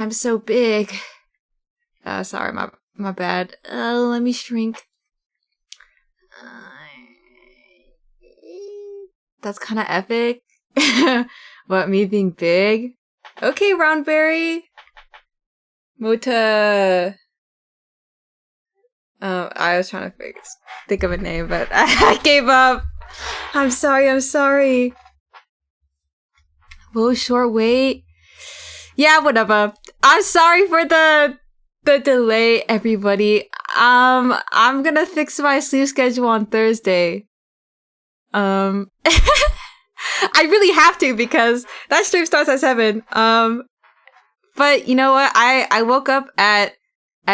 I'm so big. Sorry, my bad. Let me shrink. That's kind of epic. What, me being big? Okay, Roundberry. Mota. I was trying to think of a name, but I gave up. I'm sorry. Whoa, short wait. Yeah, whatever. I'm sorry for the delay, everybody. I'm gonna fix my sleep schedule on Thursday. I really have to because that stream starts at 7. But you know what? I woke up at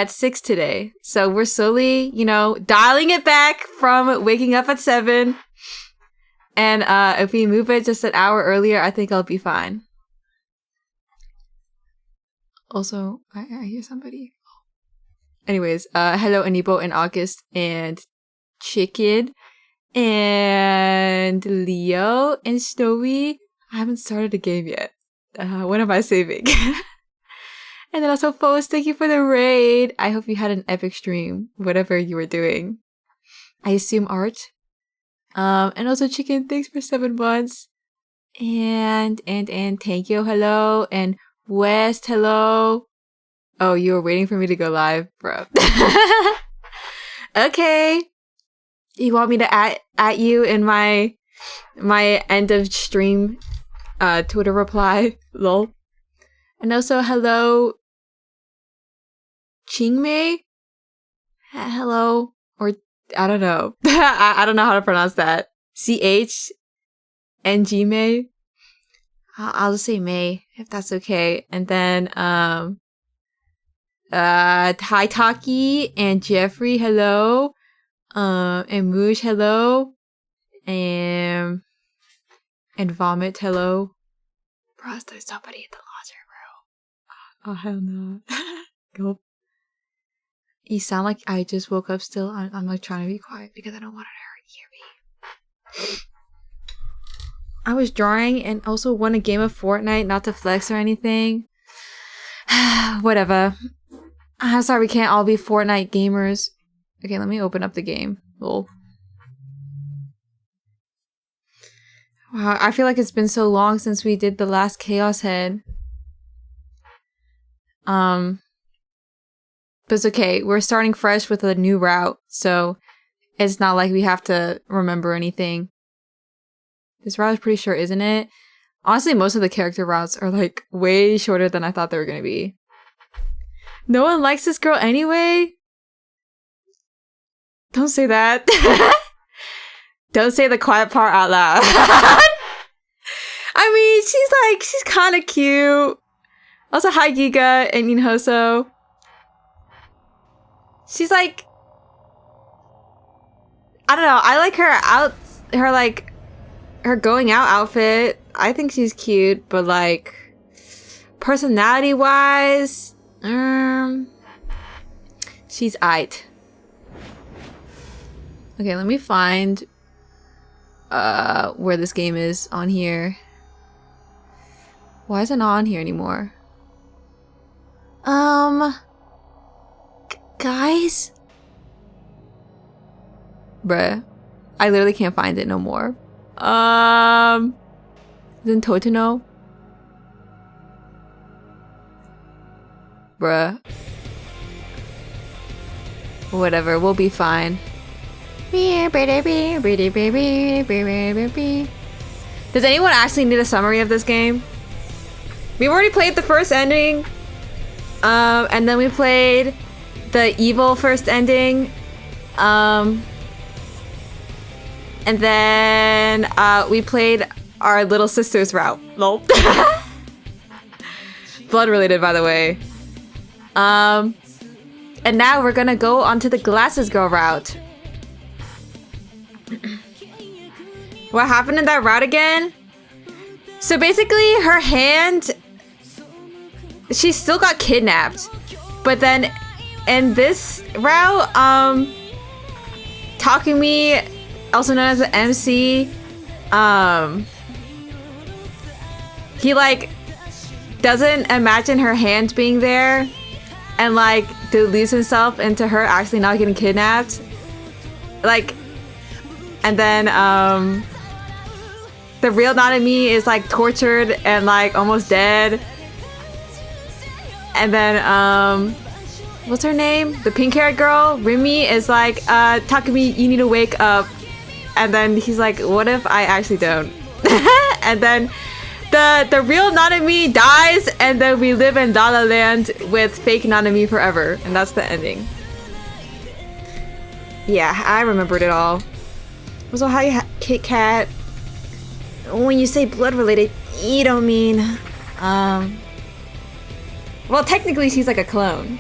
6 today. So we're slowly, dialing it back from waking up at 7. And if we move it just an hour earlier, I think I'll be fine. Also, I hear somebody. Anyways, hello Anibo and August and Chicken and Leo and Snowy. I haven't started a game yet. What am I saving? And then also Foes, thank you for the raid. I hope you had an epic stream, whatever you were doing. I assume art. And also Chicken, thanks for 7 months. And thank you, hello. And West, hello. Oh, you were waiting for me to go live, bro. Okay. You want me to at you in my end of stream Twitter reply? Lol. And also, hello, Chingmei? Hello. Or, I don't know. I don't know how to pronounce that. CHNG-May? I'll just say May, if that's okay. And then, Hi Taki and Jeffrey, hello. And Moosh, hello. And Vomit, hello. Bros, there's somebody in the laundry room. Oh, hell no. Go. You sound like I just woke up still. I'm like trying to be quiet because I don't want her to hear me. I was drawing and also won a game of Fortnite, not to flex or anything. Whatever. I'm sorry we can't all be Fortnite gamers. Okay, let me open up the game. Lol. Wow, I feel like it's been so long since we did the last Chaos Head. But it's okay. We're starting fresh with a new route, so it's not like we have to remember anything. This route is pretty short, isn't it? Honestly, most of the character routes are like way shorter than I thought they were gonna be. No one likes this girl anyway? Don't say that. Don't say the quiet part out loud. I mean, she's kind of cute. Also, hi Giga and Inhoso. She's like, I don't know. I like her going out outfit. I think she's cute, but like personality wise, she's aight. Okay, let me find where this game is on here. Why is it not on here anymore? Guys? Bruh. I literally can't find it no more. Isn't Totino? Bruh. Whatever, we'll be fine. Does anyone actually need a summary of this game? We've already played the first ending. And then we played the evil first ending. And then we played our little sister's route. Lol. Blood related, by the way. And now we're gonna go onto the Glasses Girl route. What happened in that route again? So basically, her hand... She still got kidnapped. But then, in this route, Takumi, also known as the MC, he like doesn't imagine her hand being there and like deludes himself into her actually not getting kidnapped. Like, and then the real Nanami is like tortured and like almost dead. And then what's her name? The pink haired girl, Rimi, is like, Takumi, you need to wake up. And then he's like, what if I actually don't? And then the real Nanami dies, and then we live in La La Land with fake Nanami forever. And that's the ending. Yeah, I remembered it all. So how you Kit Kat? When you say blood related, you don't mean well, technically she's like a clone,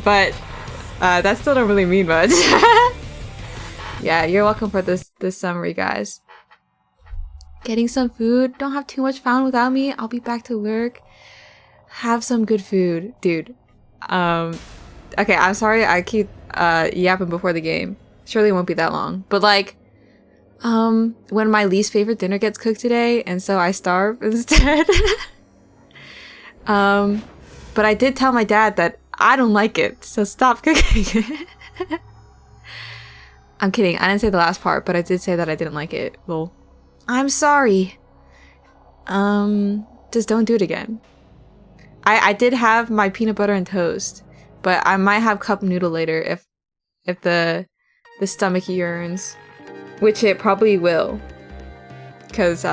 but that still don't really mean much. Yeah, you're welcome for this summary, guys. Getting some food. Don't have too much fun without me. I'll be back to lurk. Have some good food, dude. Okay, I'm sorry I keep yapping before the game. Surely it won't be that long. But like, when my least favorite dinner gets cooked today, and so I starve instead. But I did tell my dad that I don't like it, so stop cooking it. I'm kidding. I didn't say the last part, but I did say that I didn't like it. Well, I'm sorry. Just don't do it again. I did have my peanut butter and toast, but I might have cup noodle later if the stomach yearns, which it probably will. Cause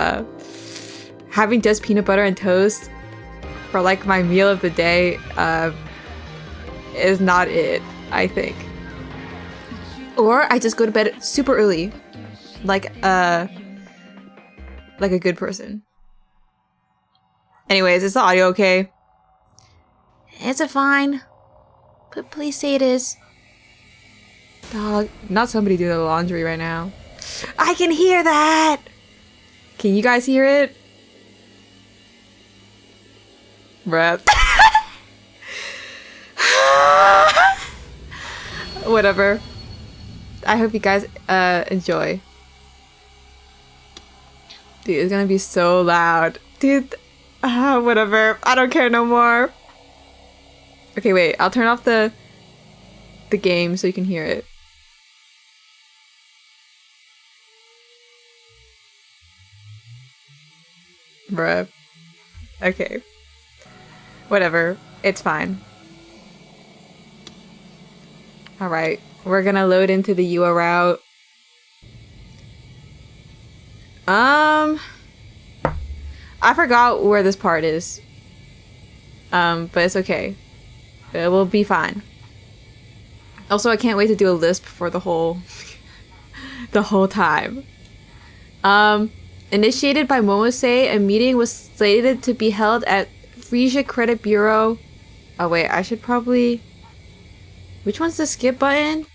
having just peanut butter and toast for like my meal of the day is not it, I think. Or I just go to bed super early, like a good person. Anyways, is the audio okay? Is it fine? But please say it is. Dog, not somebody doing the laundry right now. I can hear that! Can you guys hear it? Bruh. Whatever. I hope you guys enjoy. Dude, it's gonna be so loud. Dude, whatever. I don't care no more. Okay, wait. I'll turn off the game so you can hear it. Bruh. Okay. Whatever. It's fine. Alright. We're gonna load into the UA route. I forgot where this part is. But it's okay. It will be fine. Also, I can't wait to do a lisp for the whole time. Initiated by Momose, a meeting was slated to be held at Frisia Credit Bureau. Oh wait, I should probably... Which one's the skip button?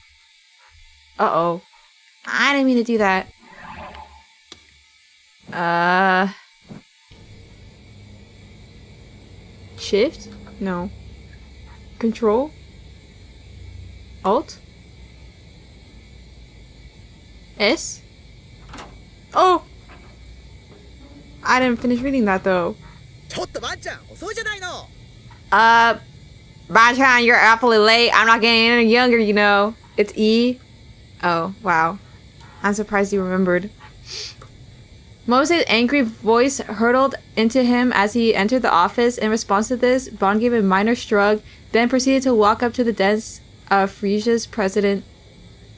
Uh-oh. I didn't mean to do that. Shift? No. Control? Alt? S? Oh! I didn't finish reading that though. Bachan, you're awfully late. I'm not getting any younger, you know. It's E. Oh, wow. I'm surprised you remembered. Mose's angry voice hurtled into him as he entered the office. In response to this, Bond gave a minor shrug, then proceeded to walk up to the desk of Frisia's president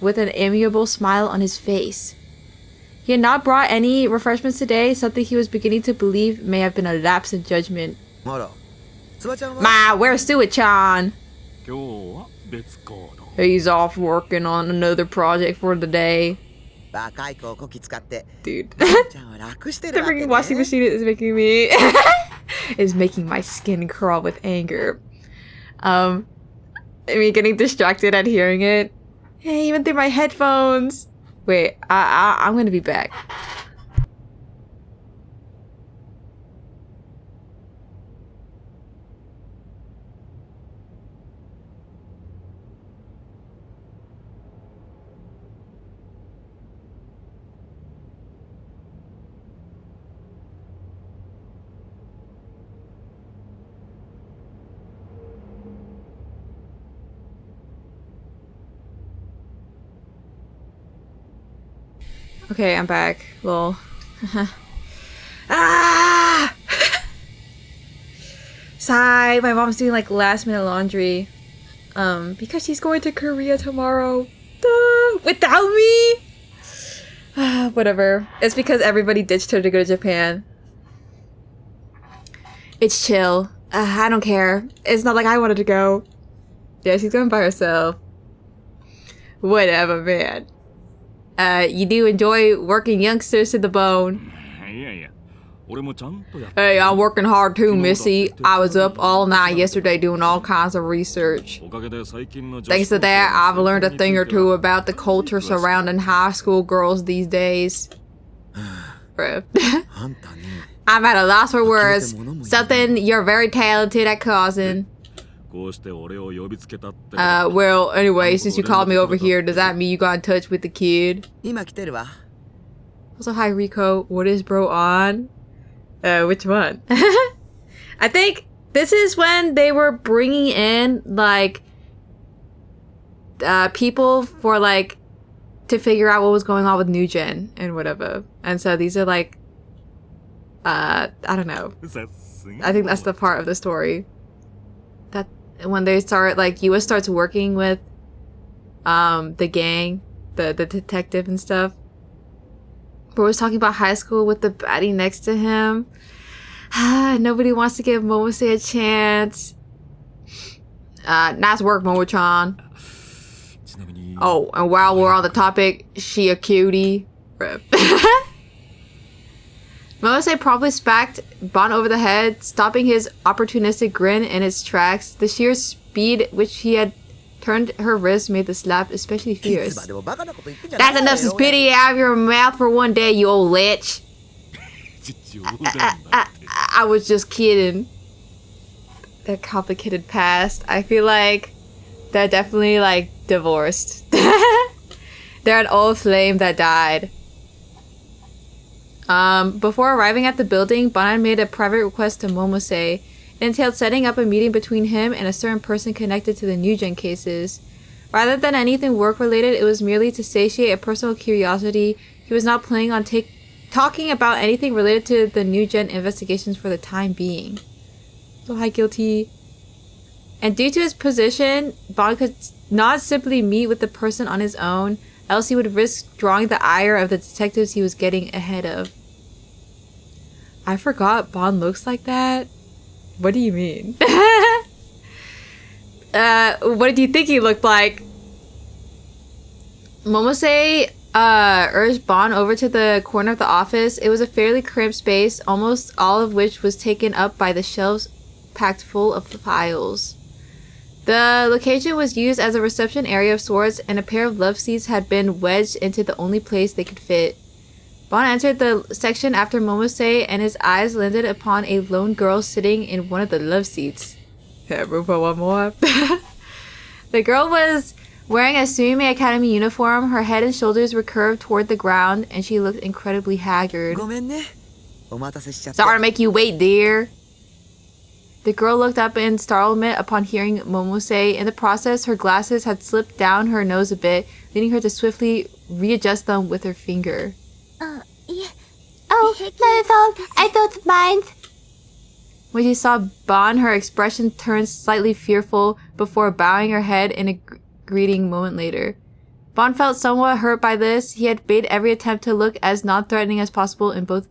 with an amiable smile on his face. He had not brought any refreshments today, something he was beginning to believe may have been a lapse in judgment. Ma, where's Suichan? He's off working on another project for the day. Dude. The freaking washing machine is making my skin crawl with anger. I mean, getting distracted at hearing it. Hey, even through my headphones. Wait, I'm gonna be back. Okay, I'm back. Lol. Ah! Sigh, my mom's doing like last minute laundry. Because she's going to Korea tomorrow. Without me? Whatever. It's because everybody ditched her to go to Japan. It's chill. I don't care. It's not like I wanted to go. Yeah, she's going by herself. Whatever, man. You do enjoy working youngsters to the bone. Hey, I'm working hard too, Missy. I was up all night yesterday doing all kinds of research. Thanks to that, I've learned a thing or two about the culture surrounding high school girls these days. I'm at a loss for words. Something you're very talented at causing. Well, anyway, since you called me over here, does that mean you got in touch with the kid? Also, hi Rico. What is bro on? Which one? I think this is when they were bringing in, like, people for, like, to figure out what was going on with New Gen and whatever. And so these are, like, I don't know. I think that's the part of the story. That when they start, like, US starts working with, the gang, the detective and stuff. Bro was talking about high school with the baddie next to him. Nobody wants to give Momose a chance. Nice work, Momo-chan. Oh, and while we're on the topic, she a cutie. Rip. Momose probably smacked Bon over the head, stopping his opportunistic grin in its tracks. The sheer speed which he had turned her wrist made the slap especially fierce. That's enough spitting out of your mouth for one day, you old lich. I was just kidding. That complicated past. I feel like they're definitely like divorced. They're an old flame that died. Before arriving at the building, Banan made a private request to Momose. It entailed setting up a meeting between him and a certain person connected to the New Gen cases. Rather than anything work-related, it was merely to satiate a personal curiosity. He was not planning on talking about anything related to the New Gen investigations for the time being. So hi, guilty. And due to his position, Bond could not simply meet with the person on his own, else he would risk drawing the ire of the detectives he was getting ahead of. I forgot Bond looks like that. What do you mean? What did you think he looked like? Momose urged Bon over to the corner of the office. It was a fairly cramped space, almost all of which was taken up by the shelves packed full of files. The location was used as a reception area of sorts, and a pair of love seats had been wedged into the only place they could fit. Bon entered the section after Momose, and his eyes landed upon a lone girl sitting in one of the love seats. Room for one more. The girl was wearing a Suime Academy uniform. Her head and shoulders were curved toward the ground, and she looked incredibly haggard. Sorry to make you wait, dear. The girl looked up in startlement upon hearing Momose. In the process, her glasses had slipped down her nose a bit, leading her to swiftly readjust them with her finger. Yeah. Oh, not at all. I don't mind. When she saw Bon, her expression turned slightly fearful before bowing her head in a greeting moment later. Bon felt somewhat hurt by this. He had made every attempt to look as non-threatening as possible in both...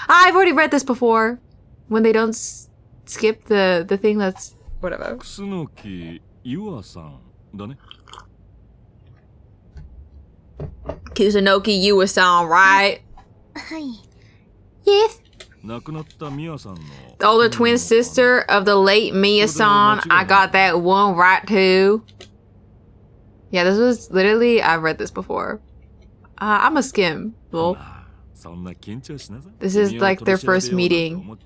I've already read this before! When they don't skip the thing that's... whatever. Kusunoki Yuasa, right? Yes. The older twin sister of the late Mia-san. I got that one right too. Yeah, this was literally, I've read this before. I'm a skim. Well, this is like their first meeting.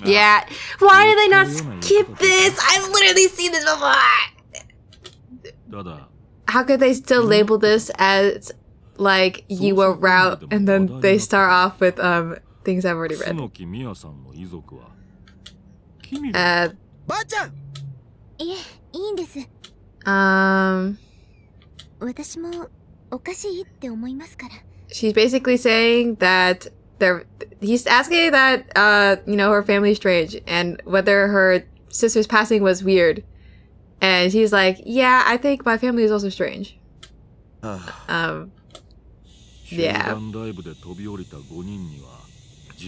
Yeah. Why did they not skip this? I've literally seen this before. How could they still label this as like you a route and then they start off with things I've already read? She's basically saying that he's asking that, you know, her family's strange and whether her sister's passing was weird. And she's like, yeah, I think my family is also strange. Yeah.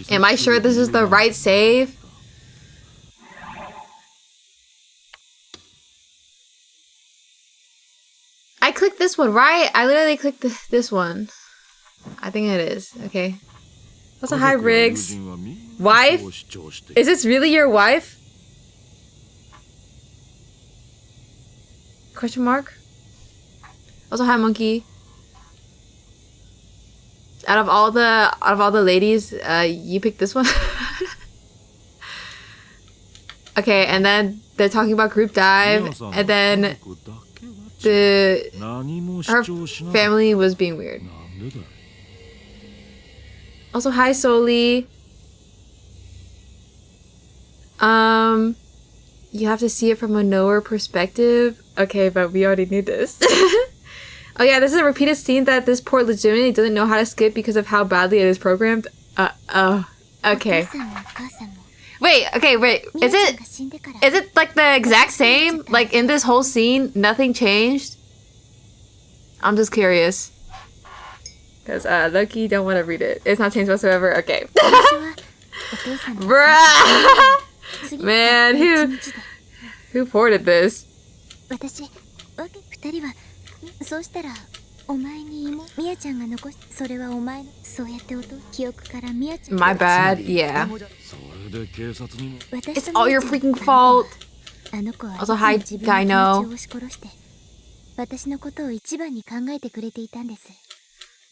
Am I sure this is the right save? I clicked this one, right? I literally clicked this one. I think it is. Okay. Also, hi, Riggs. Wife? Is this really your wife? Question mark? Also, hi, Monkey. Out of all the ladies, you picked this one. Okay, and then they're talking about group dive, and then her family was being weird. Also, hi, Soli. You have to see it from a knower perspective. Okay, but we already knew this. Oh yeah, this is a repeated scene that this port legitimately doesn't know how to skip because of how badly it is programmed. Okay. Wait. Is it like the exact same? Like in this whole scene, nothing changed? I'm just curious. Because Loki don't want to read it. It's not changed whatsoever. Okay. Bruh! Man, who ported this? My bad, yeah. It's all your freaking fault. Also, hi, Dino.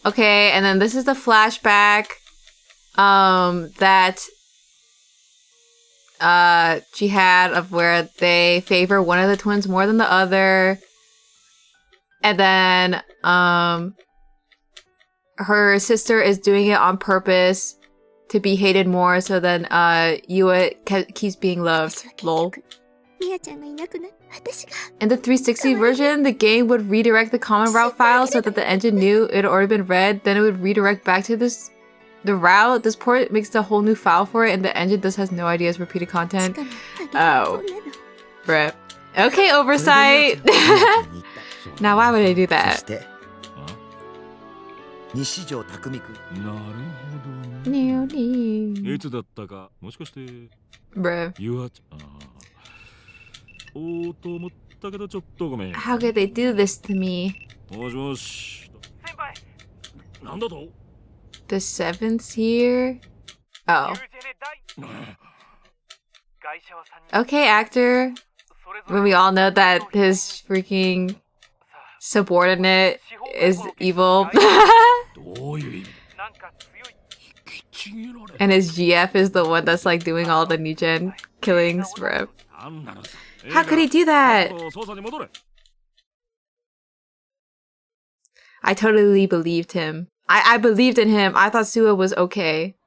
Okay, and then this is the flashback that she had of where they favor one of the twins more than the other. And then her sister is doing it on purpose to be hated more, so then Yua keeps being loved. Lol. In the 360 version, the game would redirect the common route file so that the engine knew it had already been read, then it would redirect back to the route. This port makes a whole new file for it, and the engine thus has no idea it's repeated content. Oh. Bruh. Okay, oversight! Now why would I do that? Bruh. How could they do this to me? The seventh's here? Oh. Okay, actor. When we all know that his freaking subordinate is evil. And his GF is the one that's like doing all the new gen killings, bro. How could he do that? I totally believed him. I believed in him. I thought Suwa was okay.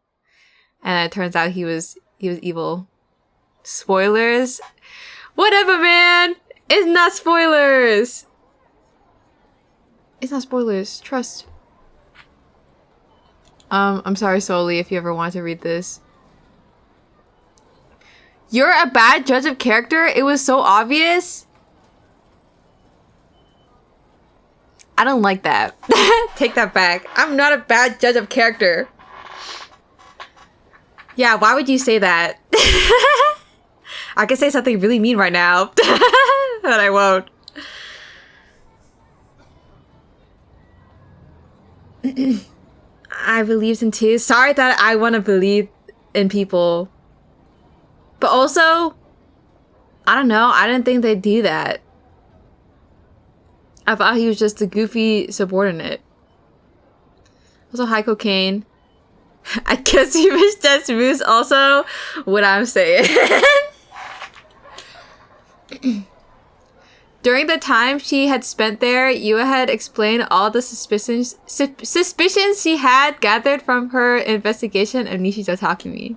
And it turns out he was evil. Spoilers? Whatever, man! It's not spoilers! It's not spoilers. Trust. I'm sorry, Soli, if you ever want to read this. You're a bad judge of character? It was so obvious? I don't like that. Take that back. I'm not a bad judge of character. Yeah, why would you say that? I could say something really mean right now. But I won't. I believed in too. Sorry that I want to believe in people. But also, I don't know. I didn't think they'd do that. I thought he was just a goofy subordinate. Also, hi, cocaine. I guess you wish that's Moose also what I'm saying. During the time she had spent there, Yua had explained all the suspicions she had gathered from her investigation of Nishito Takumi.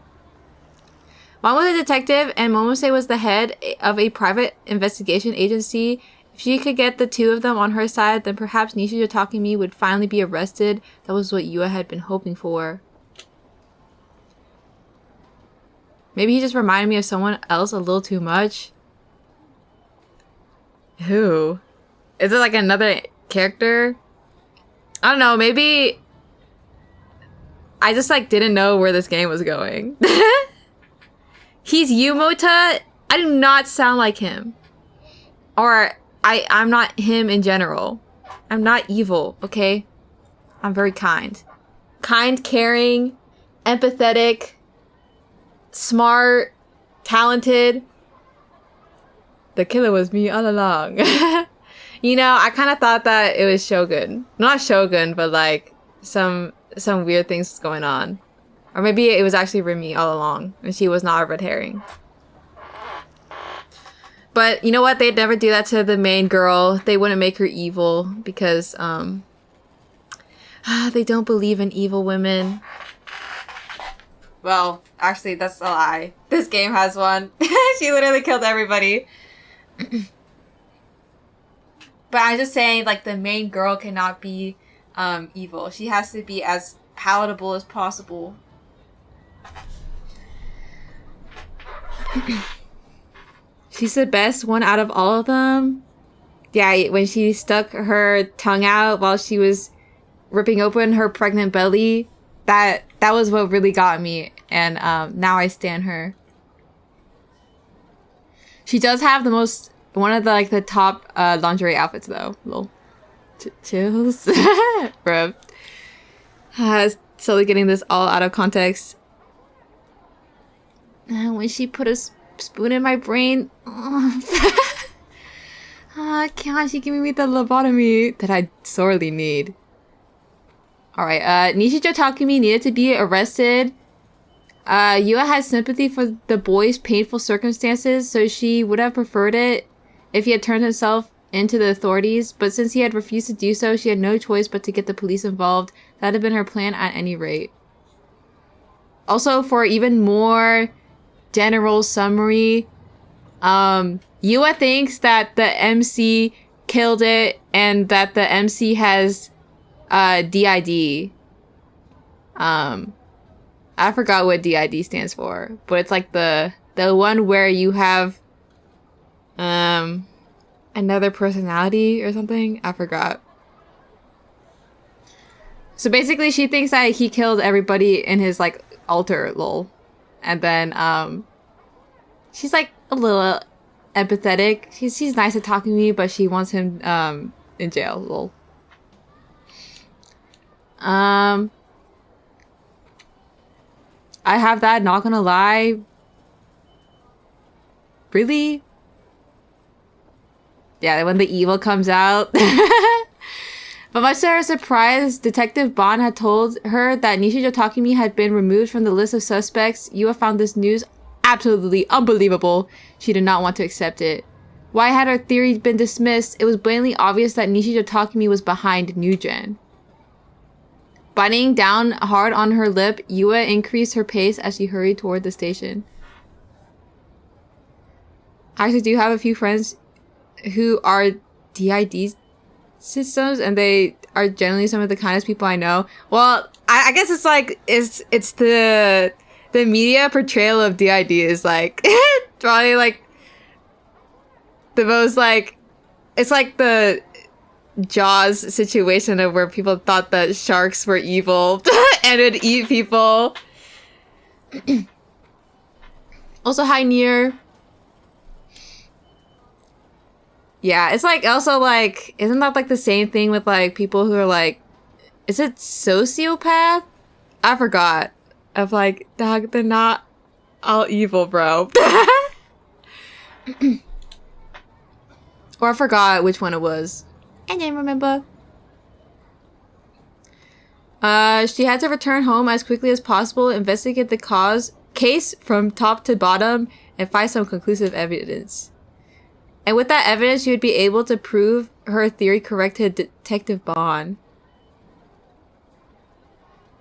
One was a detective, and Momose was the head of a private investigation agency. If she could get the two of them on her side, then perhaps Nishijou Takumi would finally be arrested. That was what Yua had been hoping for. Maybe he just reminded me of someone else a little too much. Who? Is it like another character? I don't know, maybe I just like didn't know where this game was going. He's Yumota. I do not sound like him. Or I'm not him in general. I'm not evil, okay? I'm very kind. Kind, caring, empathetic, smart, talented. The killer was me all along. You know, I kind of thought that it was Shogun. Not Shogun, but like some weird things was going on. Or maybe it was actually Remy all along, and she was not a red herring. But you know what? They'd never do that to the main girl. They wouldn't make her evil because they don't believe in evil women. Well, actually, that's a lie. This game has one. She literally killed everybody. But I'm just saying, like, the main girl cannot be evil. She has to be as palatable as possible. She's the best one out of all of them. Yeah, when she stuck her tongue out while she was ripping open her pregnant belly, that was what really got me. And now I stan her. She does have one of the top lingerie outfits though. Lol. Chills. Bruh. Slowly getting this all out of context. When she put a spoon in my brain. Can't she give me the lobotomy that I sorely need? Alright, Nishijou Takumi needed to be arrested. Yua has sympathy for the boy's painful circumstances, so she would have preferred it if he had turned himself into the authorities, but since he had refused to do so, she had no choice but to get the police involved. That had been her plan at any rate. Also, for even more general summary, Yua thinks that the MC killed it and that the MC has DID. I forgot what DID stands for, but it's like the one where you have another personality or something. I forgot. So basically she thinks that he killed everybody in his like altar, lol. And then she's like a little empathetic. She's nice at talking to me, but she wants him in jail, lol. I have that, not gonna lie. Really? Yeah, when the evil comes out. But much to her surprise, Detective Bon had told her that Nishijou Takumi had been removed from the list of suspects. Yua found this news absolutely unbelievable. She did not want to accept it. Why had her theory been dismissed? It was blatantly obvious that Nishijou Takumi was behind Newgen. Biting down hard on her lip, Yua increased her pace as she hurried toward the station. I actually do have a few friends who are DID systems, and they are generally some of the kindest people I know. Well, I guess it's like it's the media portrayal of DID is like probably like the most like it's like the Jaws situation of where people thought that sharks were evil and would eat people. Also, hi Nier. Yeah, it's like also like, isn't that like the same thing with like people who are like, is it sociopath? I forgot. Of like, dog, they're not all evil, bro. Or I forgot which one it was. I didn't remember. She had to return home as quickly as possible, investigate the case from top to bottom, and find some conclusive evidence. And with that evidence, she would be able to prove her theory correct to Detective Bond.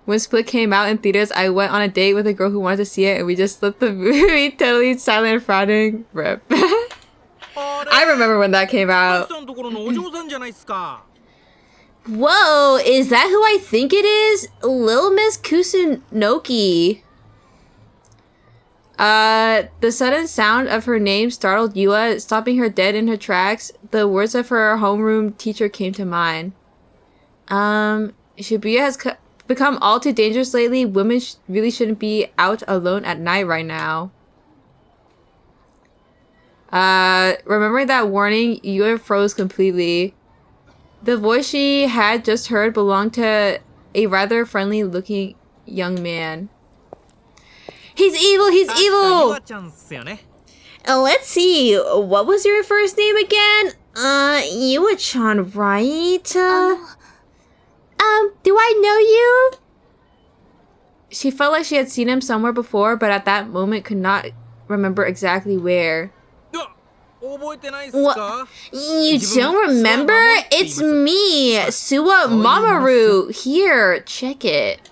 When Split came out in theaters, I went on a date with a girl who wanted to see it, and we just left the movie totally silent and frowning. Rip. I remember when that came out. Whoa, is that who I think it is? Little Miss Kusunoki. The sudden sound of her name startled Yua, stopping her dead in her tracks. The words of her homeroom teacher came to mind. Shibuya has become all too dangerous lately. Women really shouldn't be out alone at night right now. Remembering that warning, Yua froze completely. The voice she had just heard belonged to a rather friendly-looking young man. He's evil! He's evil! Let's see. What was your first name again? Yua-chan, right? Do I know you? She felt like she had seen him somewhere before, but at that moment could not remember exactly where. What? You don't remember? It's me, Suwa Mamoru. Here, check it.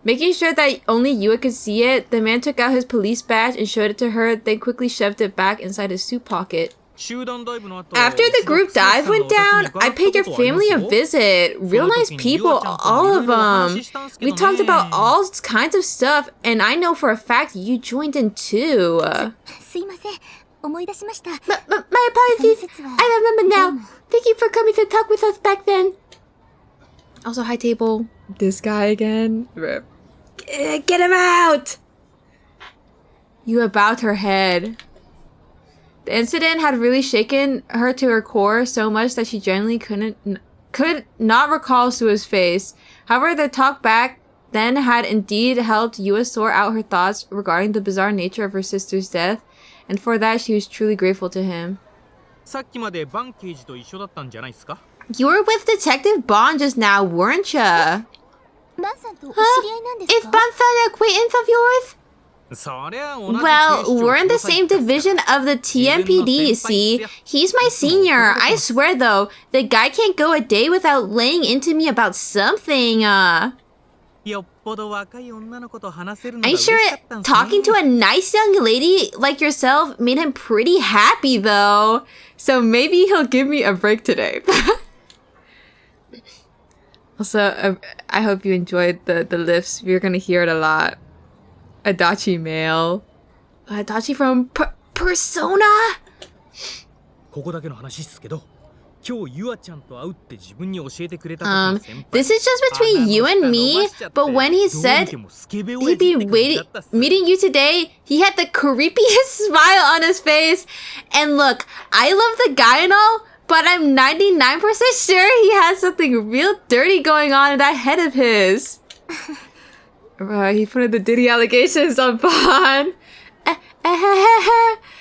Making sure that only Yua could see it, the man took out his police badge and showed it to her, then quickly shoved it back inside his suit pocket. After the group dive went down, I paid your family a visit. Real nice people, all of them. We talked about all kinds of stuff, and I know for a fact you joined in too. My apologies. I remember now. Thank you for coming to talk with us back then. Also, hi table. This guy again. Rip. Get him out! Yua bowed her head. The incident had really shaken her to her core so much that she generally could not recall Sua's face. However, the talk back then had indeed helped Yua sort out her thoughts regarding the bizarre nature of her sister's death, and for that she was truly grateful to him. You were with Detective Bond just now, weren't ya? Huh? Is Ban-san an acquaintance of yours? Well, we're in the same division of the TMPD, you see. He's my senior. I swear, though, the guy can't go a day without laying into me about something. I'm sure talking to a nice young lady like yourself made him pretty happy, though. So maybe he'll give me a break today. Also, I hope you enjoyed the lifts. You're gonna hear it a lot. Adachi Mail. Adachi from Persona? This is just between you and me, but when he said he'd be meeting you today, he had the creepiest smile on his face. And look, I love the guy and all, but I'm 99% sure he has something real dirty going on in that head of his. He put in the Diddy allegations on Bond. I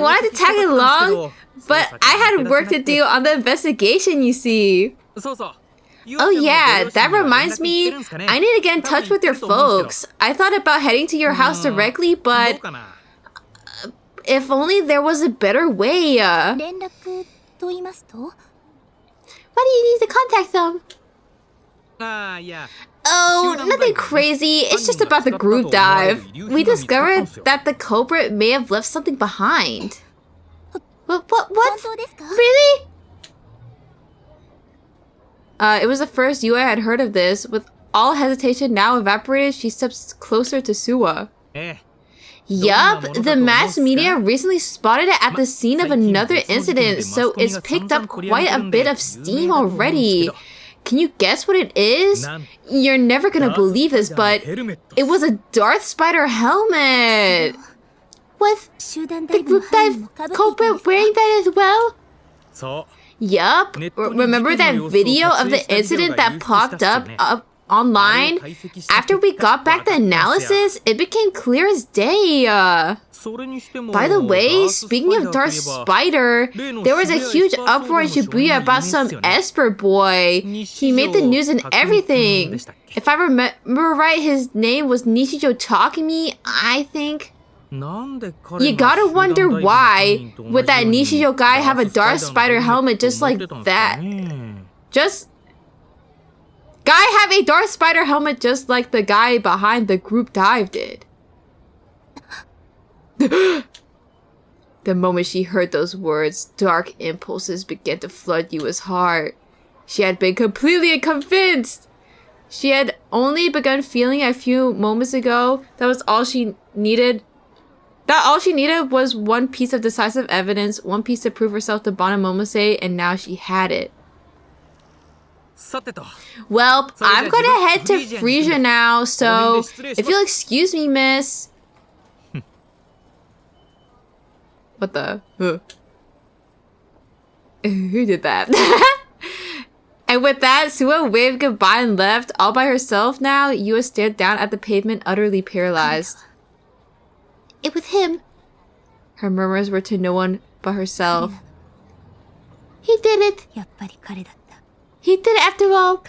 wanted to tag along, but I had work to do on the investigation, you see. Oh yeah, that reminds me, I need to get in touch with your folks. I thought about heading to your house directly, but if only there was a better way. Why do you need to contact them? Oh, nothing crazy. It's just about the group dive. We discovered that the culprit may have left something behind. What? Really? It was the first Yua had heard of this. With all hesitation now evaporated, she steps closer to Suwa. Yup, the mass media recently spotted it at the scene of another incident, so it's picked up quite a bit of steam already. Can you guess what it is? You're never gonna believe this, but it was a Darth Spider helmet! Was the group dive culprit wearing that as well? Yup. Remember that video of the incident that popped up online? After we got back the analysis, it became clear as day. By the way, speaking of Darth Spider, there was a huge uproar in Shibuya about some Esper boy. He made the news and everything. If I remember right, his name was Nishijo Takemi, I think. You gotta wonder why would that Nishijo guy have a Darth Spider helmet just like that? Guy have a Darth Spider helmet just like the guy behind the group dive did. The moment she heard those words, dark impulses began to flood Yua's heart. She had been completely convinced. She had only begun feeling a few moments ago. That was all she needed. That all she needed was one piece of decisive evidence, one piece to prove herself to Bana Momose, and now she had it. Well, I'm gonna head to Frisia now, so if you'll excuse me, miss. What the? Who did that? And with that, Sua waved goodbye and left. All by herself now, Yua stared down at the pavement, utterly paralyzed. It was him. Her murmurs were to no one but herself. He did it. He did it after all.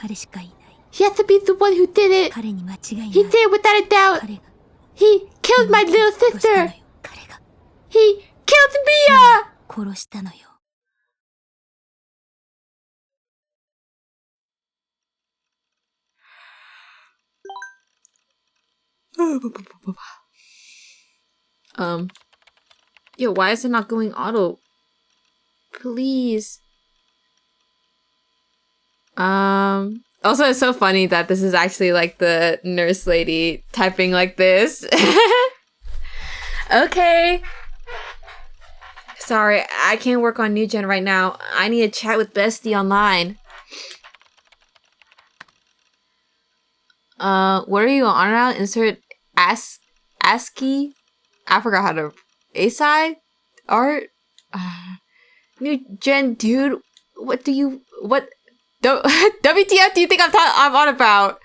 He has to be the one who did it. He did it without a doubt. He killed my little sister. He killed Mia. Yo, why is it not going auto? Please. Also, it's so funny that this is actually like the nurse lady typing like this. Okay. Sorry, I can't work on New Gen right now. I need to chat with Bestie online. What are you on now? Insert ASCII. I forgot how to. A-side? Art? New Gen, dude. What? WTF do you think I'm on about?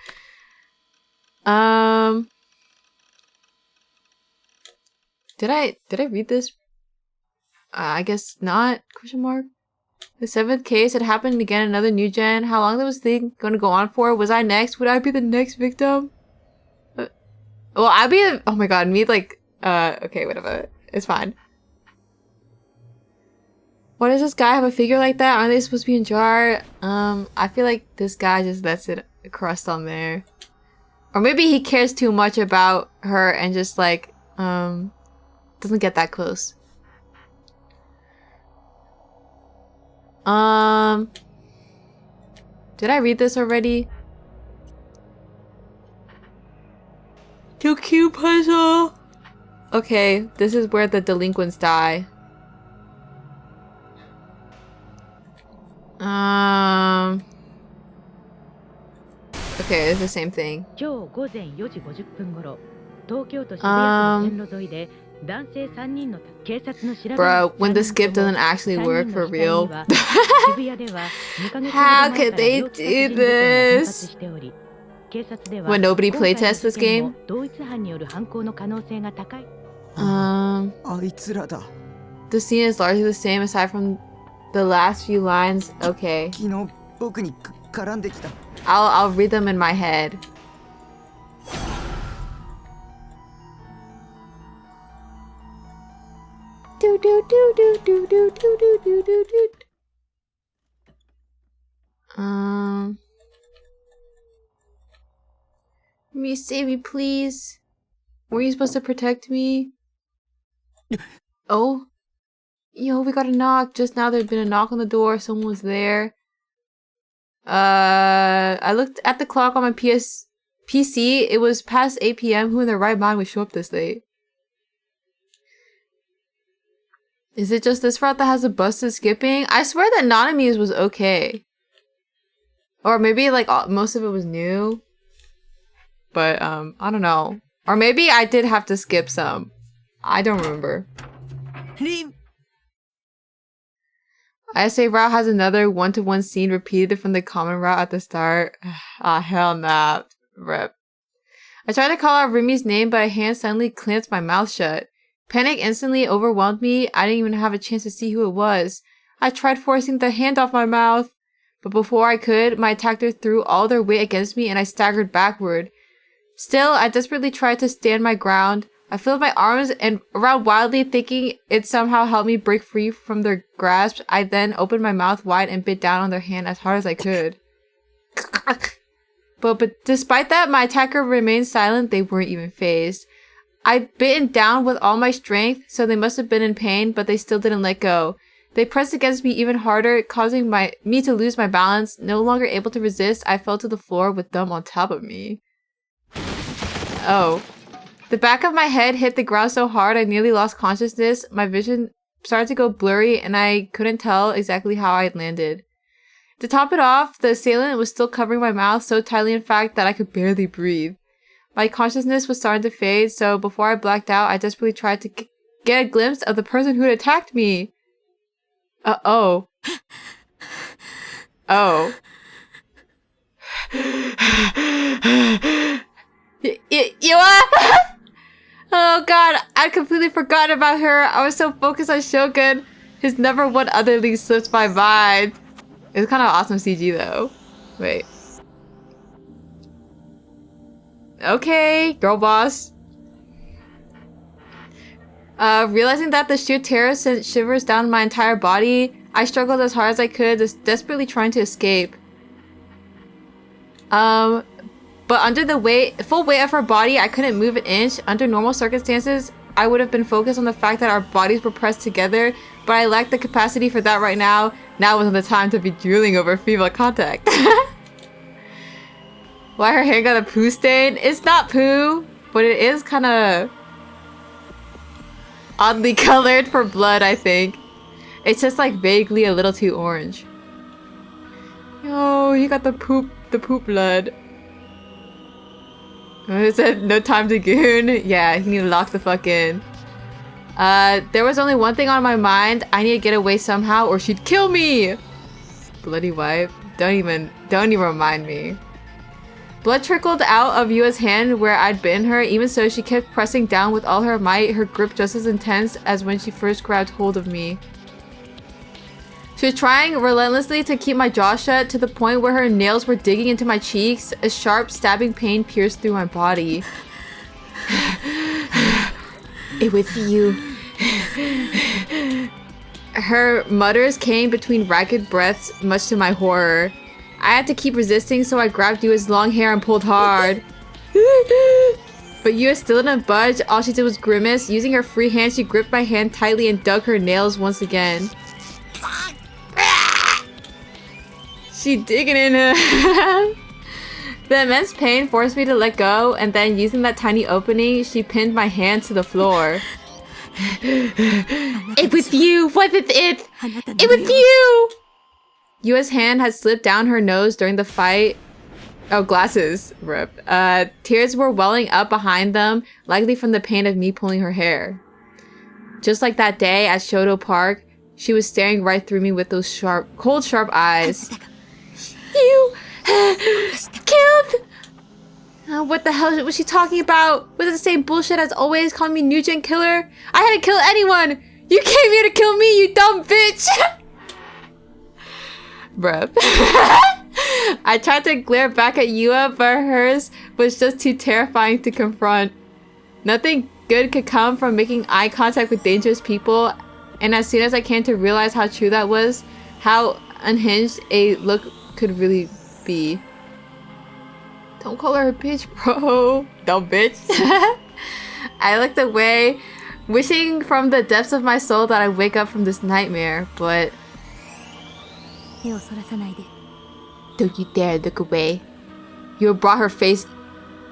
Did I read this? I guess not. Question mark. The 7th case had happened again. Another New Gen. How long was this thing going to go on for? Was I next? Would I be the next victim? Well, I'd be. Oh my god, me like. Okay, whatever. It's fine. Why does this guy have a figure like that? Aren't they supposed to be in jar? I feel like this guy just lets it crust on there. Or maybe he cares too much about her and just like, doesn't get that close. Did I read this already? Too cute puzzle! Okay, this is where the delinquents die. Okay, it's the same thing. Bro, when the skip doesn't actually work for real. How could they do this? When nobody playtests this game? The scene is largely the same aside from the last few lines. Okay. I'll read them in my head. Do do do do do do do do do do do. Me, save me, please. Were you supposed to protect me? Oh, yo, we got a knock. Just now there'd been a knock on the door. Someone was there. I looked at the clock on my PC. It was past 8 p.m. Who in their right mind would show up this late? Is it just this route that has a busted skipping? I swear that Naname's was okay. Or maybe like most of it was new. But I don't know. Or maybe I did have to skip some. I don't remember. ISA route has another one-to-one scene repeated from the common route at the start. Ah, hell nah. Rip. I tried to call out Rimi's name, but a hand suddenly clamped my mouth shut. Panic instantly overwhelmed me. I didn't even have a chance to see who it was. I tried forcing the hand off my mouth, but before I could, my attacker threw all their weight against me and I staggered backward. Still, I desperately tried to stand my ground. I filled my arms and around wildly, thinking it somehow helped me break free from their grasp. I then opened my mouth wide and bit down on their hand as hard as I could. But despite that, my attacker remained silent. They weren't even phased. I bitten down with all my strength, so they must have been in pain, but they still didn't let go. They pressed against me even harder, causing me to lose my balance. No longer able to resist, I fell to the floor with them on top of me. Oh. The back of my head hit the ground so hard I nearly lost consciousness. My vision started to go blurry, and I couldn't tell exactly how I had landed. To top it off, the assailant was still covering my mouth so tightly, in fact, that I could barely breathe. My consciousness was starting to fade, so before I blacked out, I desperately tried to get a glimpse of the person who had attacked me. Oh. Oh. Yua? Oh god, I completely forgot about her. I was so focused on Shogun. His number one otherly slipped my mind. It was kind of awesome CG though. Wait. Okay, girl boss. Realizing that the sheer terror sent shivers down my entire body, I struggled as hard as I could, just desperately trying to escape. But under the full weight of her body, I couldn't move an inch. Under normal circumstances, I would have been focused on the fact that our bodies were pressed together, but I lacked the capacity for that right now. Now wasn't the time to be drooling over female contact. Why her hair got a poo stain? It's not poo, but it is kind of oddly colored for blood, I think. It's just like vaguely a little too orange. Oh, you got the poop blood. It said no time to goon. Yeah, you need to lock the fuck in. There was only one thing on my mind. I need to get away somehow or she'd kill me. Bloody wife. Don't even remind me. Blood trickled out of Yua's hand where I'd bitten her. Even so, she kept pressing down with all her might, her grip just as intense as when she first grabbed hold of me. She was trying relentlessly to keep my jaw shut to the point where her nails were digging into my cheeks. A sharp, stabbing pain pierced through my body. It was you. Her mutters came between ragged breaths, much to my horror. I had to keep resisting, so I grabbed Yua's long hair and pulled hard. But Yua still didn't budge. All she did was grimace. Using her free hand, she gripped my hand tightly and dug her nails once again. She digging in her. The immense pain forced me to let go, and then using that tiny opening, she pinned my hand to the floor. It was you, wasn't it? It was you! Yua's hand had slipped down her nose during the fight. Oh, glasses. Rip. Tears were welling up behind them, likely from the pain of me pulling her hair. Just like that day at Shoto Park, she was staring right through me with those cold, sharp eyes. You killed? What the hell was she talking about? Was it the same bullshit as always, calling me new gen killer? I hadn't killed anyone! You came here to kill me, you dumb bitch! Bruh. I tried to glare back at Yua, but hers was just too terrifying to confront. Nothing good could come from making eye contact with dangerous people, and as soon as I came to realize how true that was, how unhinged a look could really be. Don't call her a bitch, bro. Dumb bitch. I looked away, wishing from the depths of my soul that I wake up from this nightmare, but... Don't you dare look away. You brought her face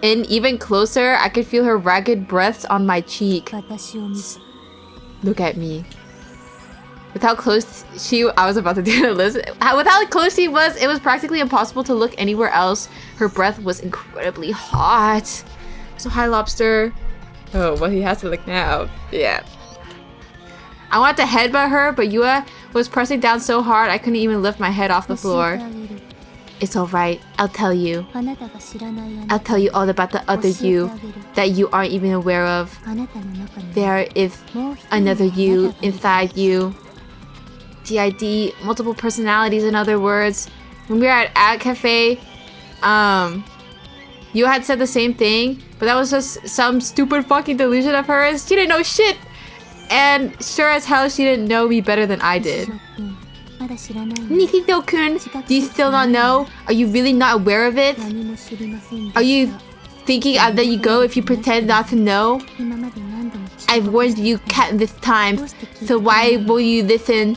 in even closer. I could feel her ragged breaths on my cheek. Look at me. With how close I was about to do the list. With how close she was, it was practically impossible to look anywhere else. Her breath was incredibly hot. So hi, Lobster. Oh, well, he has to look now. Yeah. I wanted to headbutt her, but Yua was pressing down so hard I couldn't even lift my head off the floor. It's alright. I'll tell you. I'll tell you all about the other you that you aren't even aware of. There is another you inside you. DID, multiple personalities in other words. When we were at Ad Cafe, you had said the same thing, but that was just some stupid fucking delusion of hers. She didn't know shit! And sure as hell she didn't know me better than I did. Nishito-kun, do you still not know? Are you really not aware of it? Are you thinking I'll let you go if you pretend not to know? I've warned you countless times, so why will you listen?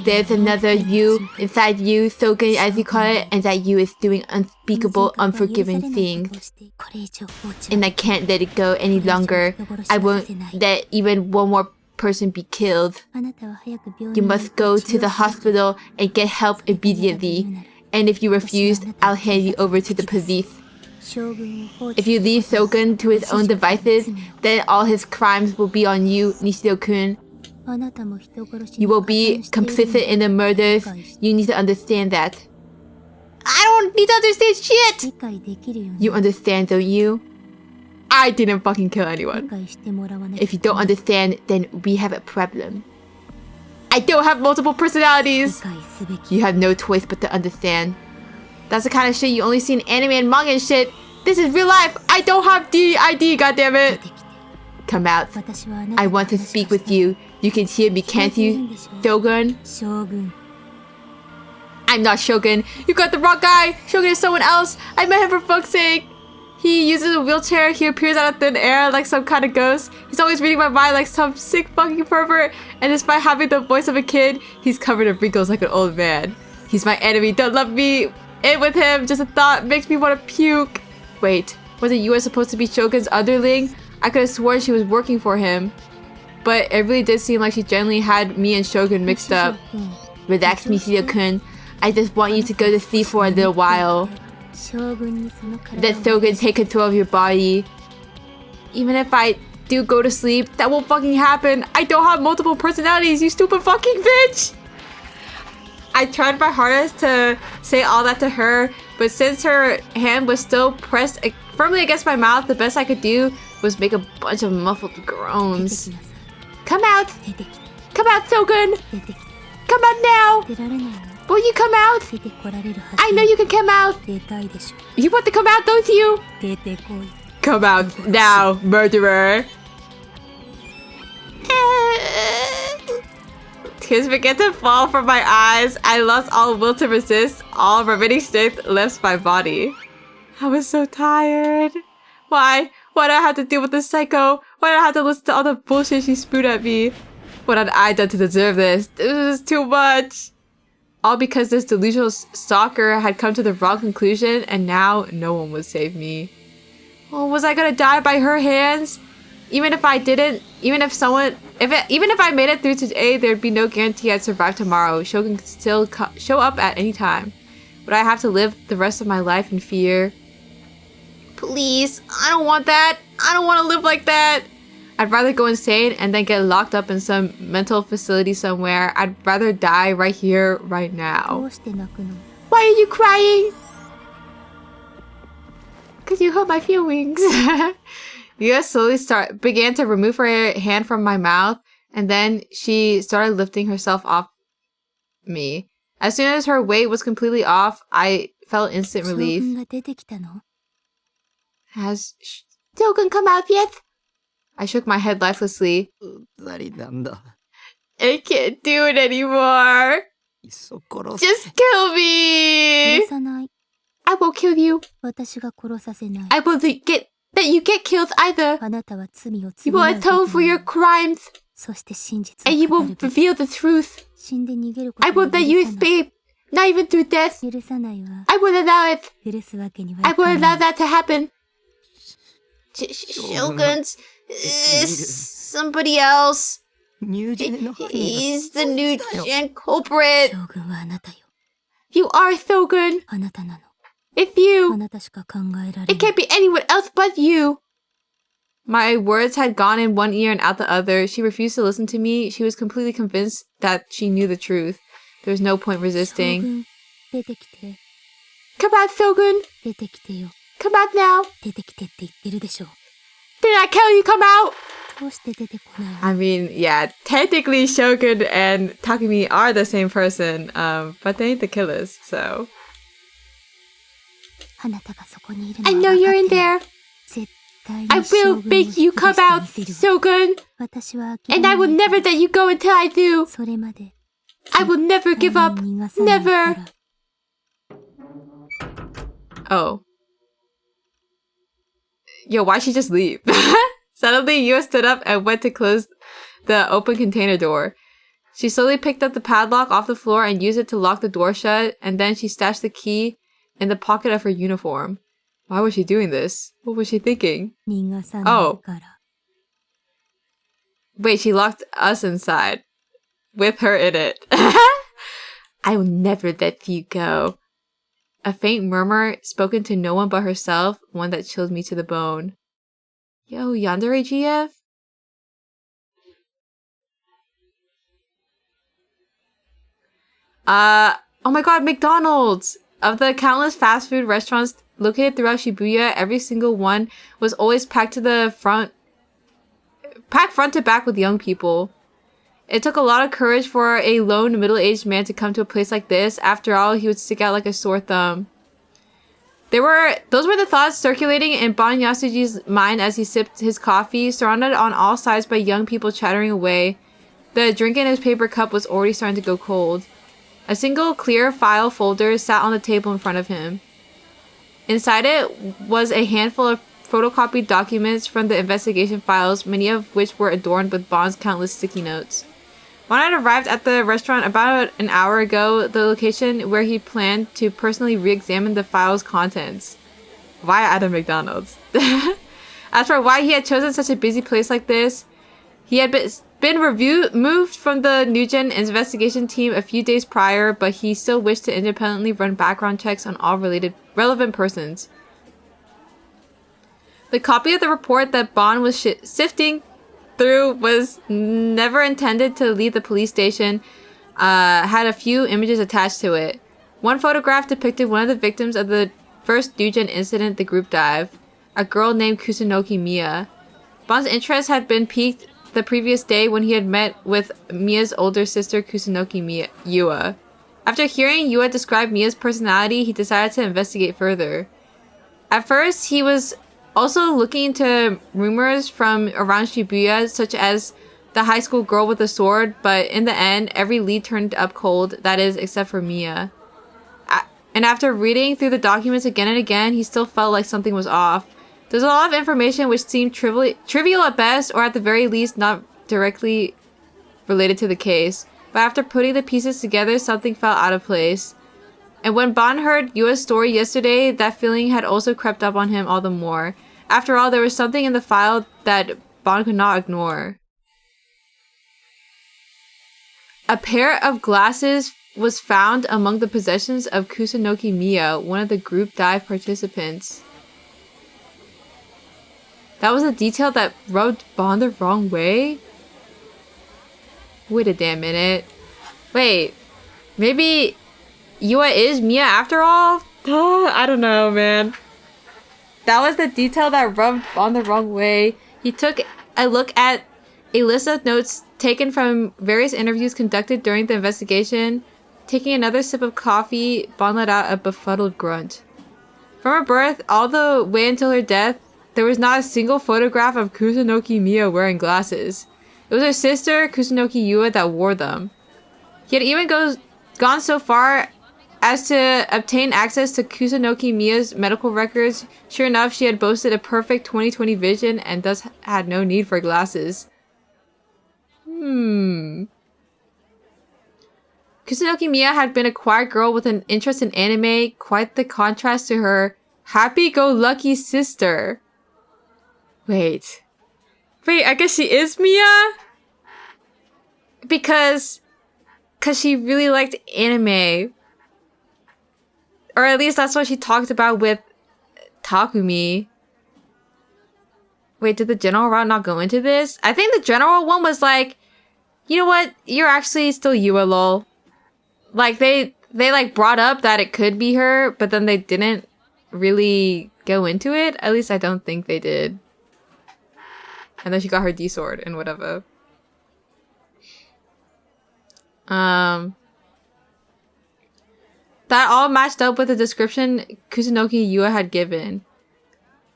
There's another you inside you, Sogen as you call it, and that you is doing unspeakable, unforgiving things. And I can't let it go any longer. I won't let even one more person be killed. You must go to the hospital and get help immediately. And if you refuse, I'll hand you over to the police. If you leave Shogun to his own devices, then all his crimes will be on you, Nishio-kun. You will be complicit in the murders. You need to understand that. I don't need to understand shit! You understand, don't you? I didn't fucking kill anyone. If you don't understand, then we have a problem. I don't have multiple personalities! You have no choice but to understand. That's the kind of shit you only see in anime and manga and shit. This is real life! I don't have DID, goddammit! Come out. I want to speak with you. You can hear me, can't you, Shogun? I'm not Shogun. You got the wrong guy. Shogun is someone else. I met him for fuck's sake. He uses a wheelchair. He appears out of thin air like some kind of ghost. He's always reading my mind like some sick fucking pervert. And despite having the voice of a kid, he's covered in wrinkles like an old man. He's my enemy. Don't let me in with him. Just a thought makes me want to puke. Wait, wasn't Yua supposed to be Shogun's underling? I could have sworn she was working for him. But it really did seem like she generally had me and Shogun mixed up. Relax, Nishio-kun. I just want you to go to sleep for a little while. Let Shogun take control of your body. Even if I do go to sleep, that won't fucking happen. I don't have multiple personalities, you stupid fucking bitch! I tried my hardest to say all that to her, but since her hand was still pressed firmly against my mouth, the best I could do was make a bunch of muffled groans. Come out! Come out, Shogun! Come out now! Will you come out? I know you can come out! You want to come out, don't you? Come out now, murderer! Tears began to fall from my eyes. I lost all will to resist. All remaining strength left my body. I was so tired. Why? Why did I have to deal with this psycho? Why did I have to listen to all the bullshit she spewed at me? What had I done to deserve this? This was too much. All because this delusional stalker had come to the wrong conclusion, and now no one would save me. Oh, was I gonna die by her hands? Even if I didn't, even if I made it through today, there'd be no guarantee I'd survive tomorrow. Shogun could still show up at any time. Would I have to live the rest of my life in fear? Please, I don't want that. I don't want to live like that. I'd rather go insane and then get locked up in some mental facility somewhere. I'd rather die right here, right now. Why are you crying? Because you hurt my feelings. Yuya slowly began to remove her hand from my mouth, and then she started lifting herself off me. As soon as her weight was completely off, I felt instant relief. Has Shogun come out yet? I shook my head lifelessly. I can't do it anymore. Just kill me! I won't kill you. I won't let you get killed either. You will atone for your crimes. And you will reveal the truth. I won't let you escape. Not even through death. I won't allow it. I won't allow that to happen. Shogun's somebody else. He's the new gen culprit. You are Shogun. It's you. It can't be anyone else but you. My words had gone in one ear and out the other. She refused to listen to me. She was completely convinced that she knew the truth. There was no point resisting. Come out, Shogun. Come out now. Did I tell you come out? I mean, yeah, technically Shogun and Takumi are the same person, but they ain't the killers, so. I know you're in there. I will make you come out, Shogun. And I will never let you go until I do. I will never give up. Never. Oh. Yo, why'd she just leave? Suddenly, Yua stood up and went to close the open container door. She slowly picked up the padlock off the floor and used it to lock the door shut, and then she stashed the key in the pocket of her uniform. Why was she doing this? What was she thinking? Oh. Wait, she locked us inside. With her in it. I will never let you go. A faint murmur, spoken to no one but herself, one that chilled me to the bone. Yo, yandere GF? Oh my god, McDonald's! Of the countless fast food restaurants located throughout Shibuya, every single one was always packed front to back with young people. It took a lot of courage for a lone middle-aged man to come to a place like this. After all, he would stick out like a sore thumb. Those were the thoughts circulating in Bon Yasuji's mind as he sipped his coffee, surrounded on all sides by young people chattering away. The drink in his paper cup was already starting to go cold. A single clear file folder sat on the table in front of him. Inside it was a handful of photocopied documents from the investigation files, many of which were adorned with Bond's countless sticky notes. Bond had arrived at the restaurant about an hour ago, the location where he planned to personally re-examine the file's contents. Via at a McDonald's. As for why he had chosen such a busy place like this, he had been moved from the Nugent investigation team a few days prior, but he still wished to independently run background checks on all relevant persons. The copy of the report that Bond was sifting through was never intended to leave the police station, had a few images attached to it. One photograph depicted one of the victims of the first Nugent incident, the group dive, a girl named Kusunoki Miya. Bond's interest had been piqued the previous day when he had met with Mia's older sister, Kusunoki Yua. After hearing Yua describe Mia's personality, he decided to investigate further. At first, he was also looking into rumors from around Shibuya, such as the high school girl with a sword, but in the end, every lead turned up cold, that is, except for Mia. And after reading through the documents again and again, he still felt like something was off. There's a lot of information which seemed trivial at best, or at the very least not directly related to the case. But after putting the pieces together, something felt out of place. And when Bond heard Yua's story yesterday, that feeling had also crept up on him all the more. After all, there was something in the file that Bond could not ignore. A pair of glasses was found among the possessions of Kusunoki Miya, one of the group dive participants. That was a detail that rubbed Bond the wrong way? Wait a damn minute. Wait, maybe Yua is Mia after all? I don't know, man. That was the detail that rubbed Bond the wrong way. He took a look at a list of notes taken from various interviews conducted during the investigation. Taking another sip of coffee, Bond let out a befuddled grunt. From her birth all the way until her death, there was not a single photograph of Kusunoki Miya wearing glasses. It was her sister, Kusunoki Yua, that wore them. He had even gone so far as to obtain access to Kusunoki Miya's medical records. Sure enough, she had boasted a perfect 20/20 vision and thus had no need for glasses. Kusunoki Miya had been a quiet girl with an interest in anime, quite the contrast to her happy-go-lucky sister. Wait, I guess she is Mia? Because she really liked anime. Or at least that's what she talked about with Takumi. Wait, did the general route not go into this? I think the general one was like, you know what? You're actually still Yua, lol. Like, they like brought up that it could be her, but then they didn't really go into it. At least I don't think they did. And then she got her D-sword and whatever. That all matched up with the description Kusunoki Yua had given.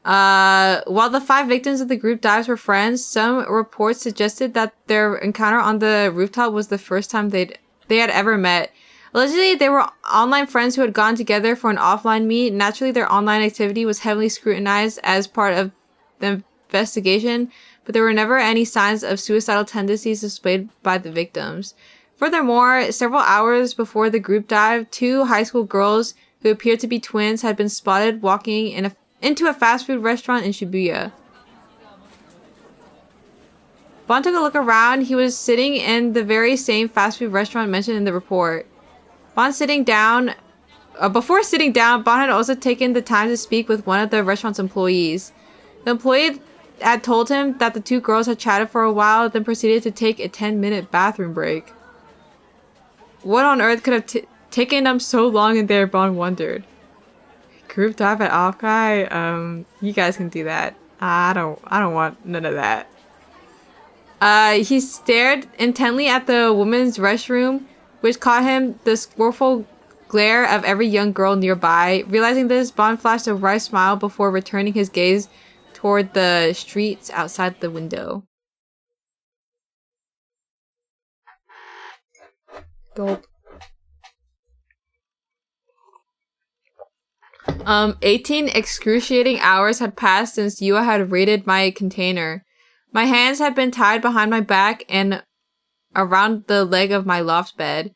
While the 5 victims of the group dives were friends, some reports suggested that their encounter on the rooftop was the first time they'd they had ever met. Allegedly, they were online friends who had gone together for an offline meet. Naturally, their online activity was heavily scrutinized as part of the investigation, but there were never any signs of suicidal tendencies displayed by the victims. Furthermore, several hours before the group dive, 2 high school girls who appeared to be twins had been spotted walking into a fast food restaurant in Shibuya. Bon took a look around. He was sitting in the very same fast food restaurant mentioned in the report. Before sitting down, Bon had also taken the time to speak with one of the restaurant's employees. The employee had told him that the 2 girls had chatted for a while, then proceeded to take a 10-minute bathroom break. What on earth could have taken them so long in there, Bon wondered. Group dive at Alkai? You guys can do that. I don't want none of that. He stared intently at the women's restroom, which caught him the scornful glare of every young girl nearby. Realizing this, Bon flashed a wry smile before returning his gaze toward the streets outside the window. Gulp. 18 excruciating hours had passed since Yua had raided my container. My hands had been tied behind my back and around the leg of my loft bed.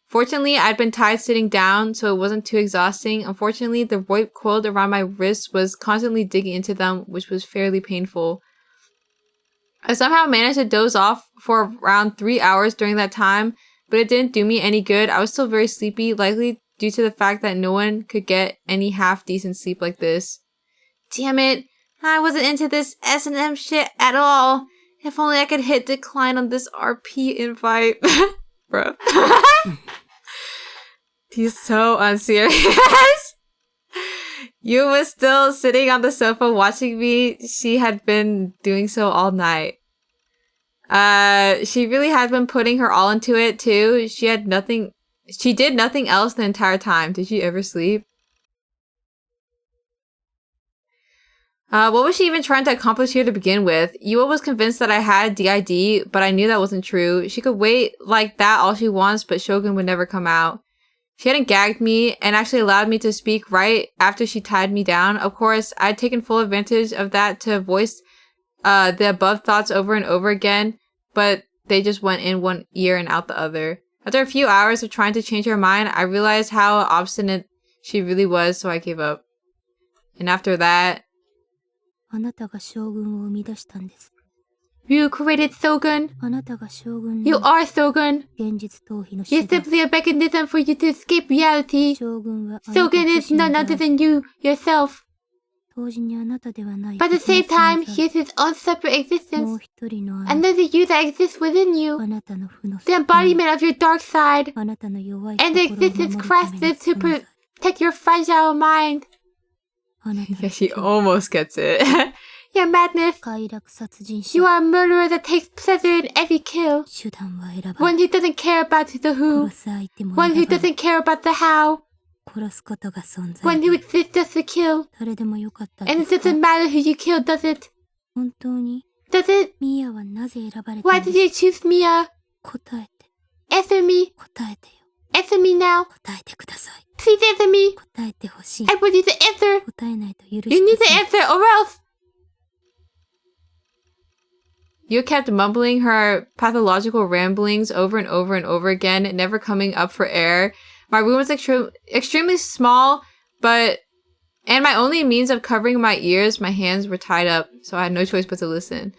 Fortunately, I'd been tied sitting down, so it wasn't too exhausting. Unfortunately, the rope coiled around my wrists was constantly digging into them, which was fairly painful. I somehow managed to doze off for around 3 hours during that time, but it didn't do me any good. I was still very sleepy, likely due to the fact that no one could get any half-decent sleep like this. Damn it! I wasn't into this S&M shit at all. If only I could hit decline on this RP invite. Bruh. He's so unserious. You was still sitting on the sofa watching me. She had been doing so all night. She really had been putting her all into it too. She did nothing else the entire time. Did she ever sleep? What was she even trying to accomplish here to begin with? Yua was convinced that I had DID, but I knew that wasn't true. She could wait like that all she wants, but Shogun would never come out. She hadn't gagged me and actually allowed me to speak right after she tied me down. Of course, I'd taken full advantage of that to voice the above thoughts over and over again, but they just went in one ear and out the other. After a few hours of trying to change her mind, I realized how obstinate she really was, so I gave up. And after that... You created Shogun. You are Shogun. You're simply a mechanism for you to escape reality. Shogun is none other than you, yourself. But at the same time, he is his own separate existence. Another you that exists within you. The embodiment of your dark side. And the existence crafted to protect your fragile mind. Yeah, she almost gets it. Your madness. You are a murderer that takes pleasure in every kill. One who doesn't care about the who. One who doesn't care about the how. One who exists just to kill. And it doesn't matter who you kill, does it? Does it? Why did you choose Mia? Answer me. Answer me now. Please answer me. I want you to answer. You need to answer or else. You kept mumbling her pathological ramblings over and over and over again, never coming up for air. My room was extremely small, and my only means of covering my ears, my hands were tied up, so I had no choice but to listen.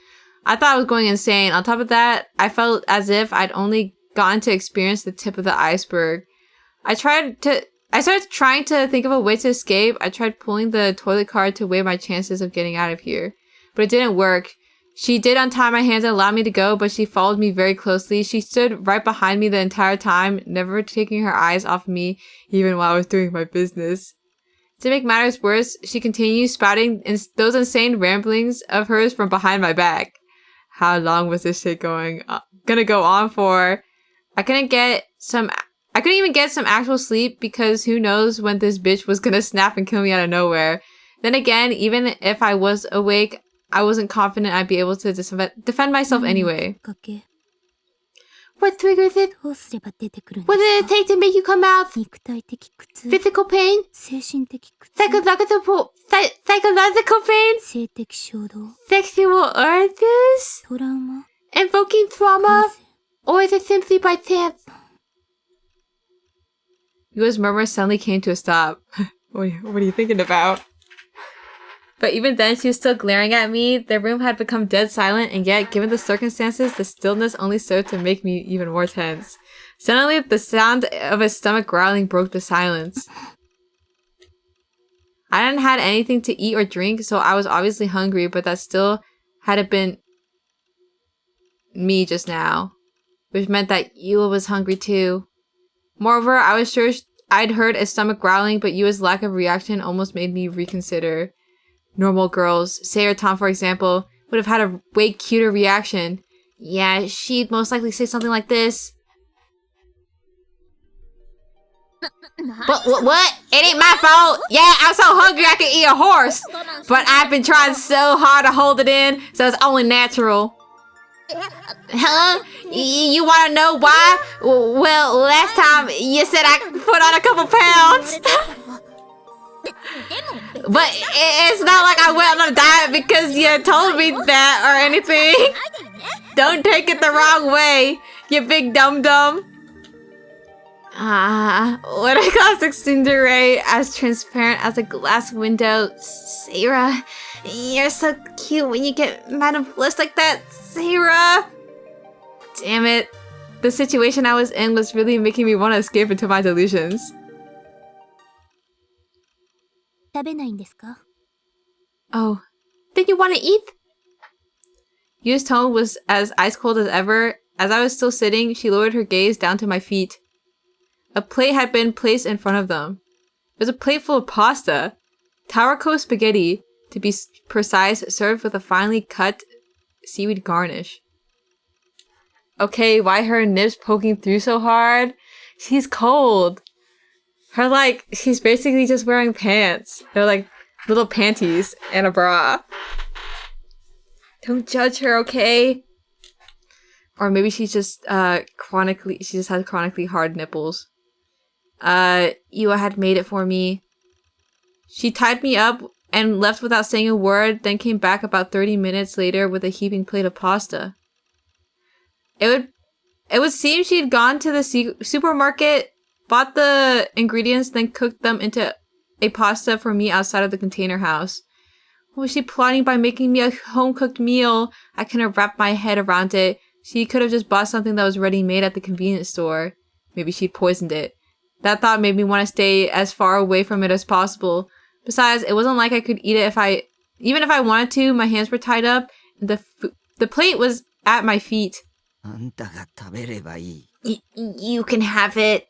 I thought I was going insane. On top of that, I felt as if I'd only gotten to experience the tip of the iceberg. I started trying to think of a way to escape. I tried pulling the toilet card to weigh my chances of getting out of here, but it didn't work. She did untie my hands and allow me to go, but she followed me very closely. She stood right behind me the entire time, never taking her eyes off me, even while I was doing my business. To make matters worse, she continued spouting those insane ramblings of hers from behind my back. How long was this shit gonna go on for? I couldn't even get some actual sleep because who knows when this bitch was gonna snap and kill me out of nowhere. Then again, even if I was awake, I wasn't confident I'd be able to defend myself anyway. What triggers it? What did it take to make you come out? Physical pain? Psychological pain? Sexual urges? Invoking trauma? Or is it simply by chance? Yua's murmur suddenly came to a stop. What are you thinking about? But even then, she was still glaring at me. The room had become dead silent, and yet, given the circumstances, the stillness only served to make me even more tense. Suddenly, the sound of his stomach growling broke the silence. I hadn't had anything to eat or drink, so I was obviously hungry, but that still hadn't been me just now. Which meant that Yua was hungry too. Moreover, I was sure I'd heard his stomach growling, but Yua's lack of reaction almost made me reconsider. Normal girls, Sei or Tom for example, would have had a way cuter reaction. Yeah, she'd most likely say something like this. What? It ain't my fault. Yeah, I'm so hungry I could eat a horse. But I've been trying so hard to hold it in, so it's only natural. Huh? You want to know why? Well, last time you said I put on a couple pounds. But it's not like I went on a diet because you told me that or anything. Don't take it the wrong way, you big dum-dum. What a classic Tsundere, as transparent as a glass window. Sarah, you're so cute when you get mad and blush like that, Sarah. Damn it. The situation I was in was really making me want to escape into my delusions. Oh, did you want to eat? Yu's tone was as ice cold as ever. As I was still sitting, she lowered her gaze down to my feet. A plate had been placed in front of them. It was a plate full of pasta. Taurako spaghetti, to be precise, served with a finely cut seaweed garnish. Okay, why her nibs poking through so hard? She's cold. She's basically just wearing pants. They're like little panties and a bra. Don't judge her, okay? Or maybe she's just has chronically hard nipples. Yua had made it for me. She tied me up and left without saying a word, then came back about 30 minutes later with a heaping plate of pasta. It would seem she had gone to the supermarket, bought the ingredients, then cooked them into a pasta for me outside of the container house. What was she plotting by making me a home-cooked meal? I couldn't wrap my head around it. She could have just bought something that was ready-made at the convenience store. Maybe she poisoned it. That thought made me want to stay as far away from it as possible. Besides, it wasn't like I could eat it even if I wanted to. My hands were tied up. The plate was at my feet. You can have it.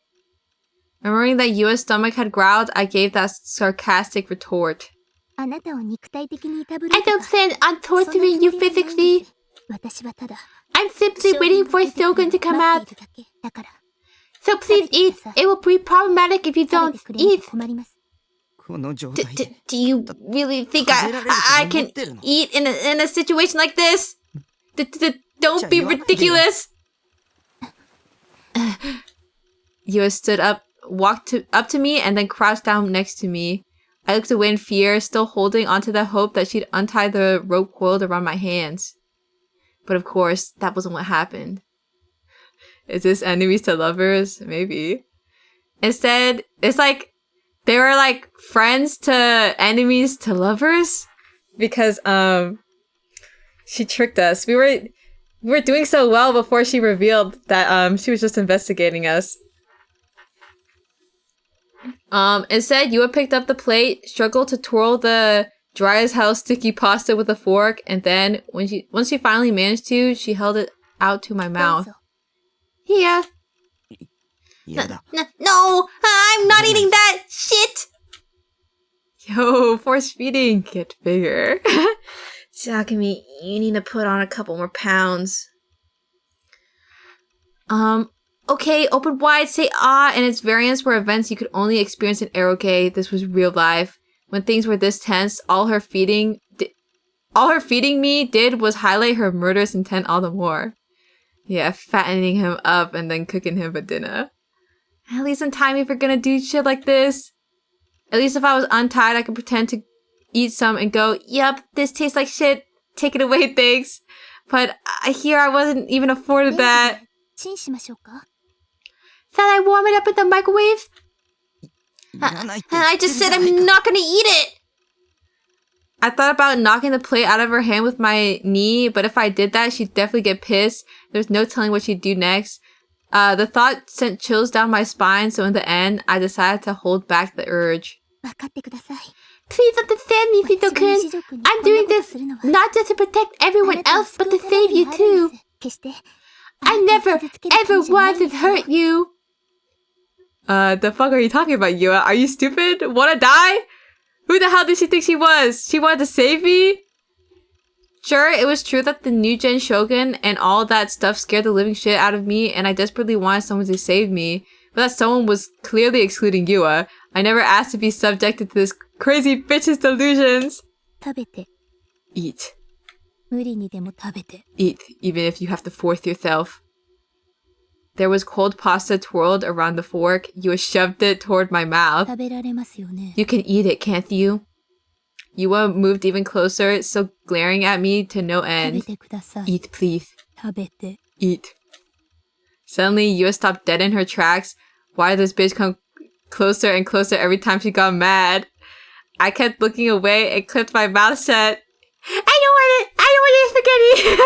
Remembering that Yua's stomach had growled, I gave that sarcastic retort. I don't plan on torturing you physically. I'm simply waiting for Shogun to come out. So please eat. It will be problematic if you don't eat. Do you really think I can eat in a situation like this? Don't be ridiculous. Yua stood up, walked up to me, and then crouched down next to me. I looked away in fear, still holding onto the hope that she'd untie the rope coiled around my hands. But of course, that wasn't what happened. Is this enemies to lovers? Maybe. Instead, it's like they were like friends to enemies to lovers, because she tricked us. We were doing so well before she revealed that she was just investigating us. Instead, Yua picked up the plate, struggled to twirl the dry as hell sticky pasta with a fork, and then once she finally managed to, she held it out to my mouth. Here. No, I'm not eating that shit. Yo, force feeding, get bigger. Takumi, you need to put on a couple more pounds. Okay, open wide, say ah, and its variants were events you could only experience in Eroge. This was real life. When things were this tense, all her feeding me did was highlight her murderous intent all the more. Yeah, fattening him up and then cooking him for dinner. At least in time if you're gonna do shit like this. At least if I was untied, I could pretend to eat some and go, yup, this tastes like shit. Take it away, thanks. But here I wasn't even afforded that. Thought I warm it up in the microwave? I just said I'm not gonna eat it! I thought about knocking the plate out of her hand with my knee, but if I did that, she'd definitely get pissed. There's no telling what she'd do next. The thought sent chills down my spine, so in the end, I decided to hold back the urge. Please understand me, Fito-kun. I'm doing this not just to protect everyone else, but to save you too. I never, ever wanted to hurt you. The fuck are you talking about, Yua? Are you stupid? Wanna die? Who the hell did she think she was? She wanted to save me? Sure, it was true that the new gen shogun and all that stuff scared the living shit out of me, and I desperately wanted someone to save me. But that someone was clearly excluding Yua. I never asked to be subjected to this crazy bitch's delusions. Eat. Eat, even if you have to force yourself. There was cold pasta twirled around the fork. Yua shoved it toward my mouth. You can eat it, can't you? Yua moved even closer, still glaring at me to no end. Eat, please. Eat. Suddenly, Yua stopped dead in her tracks. Why did this bitch come closer and closer every time she got mad? I kept looking away and clipped my mouth shut. I don't want it! I don't want your spaghetti!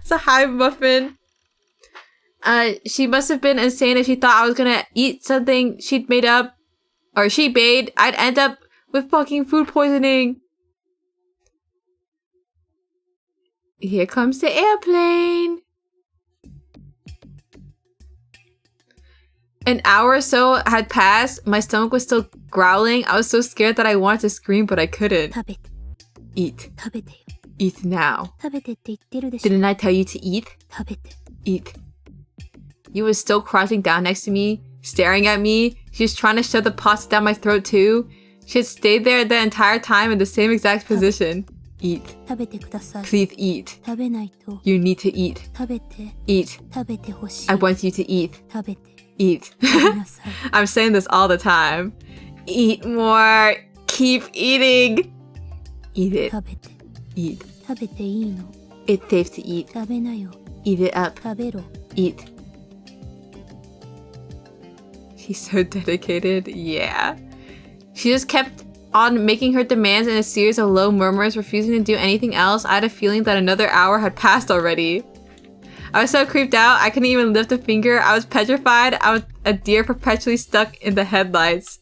It's a hive muffin. She must have been insane if she thought I was gonna eat something she'd made up. Or she made. I'd end up with fucking food poisoning. Here comes the airplane. An hour or so had passed. My stomach was still growling. I was so scared that I wanted to scream, but I couldn't. Eat. Eat now. Didn't I tell you to eat? Eat. You was still crouching down next to me, staring at me. She was trying to shove the pasta down my throat too. She had stayed there the entire time in the same exact position. Eat. Please eat. You need to eat. Eat. I want you to eat. Eat. I'm saying this all the time. Eat more. Keep eating. Eat it. Eat. It's safe to eat. Eat it up. Eat. She's so dedicated. Yeah. She just kept on making her demands in a series of low murmurs, refusing to do anything else. I had a feeling that another hour had passed already. I was so creeped out, I couldn't even lift a finger. I was petrified. I was a deer perpetually stuck in the headlights.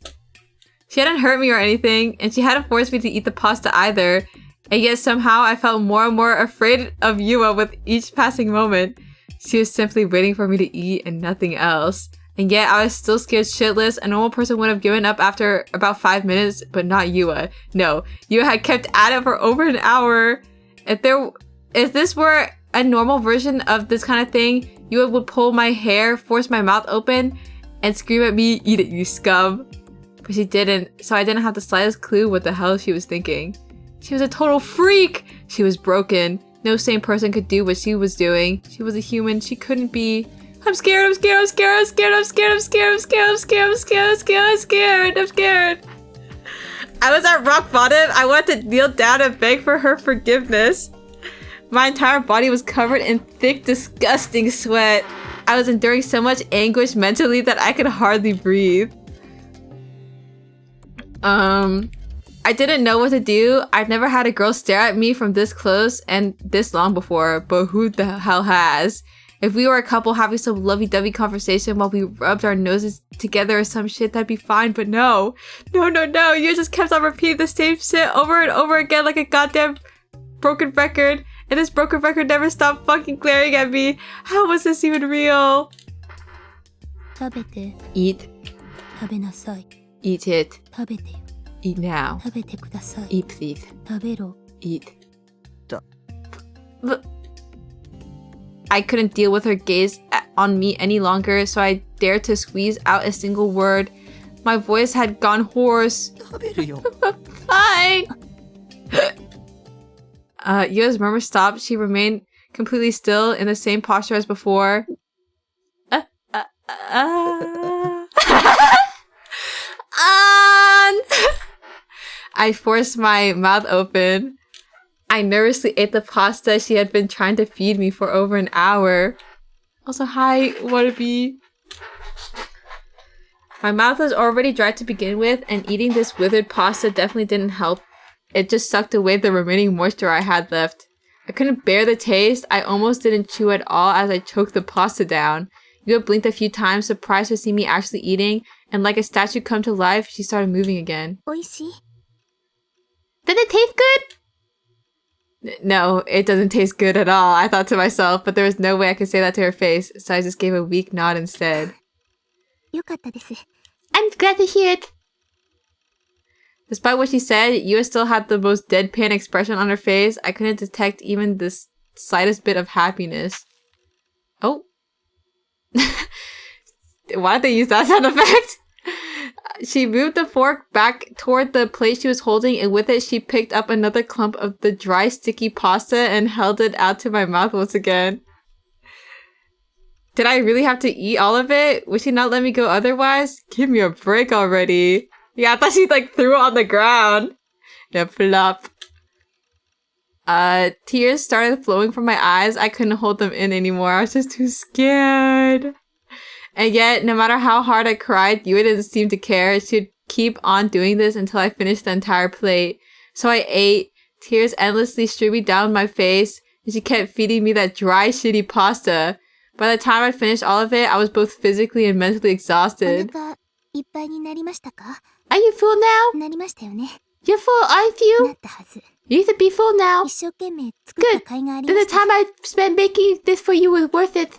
She hadn't hurt me or anything, and she hadn't forced me to eat the pasta either. And yet somehow I felt more and more afraid of Yua with each passing moment. She was simply waiting for me to eat and nothing else. And yet I was still scared shitless. A normal person would have given up after about 5 minutes, but not Yua. No, Yua had kept at it for over an hour. If this were a normal version of this kind of thing, Yua would pull my hair, force my mouth open, and scream at me, "Eat it, you scum." But she didn't, so I didn't have the slightest clue what the hell she was thinking. She was a total freak! She was broken. No sane person could do what she was doing. She was a human. She couldn't be. I'm scared, I'm scared, I'm scared, I'm scared, I'm scared, I'm scared, I'm scared, I'm scared, I'm scared, I'm scared, I'm scared, I'm scared. I was at rock bottom. I wanted to kneel down and beg for her forgiveness. My entire body was covered in thick, disgusting sweat. I was enduring so much anguish mentally that I could hardly breathe. I didn't know what to do. I've never had a girl stare at me from this close and this long before, but who the hell has? If we were a couple having some lovey-dovey conversation while we rubbed our noses together or some shit, that'd be fine, but no. No, no, no. You just kept on repeating the same shit over and over again like a goddamn broken record. And this broken record never stopped fucking glaring at me. How was this even real? Eat. Eat it. Eat now. Eat, please. Eat. I couldn't deal with her gaze on me any longer, so I dared to squeeze out a single word. My voice had gone hoarse. Fine. Yua's murmur stopped. She remained completely still in the same posture as before. I forced my mouth open. I nervously ate the pasta she had been trying to feed me for over an hour. Also, hi, wannabe. My mouth was already dry to begin with, and eating this withered pasta definitely didn't help. It just sucked away the remaining moisture I had left. I couldn't bear the taste. I almost didn't chew at all as I choked the pasta down. Yua blinked a few times, surprised to see me actually eating, and like a statue come to life, she started moving again. Oishii. Did it taste good? No, it doesn't taste good at all, I thought to myself, but there was no way I could say that to her face, so I just gave a weak nod instead. I'm glad to hear it. Despite what she said, Yua still had the most deadpan expression on her face. I couldn't detect even the slightest bit of happiness. Oh. Why did they use that sound effect? She moved the fork back toward the plate she was holding, and with it she picked up another clump of the dry, sticky pasta and held it out to my mouth once again. Did I really have to eat all of it? Would she not let me go otherwise? Give me a break already. Yeah, I thought she like threw it on the ground. Yeah, flop. Tears started flowing from my eyes. I couldn't hold them in anymore. I was just too scared. And yet, no matter how hard I cried, Yua didn't seem to care. She'd keep on doing this until I finished the entire plate. So I ate, tears endlessly streaming down my face, and she kept feeding me that dry, shitty pasta. By the time I'd finished all of it, I was both physically and mentally exhausted. Are you full now? You're full, aren't you? You need to be full now. Good. Then the time I spent making this for you was worth it.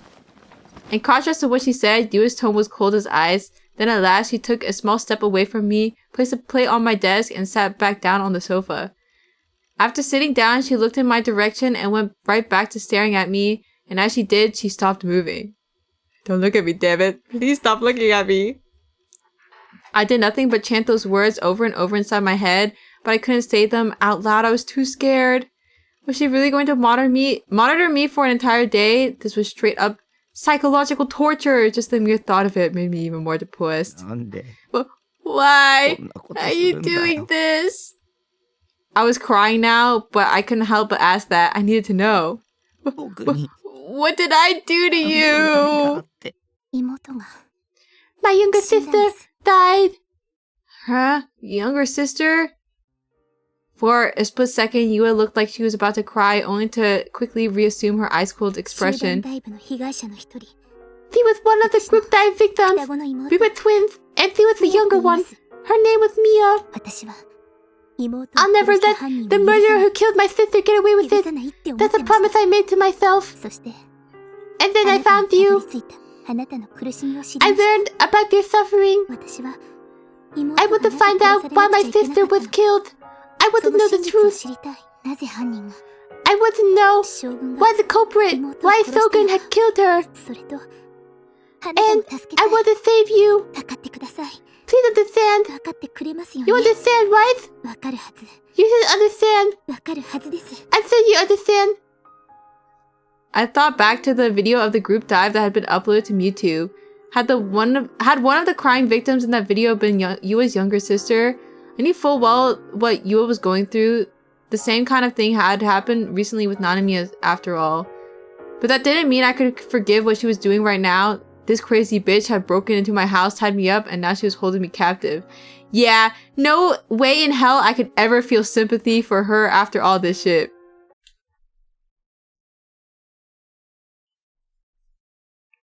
In contrast to what she said, Yua's tone was cold as ice. Then at last, she took a small step away from me, placed a plate on my desk, and sat back down on the sofa. After sitting down, she looked in my direction and went right back to staring at me, and as she did, she stopped moving. Don't look at me, damn it. Please stop looking at me. I did nothing but chant those words over and over inside my head, but I couldn't say them out loud. I was too scared. Was she really going to monitor me for an entire day? This was straight up psychological torture. Just the mere thought of it made me even more depressed. Why are you doing this? I was crying now, but I couldn't help but ask that. I needed to know. What did I do to you? My younger sister died. Huh? Younger sister? For a split second, Yua looked like she was about to cry, only to quickly reassume her ice-cold expression. She was one of the group dive victims. We were twins, and she was the younger one. Her name was Mia. I'll never let the murderer who killed my sister get away with it. That's a promise I made to myself. And then I found you. I learned about your suffering. I want to find out why my sister was killed. I want to know the truth. I want to know why the culprit, why Sogen had killed her. And I want to save you. Please understand. You understand, right? You should understand. I'm sure you understand. I thought back to the video of the group dive that had been uploaded to YouTube. Had one of the crying victims in that video been Yua's younger sister, I knew full well what Yua was going through. The same kind of thing had happened recently with Nanami after all. But that didn't mean I could forgive what she was doing right now. This crazy bitch had broken into my house, tied me up, and now she was holding me captive. Yeah, no way in hell I could ever feel sympathy for her after all this shit.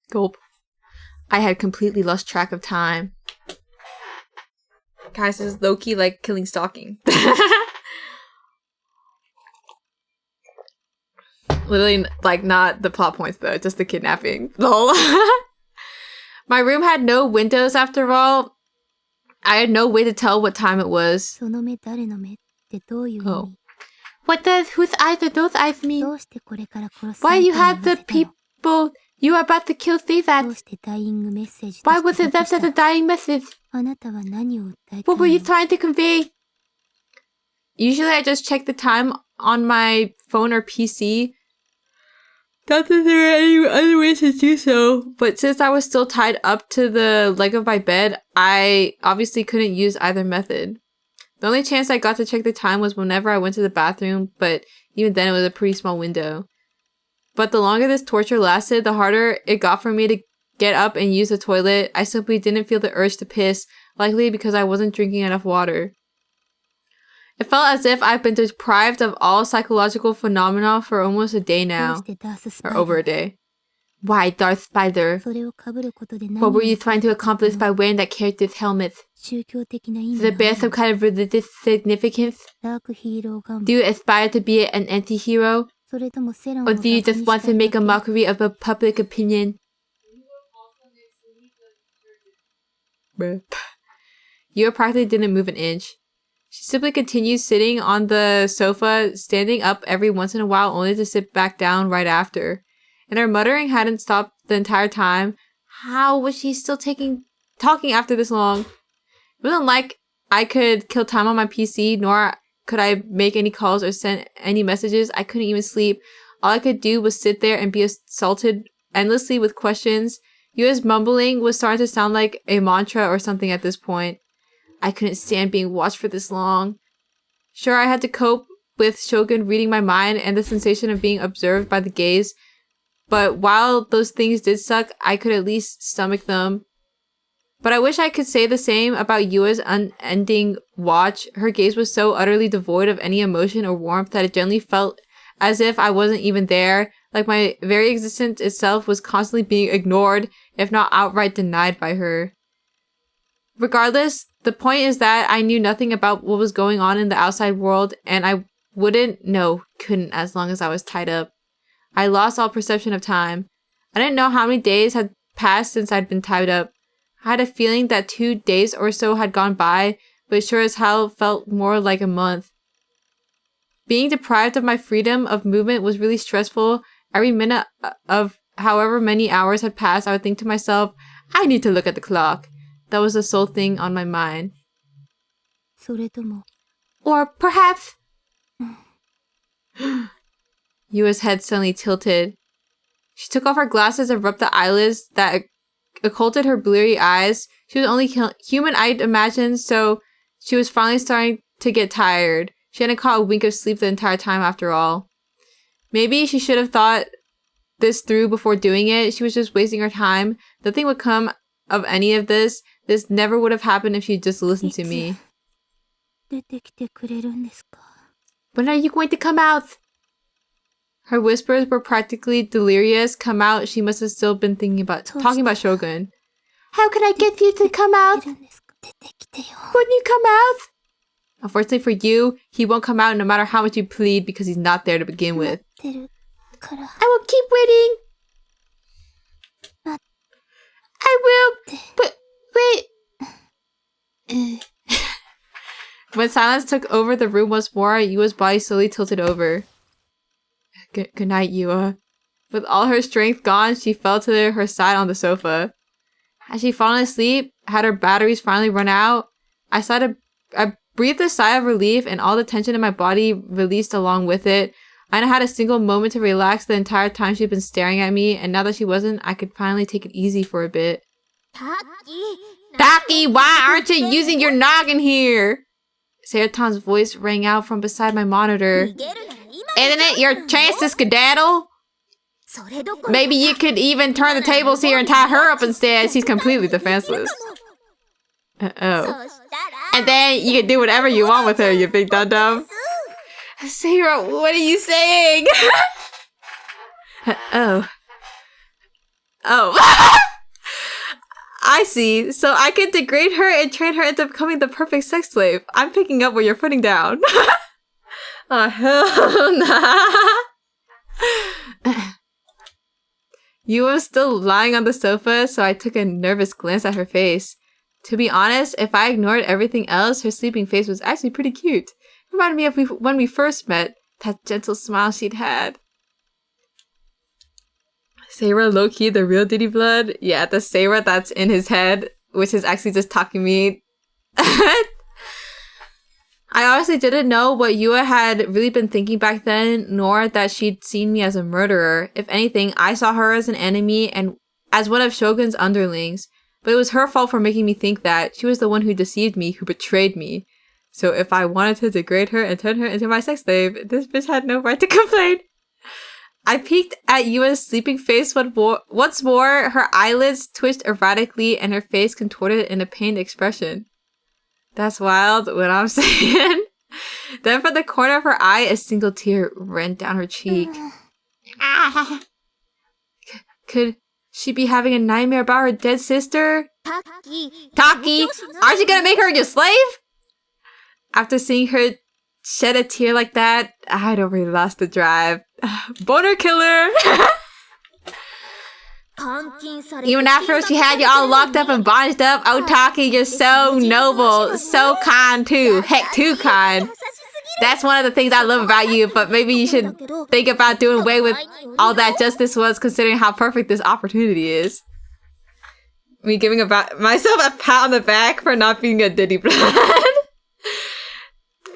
Gulp. I had completely lost track of time. Guys, this is low-key like killing stalking. Literally, like, not the plot points though, just the kidnapping. Lol. My room had no windows after all. I had no way to tell what time it was. Oh. Whose eyes do those eyes mean? Why you have the people you are about to kill thief at? Why was it left as a dying message? What were you trying to convey? Usually I just check the time on my phone or PC. Not that there were any other ways to do so, but since I was still tied up to the leg of my bed, I obviously couldn't use either method. The only chance I got to check the time was whenever I went to the bathroom, but even then it was a pretty small window. But the longer this torture lasted, the harder it got for me to get up and use the toilet. I simply didn't feel the urge to piss, likely because I wasn't drinking enough water. It felt as if I've been deprived of all psychological phenomena for almost a day now. Or over a day. Why, Darth Spider? What were you trying to accomplish by wearing that character's helmet? Does it bear some kind of religious significance? Do you aspire to be an anti-hero? Or do you just want to make a mockery of a public opinion? You practically didn't move an inch. She simply continued sitting on the sofa, standing up every once in a while only to sit back down right after. And her muttering hadn't stopped the entire time. How was she still talking after this long? It wasn't like I could kill time on my PC, nor could I make any calls or send any messages. I couldn't even sleep. All I could do was sit there and be assaulted endlessly with questions. Yua's mumbling was starting to sound like a mantra or something at this point. I couldn't stand being watched for this long. Sure, I had to cope with Shogun reading my mind and the sensation of being observed by the gaze, but while those things did suck, I could at least stomach them. But I wish I could say the same about Yua's unending watch. Her gaze was so utterly devoid of any emotion or warmth that it generally felt as if I wasn't even there, like my very existence itself was constantly being ignored, if not outright denied by her. Regardless, the point is that I knew nothing about what was going on in the outside world, and I couldn't as long as I was tied up. I lost all perception of time. I didn't know how many days had passed since I'd been tied up. I had a feeling that 2 days or so had gone by, but it sure as hell felt more like a month. Being deprived of my freedom of movement was really stressful. Every minute of however many hours had passed, I would think to myself, I need to look at the clock. That was the sole thing on my mind. Or perhaps... Yua's head suddenly tilted. She took off her glasses and rubbed the eyelids that occulted her bleary eyes. She was only human, I'd imagine, so she was finally starting to get tired. She hadn't caught a wink of sleep the entire time after all. Maybe she should have thought this through before doing it. She was just wasting her time. Nothing would come of any of this. This never would have happened if she just listened to me. When are you going to come out? Her whispers were practically delirious. Come out, she must have still been talking about Shogun. How can I get you to come out? Wouldn't you come out? Unfortunately for you, he won't come out no matter how much you plead because he's not there to begin with. I will keep waiting. I will, but wait. When silence took over the room once more, Yua's body slowly tilted over. Good night, Yua. With all her strength gone, she fell to her side on the sofa. Had she fallen asleep? Had her batteries finally run out? I breathed a sigh of relief, and all the tension in my body released along with it. I hadn't had a single moment to relax the entire time she'd been staring at me, and now that she wasn't, I could finally take it easy for a bit. Taki, why aren't you using your noggin here? Seraton's voice rang out from beside my monitor. Isn't it your chance to skedaddle? Maybe you could even turn the tables here and tie her up instead. She's completely defenseless. Uh-oh. And then you can do whatever you want with her, you big dum-dum. Sarah, what are you saying? Oh. I see. So I can degrade her and train her into becoming the perfect sex slave. I'm picking up what you're putting down. Oh, hell nah. You were still lying on the sofa, so I took a nervous glance at her face. To be honest, if I ignored everything else, her sleeping face was actually pretty cute. It reminded me of when we first met, that gentle smile she'd had. Sarah, low-key, the real Diddy Blood? Yeah, the Sarah that's in his head, which is actually just talking me. I I honestly didn't know what Yua had really been thinking back then, nor that she'd seen me as a murderer. If anything, I saw her as an enemy and as one of Shogun's underlings. But it was her fault for making me think that. She was the one who deceived me, who betrayed me. So if I wanted to degrade her and turn her into my sex slave, this bitch had no right to complain. I peeked at Yua's sleeping face once more. Her eyelids twitched erratically and her face contorted in a pained expression. That's wild, what I'm saying. Then from the corner of her eye, a single tear ran down her cheek. Could she be having a nightmare about her dead sister? Taki, aren't you gonna make her your slave? After seeing her shed a tear like that, I'd already lost the drive. Boner killer! Even after she had you all locked up and bondaged up, oh Taki, you're so noble, so kind too. Heck, too kind. That's one of the things I love about you, but maybe you should think about doing away with all that justice was, considering how perfect this opportunity is. Me giving myself a pat on the back for not being a Diddy blood.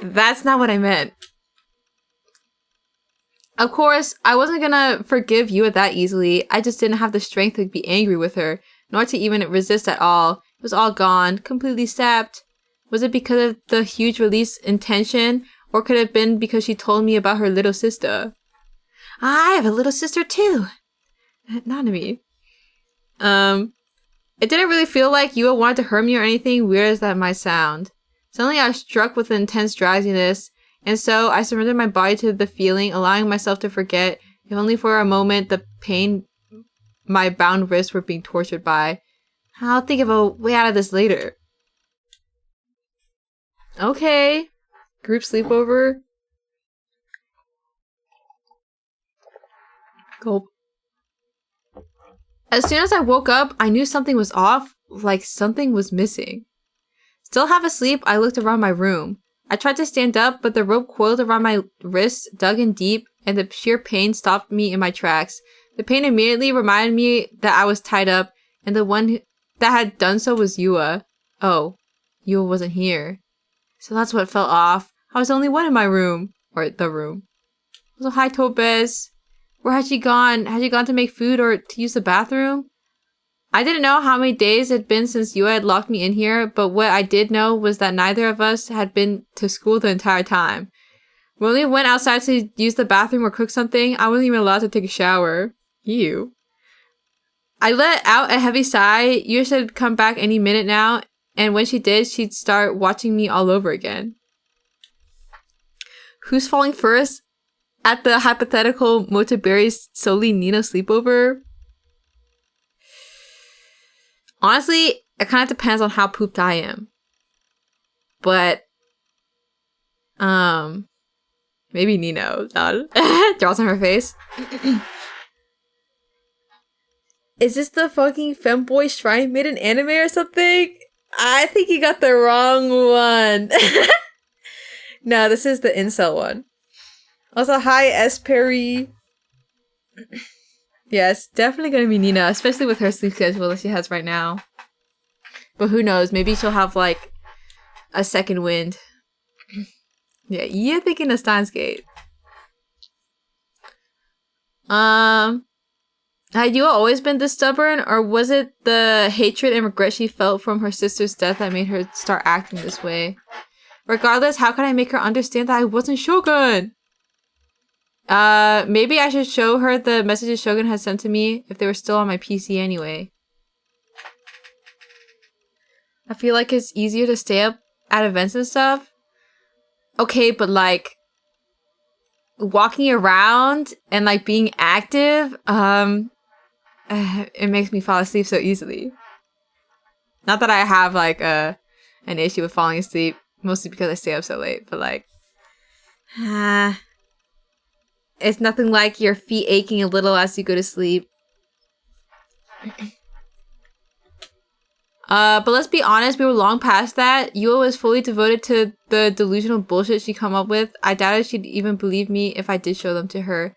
That's not what I meant. Of course, I wasn't gonna forgive Yua that easily. I just didn't have the strength to be angry with her, nor to even resist at all. It was all gone, completely sapped. Was it because of the huge release intention, or could it have been because she told me about her little sister? I have a little sister too. Nanami. It didn't really feel like Yua wanted to hurt me or anything, weird as that might sound. Suddenly I was struck with an intense drowsiness, and so I surrendered my body to the feeling, allowing myself to forget, if only for a moment, the pain my bound wrists were being tortured by. I'll think of a way out of this later. Okay. Group sleepover. Gulp. As soon as I woke up, I knew something was off, like something was missing. Still half asleep, I looked around my room. I tried to stand up, but the rope coiled around my wrists dug in deep, and the sheer pain stopped me in my tracks. The pain immediately reminded me that I was tied up, and the one that had done so was Yua. Oh, Yua wasn't here. So that's what fell off. I was the only one in my room. Or the room. So hi, Topaz. Where had she gone? Had she gone to make food or to use the bathroom? I didn't know how many days it had been since Yua had locked me in here, but what I did know was that neither of us had been to school the entire time. When we went outside to use the bathroom or cook something, I wasn't even allowed to take a shower. Ew. I let out a heavy sigh. Yua should come back any minute now, and when she did, she'd start watching me all over again. Who's falling first at the hypothetical Motoberry Soli Nino sleepover? Honestly, it kind of depends on how pooped I am. But, maybe Nino. Draws on her face. Is this the fucking femboy shrine maiden anime or something? I think you got the wrong one. No, this is the incel one. Also, hi, S. Perry. Yes, definitely gonna be Nina, especially with her sleep schedule that she has right now. But who knows? Maybe she'll have, like, a second wind. Yeah, you're thinking of Steins Gate. Had Yua always been this stubborn, or was it the hatred and regret she felt from her sister's death that made her start acting this way? Regardless, how can I make her understand that I wasn't Shogun? Maybe I should show her the messages Shogun had sent to me if they were still on my PC anyway. I feel like it's easier to stay up at events and stuff. Okay, but like walking around and like being active, it makes me fall asleep so easily. Not that I have like an issue with falling asleep, mostly because I stay up so late, but like it's nothing like your feet aching a little as you go to sleep. But let's be honest, we were long past that. Yua was fully devoted to the delusional bullshit she'd come up with. I doubted she'd even believe me if I did show them to her.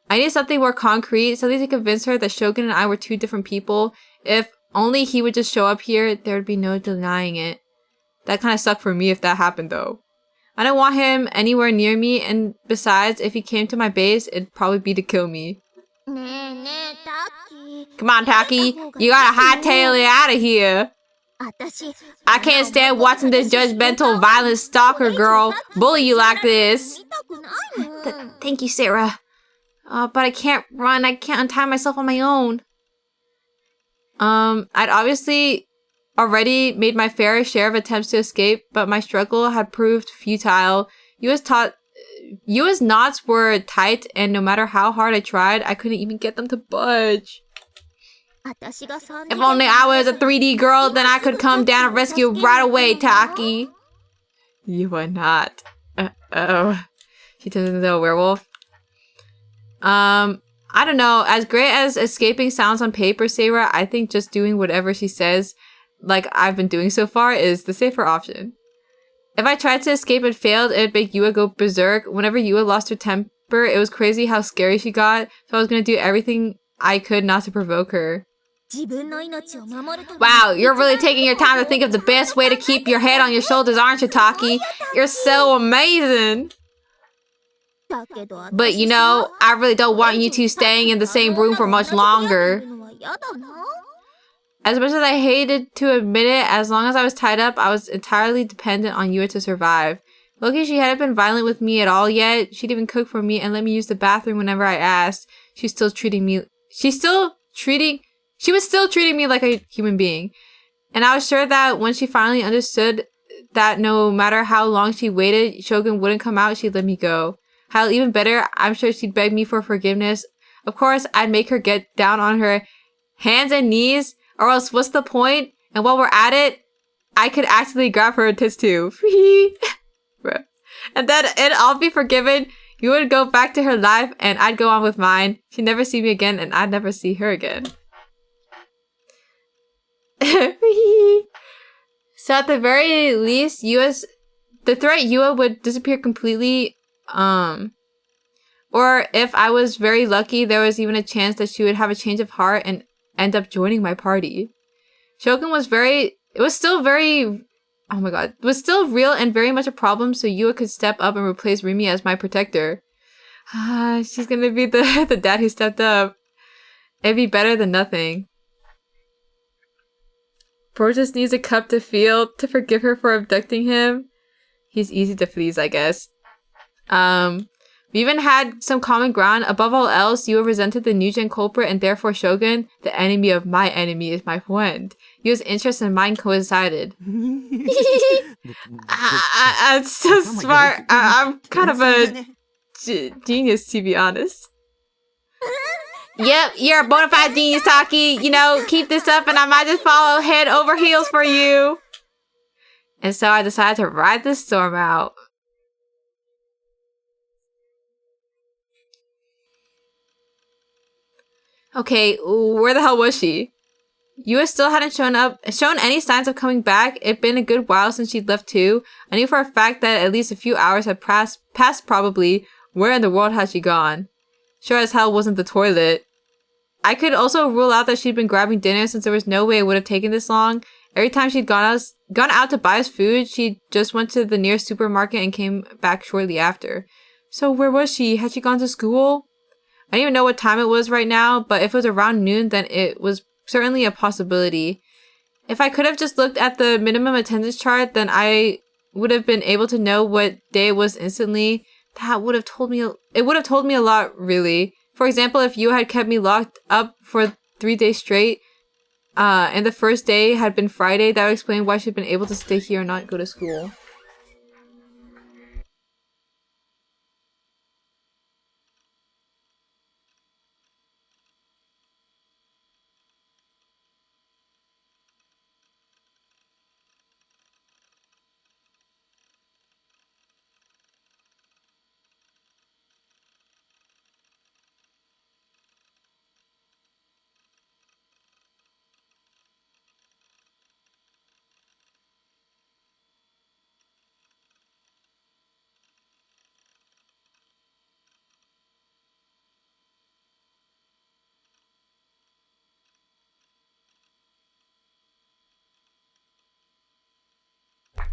I needed something more concrete, something to convince her that Shogun and I were two different people. If only he would just show up here, there would be no denying it. That kind of sucked for me if that happened, though. I don't want him anywhere near me, and besides, if he came to my base, it'd probably be to kill me. Come on, Taki. You gotta hightail it out of here. I can't stand watching this judgmental, violent stalker girl bully you like this. Thank you, Sarah. But I can't run. I can't untie myself on my own. I'd obviously already made my fair share of attempts to escape, but my struggle had proved futile. U.S. knots were tight, and no matter how hard I tried, I couldn't even get them to budge. If only I was a 3D girl, then I could come down and rescue right away, Taki. You are not. Uh-oh. She turns into a werewolf. I don't know. As great as escaping sounds on paper, Sarah, I think just doing whatever she says, like I've been doing so far, is the safer option. If I tried to escape and failed, it would make Yua go berserk. Whenever Yua lost her temper, it was crazy how scary she got, so I was gonna do everything I could not to provoke her. Wow, you're really taking your time to think of the best way to keep your head on your shoulders, aren't you, Taki? You're so amazing! But you know, I really don't want you two staying in the same room for much longer. As much as I hated to admit it, as long as I was tied up, I was entirely dependent on Yua to survive. Lucky she hadn't been violent with me at all yet. She'd even cook for me and let me use the bathroom whenever I asked. She was still treating me like a human being. And I was sure that when she finally understood that no matter how long she waited, Shogun wouldn't come out, she'd let me go. Hell, even better, I'm sure she'd beg me for forgiveness. Of course, I'd make her get down on her hands and knees, or else what's the point? And while we're at it, I could accidentally grab her tits too. And then it'd all be forgiven. You would go back to her life, and I'd go on with mine. She'd never see me again, and I'd never see her again. So at the very least, the threat Yua would disappear completely. Or if I was very lucky, there was even a chance that she would have a change of heart and end up joining my party. Shogun was still real and very much a problem, so Yua could step up and replace Rimi as my protector. She's gonna be the dad who stepped up. It'd be better than nothing. Bro just needs a cup to feel to forgive her for abducting him. He's easy to please, I guess. We even had some common ground. Above all else, Yua resented the new gen culprit, and therefore Shogun, the enemy of my enemy, is my friend. Yua's interest and mine coincided. I'm so smart. I'm kind of a genius, to be honest. Yep, you're a bona fide genius, Taki. You know, keep this up and I might just follow head over heels for you. And so I decided to ride the storm out. Okay, where the hell was she? Yua still hadn't shown any signs of coming back. It'd been a good while since she'd left too. I knew for a fact that at least a few hours had passed probably. Where in the world had she gone? Sure as hell wasn't the toilet. I could also rule out that she'd been grabbing dinner since there was no way it would have taken this long. Every time she'd gone out to buy us food, she just went to the nearest supermarket and came back shortly after. So where was she? Had she gone to school? I don't even know what time it was right now, but if it was around noon, then it was certainly a possibility. If I could have just looked at the minimum attendance chart, then I would have been able to know what day it was instantly. It would have told me a lot, really. For example, if you had kept me locked up for 3 days straight, and the first day had been Friday, that would explain why she'd been able to stay here and not go to school.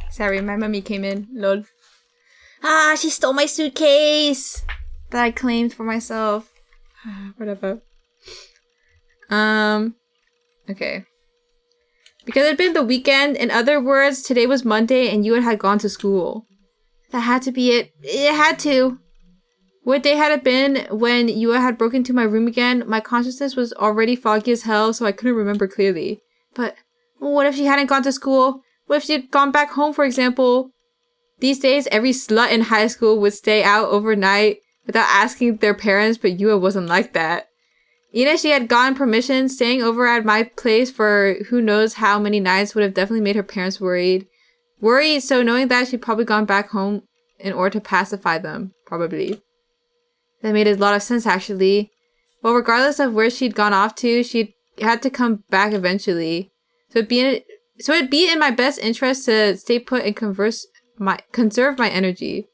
Sorry, my mummy came in. Lol. She stole my suitcase that I claimed for myself. Whatever. Okay. Because it had been the weekend, in other words, today was Monday and you had gone to school. That had to be it. It had to. What day had it been when you had broken into my room again? My consciousness was already foggy as hell, so I couldn't remember clearly. But what if she hadn't gone to school? What if she'd gone back home, for example? These days, every slut in high school would stay out overnight without asking their parents, but Yua wasn't like that. Even if she had gotten permission, staying over at my place for who knows how many nights would have definitely made her parents worried. Worried, so knowing that she'd probably gone back home in order to pacify them. Probably. That made a lot of sense, actually. Well, regardless of where she'd gone off to, she'd had to come back eventually. So it'd be in my best interest to stay put and conserve my energy.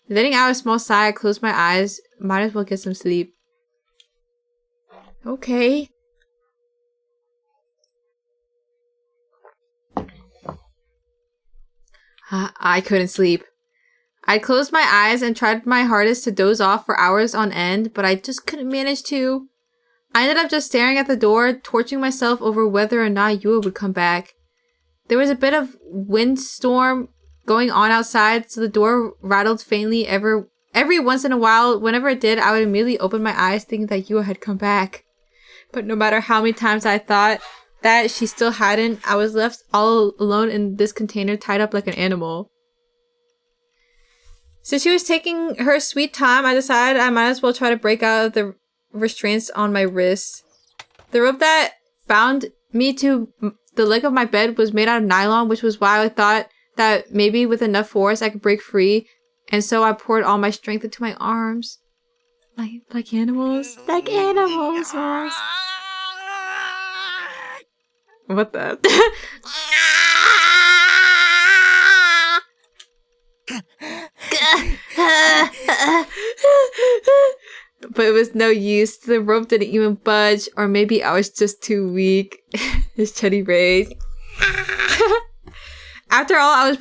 Letting out a small sigh, I closed my eyes. Might as well get some sleep. Okay. I couldn't sleep. I closed my eyes and tried my hardest to doze off for hours on end, but I just couldn't manage to. I ended up just staring at the door, torturing myself over whether or not Yua would come back. There was a bit of windstorm going on outside, so the door rattled faintly every once in a while. Whenever it did, I would immediately open my eyes thinking that Yua had come back. But no matter how many times I thought that she still hadn't, I was left all alone in this container tied up like an animal. Since she was taking her sweet time, I decided I might as well try to break out of the restraints on my wrists. The rope that bound me to the leg of my bed was made out of nylon, which was why I thought that maybe with enough force I could break free, and so I poured all my strength into my arms. Like animals? Like animals, Ross. What the? But it was no use. The rope didn't even budge, or maybe I was just too weak. His chutty rage. After all, I was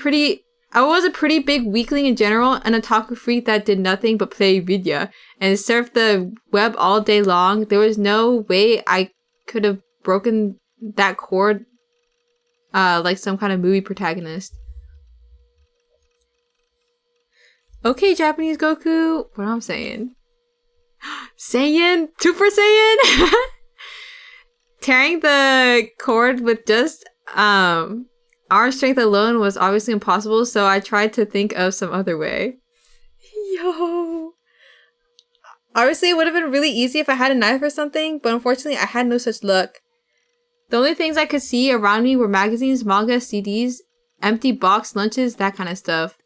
a pretty big weakling in general, an otaku freak that did nothing but play video and surf the web all day long. There was no way I could have broken that cord like some kind of movie protagonist. Okay, Japanese Goku, what I'm saying. Saiyan? Super Saiyan? Tearing the cord with just arm strength alone was obviously impossible, so I tried to think of some other way. Yo. Obviously, it would have been really easy if I had a knife or something, but unfortunately, I had no such luck. The only things I could see around me were magazines, manga, CDs, empty box lunches, that kind of stuff.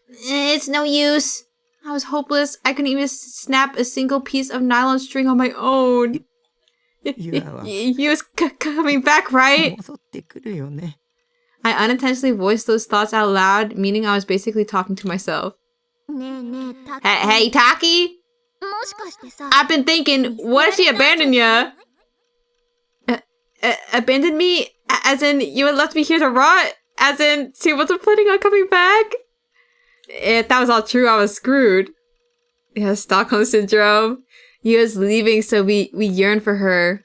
It's no use. I was hopeless. I couldn't even snap a single piece of nylon string on my own. He was coming back, right? I unintentionally voiced those thoughts out loud, meaning I was basically talking to myself. Hey, Taki? I've been thinking, what if she abandoned you? Abandoned me? As in, you had left me here to rot? As in, she wasn't planning on coming back? If that was all true, I was screwed. Yeah, Stockholm Syndrome. You was leaving, so we yearn for her.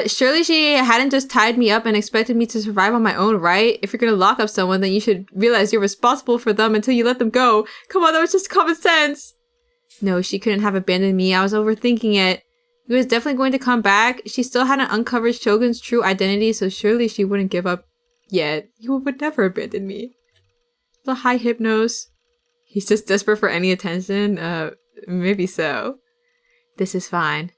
Surely she hadn't just tied me up and expected me to survive on my own, right? If you're gonna lock up someone, then you should realize you're responsible for them until you let them go. Come on, that was just common sense. No, she couldn't have abandoned me. I was overthinking it. He was definitely going to come back. She still hadn't uncovered Shogun's true identity, so surely she wouldn't give up yet. You would never abandon me. The high hypnos. He's just desperate for any attention. Maybe so. This is fine.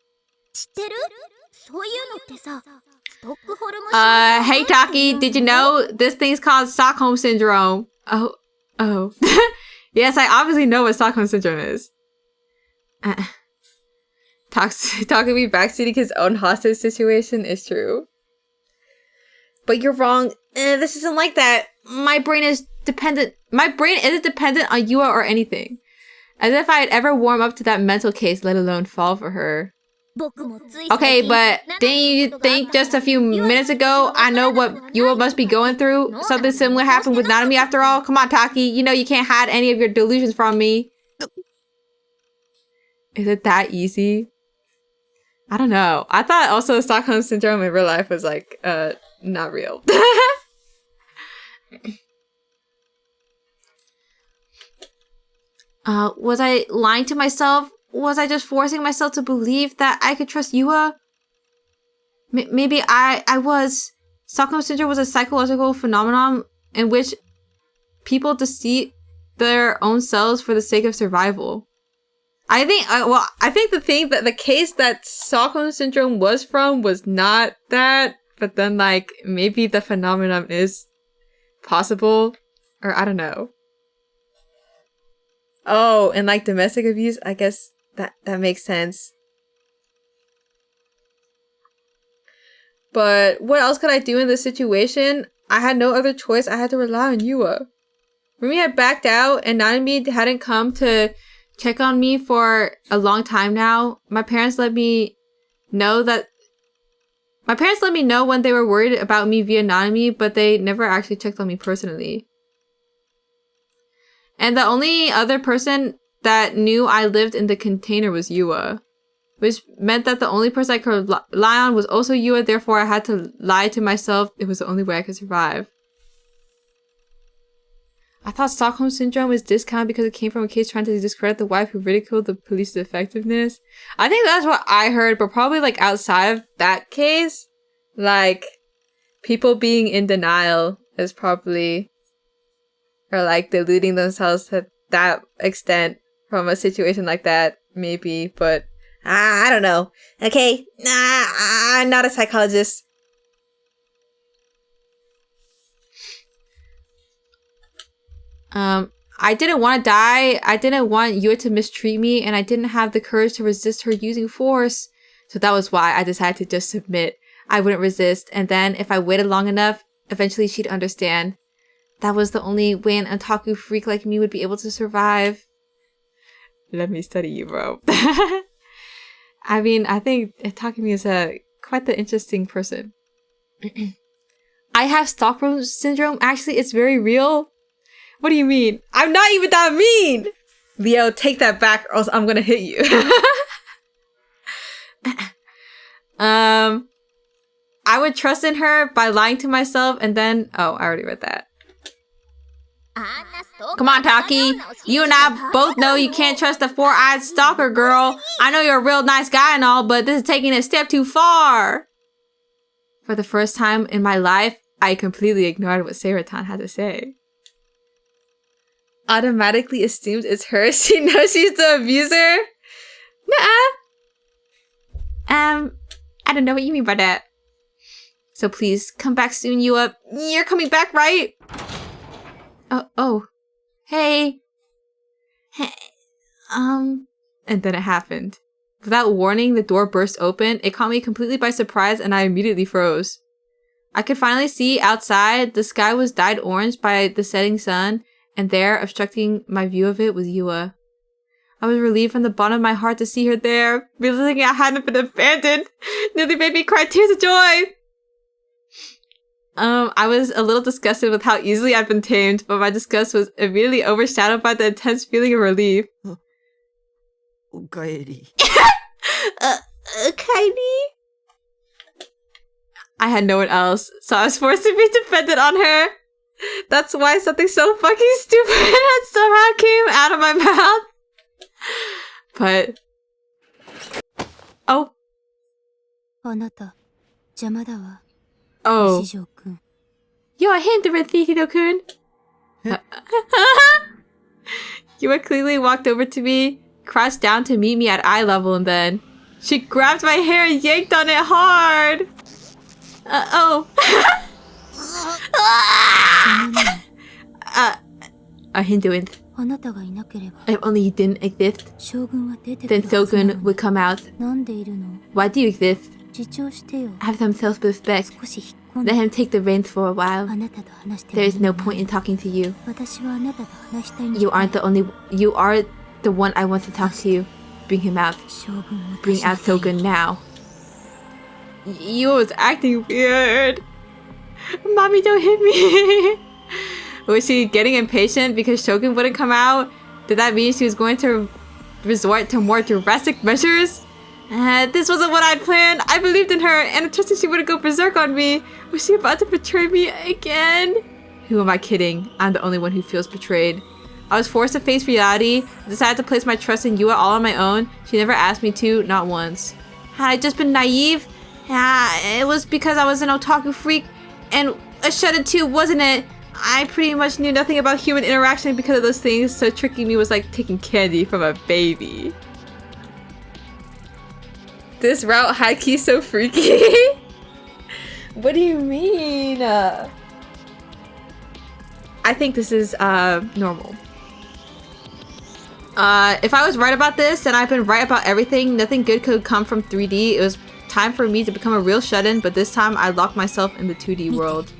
Hey Taki, did you know this thing's called Stockholm Syndrome? Oh. Yes, I obviously know what Stockholm Syndrome is. Talking me backseating his own hostage situation is true. But you're wrong. This isn't like that. My brain isn't dependent on Yua or anything. As if I'd ever warm up to that mental case, let alone fall for her. Okay, but didn't you think just a few minutes ago I know what Yua must be going through? Something similar happened with Nanami after all? Come on, Taki. You know you can't hide any of your delusions from me. Is it that easy? I don't know. I thought also Stockholm Syndrome in real life was like, not real. Was I lying to myself? Was I just forcing myself to believe that I could trust Yua? Maybe I was. Stockholm Syndrome was a psychological phenomenon in which people deceive their own selves for the sake of survival. I think the case that Stockholm Syndrome was from was not that, but then like maybe the phenomenon is possible, or I don't know. Oh, and like domestic abuse, I guess that makes sense. But what else could I do in this situation? I had no other choice. I had to rely on Yua. Rumi had backed out, and Nanami hadn't come to check on me for a long time now. My parents let me know when they were worried about me via Nanami, but they never actually checked on me personally. And the only other person that knew I lived in the container was Yua, which meant that the only person I could rely on was also Yua, therefore I had to lie to myself. It was the only way I could survive. I thought Stockholm Syndrome was discounted because it came from a case trying to discredit the wife who ridiculed the police's effectiveness. I think that's what I heard, but probably like outside of that case, like people being in denial is probably, or like deluding themselves to that extent from a situation like that, maybe, but I don't know. Okay, I'm not a psychologist. I didn't want to die. I didn't want Yua to mistreat me, and I didn't have the courage to resist her using force. So that was why I decided to just submit. I wouldn't resist, and then if I waited long enough, eventually she'd understand. That was the only way an otaku freak like me would be able to survive. Let me study you, bro. I mean, I think Takumi is quite the interesting person. I have Stockholm Syndrome. Actually, it's very real. What do you mean? I'm not even that mean! Leo, take that back or else I'm gonna hit you. I would trust in her by lying to myself and then... Oh, I already read that. Come on, Taki. You and I both know you can't trust the four-eyed stalker girl. I know you're a real nice guy and all, but this is taking a step too far. For the first time in my life, I completely ignored what Seiratan had to say. Automatically assumes it's her. She knows she's the abuser? Nuh-uh. I don't know what you mean by that. So please, come back soon, Yua. You're coming back, right? Oh. Hey. And then it happened. Without warning, the door burst open. It caught me completely by surprise and I immediately froze. I could finally see outside. The sky was dyed orange by the setting sun, and there, obstructing my view of it, was Yua. I was relieved from the bottom of my heart to see her there. Realizing I hadn't been abandoned nearly made me cry tears of joy. I was a little disgusted with how easily I'd been tamed, but my disgust was immediately overshadowed by the intense feeling of relief. Okaeri. Okaeri? I had no one else, so I was forced to be dependent on her. That's why something so fucking stupid had somehow came out of my mouth. But... Oh. Oh. You're a hindrance, Hido-kun. Yua clearly walked over to me, crouched down to meet me at eye level, and then she grabbed my hair and yanked on it hard. Oh. A hindrance. If only you didn't exist, then Shogun would come out. Why do you exist? Have some self-respect. Let him take the reins for a while. There is no point in talking to you. You are the one I want to talk to. Bring him out. Bring out Shogun now. Yua was acting weird. Mommy, don't hit me. Was she getting impatient because Shogun wouldn't come out? Did that mean she was going to resort to more drastic measures? This wasn't what I'd planned. I believed in her and I trusted she wouldn't go berserk on me. Was she about to betray me again? Who am I kidding? I'm the only one who feels betrayed. I was forced to face reality. I decided to place my trust in Yua all on my own. She never asked me to, not once. Had I just been naive? It was because I was an otaku freak and a shudder too, wasn't it? I pretty much knew nothing about human interaction because of those things, so tricking me was like taking candy from a baby. This route high-key so freaky. What do you mean? I think this is normal. If I was right about this, and I've been right about everything, nothing good could come from 3D. It was time for me to become a real shut-in, but this time I locked myself in the 2D world.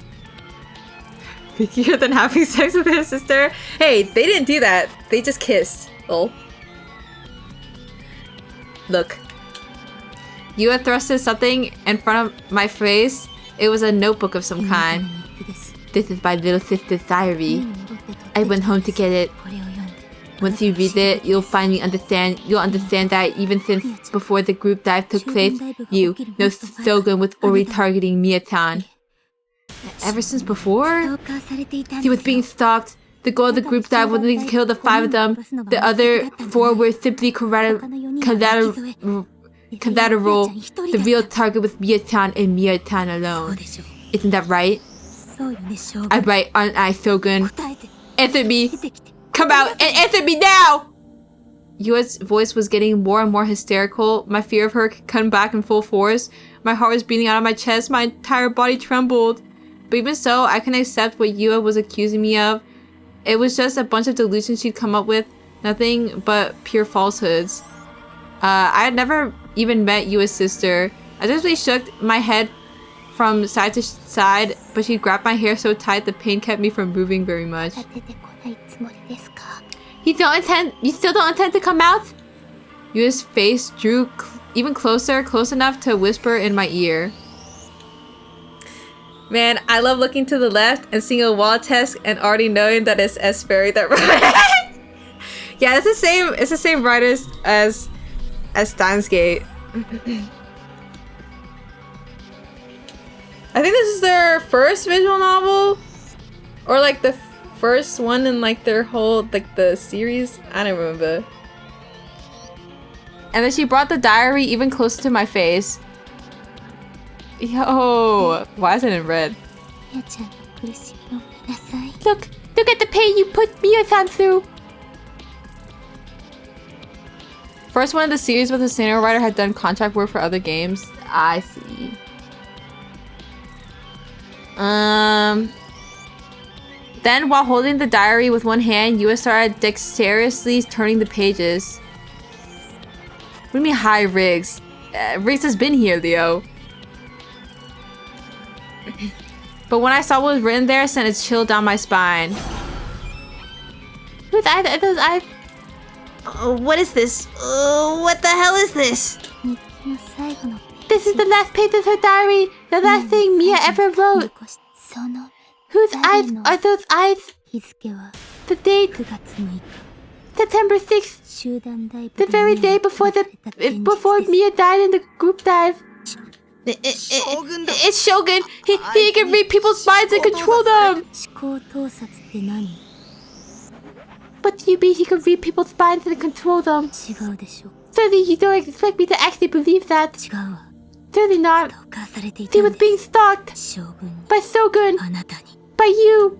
Freakier than having sex with her sister? Hey, they didn't do that. They just kissed. Oh. Look. Yua thrusted something in front of my face. It was a notebook of some kind. This is my little sister's diary. I went home to get it. Once you read it, you'll understand that even since before the group dive took place, no Shogun was already targeting Mia-tan. Ever since before? He was being stalked. The goal of the group dive wasn't to kill the 5 of them. The other 4 were simply collateral. The real target was Mia-tan and Mia-tan alone. Isn't that right? I'm right, aren't I, Shogun? Answer me! Come out and answer me now! Yua's voice was getting more and more hysterical. My fear of her could come back in full force. My heart was beating out of my chest. My entire body trembled. But even so, I couldn't accept what Yua was accusing me of. It was just a bunch of delusions she'd come up with. Nothing but pure falsehoods. I had never even met Yua's sister. I just really shook my head from side to side, but she grabbed my hair so tight the pain kept me from moving very much. You still don't intend to come out? Yua's face drew even closer, close enough to whisper in my ear. Man, I love looking to the left and seeing a wall test and already knowing that it's S Fairy that wrote. Yeah, it's the same writers as Steins Gate. I think this is their first visual novel, or like the first one in like their whole like the series. I don't remember. And then she brought the diary even closer to my face. Yo, why is it in red? Look at the pain you put Mia-san through. First one of the series where the scenario writer had done contract work for other games. I see. Then, while holding the diary with one hand, Yua started dexterously turning the pages. What do you mean, hi, Riggs? Riggs has been here, Leo. But when I saw what was written there, it sent a chill down my spine. Those eyes. What is this? What the hell is this? This is the last page of her diary. The last thing Mia ever wrote. Whose eyes are those eyes? The date. September 6th. The very day before Mia died in the group dive. It's Shogun. He can read people's minds and control them. What do you mean he can read people's minds and control them? Certainly you don't expect me to actually believe that. Certainly not. He was being stalked. By Shogun. By you.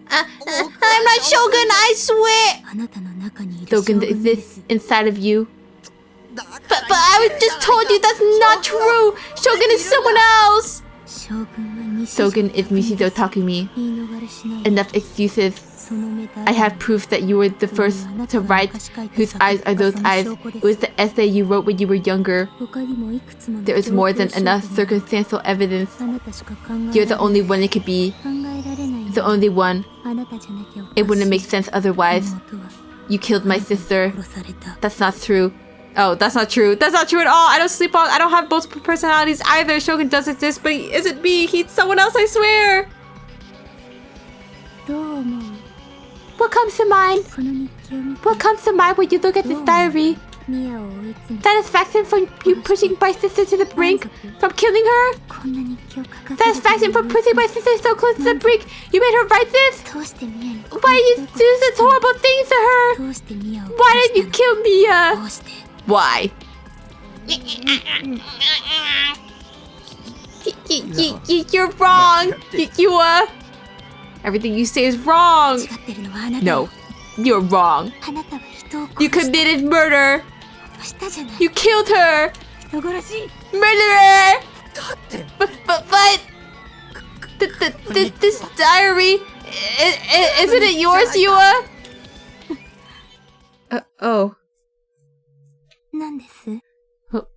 I'm not Shogun, I swear. Shogun exists inside of you. But I just told you that's not true. Shogun is someone else. Shogun is Mishido Takumi. Enough excuses. I have proof that you were the first to write Whose Eyes Are Those Eyes. It was the essay you wrote when you were younger. There is more than enough circumstantial evidence. You're the only one it could be. The only one. It wouldn't make sense otherwise. You killed my sister. That's not true. Oh, that's not true. That's not true at all. I don't have multiple personalities either. Shogun does exist, but he isn't me. He's someone else, I swear. What comes to mind? What comes to mind when you look at this diary? Satisfaction from you pushing my sister to the brink? From killing her? Satisfaction from pushing my sister so close to the brink? You made her write this? Why did you do such horrible things to her? Why did you kill Mia? Why? You're wrong. Everything you say is wrong. No, you're wrong. You committed murder. You killed her. Murderer. But this diary, isn't it yours, Yua? Oh.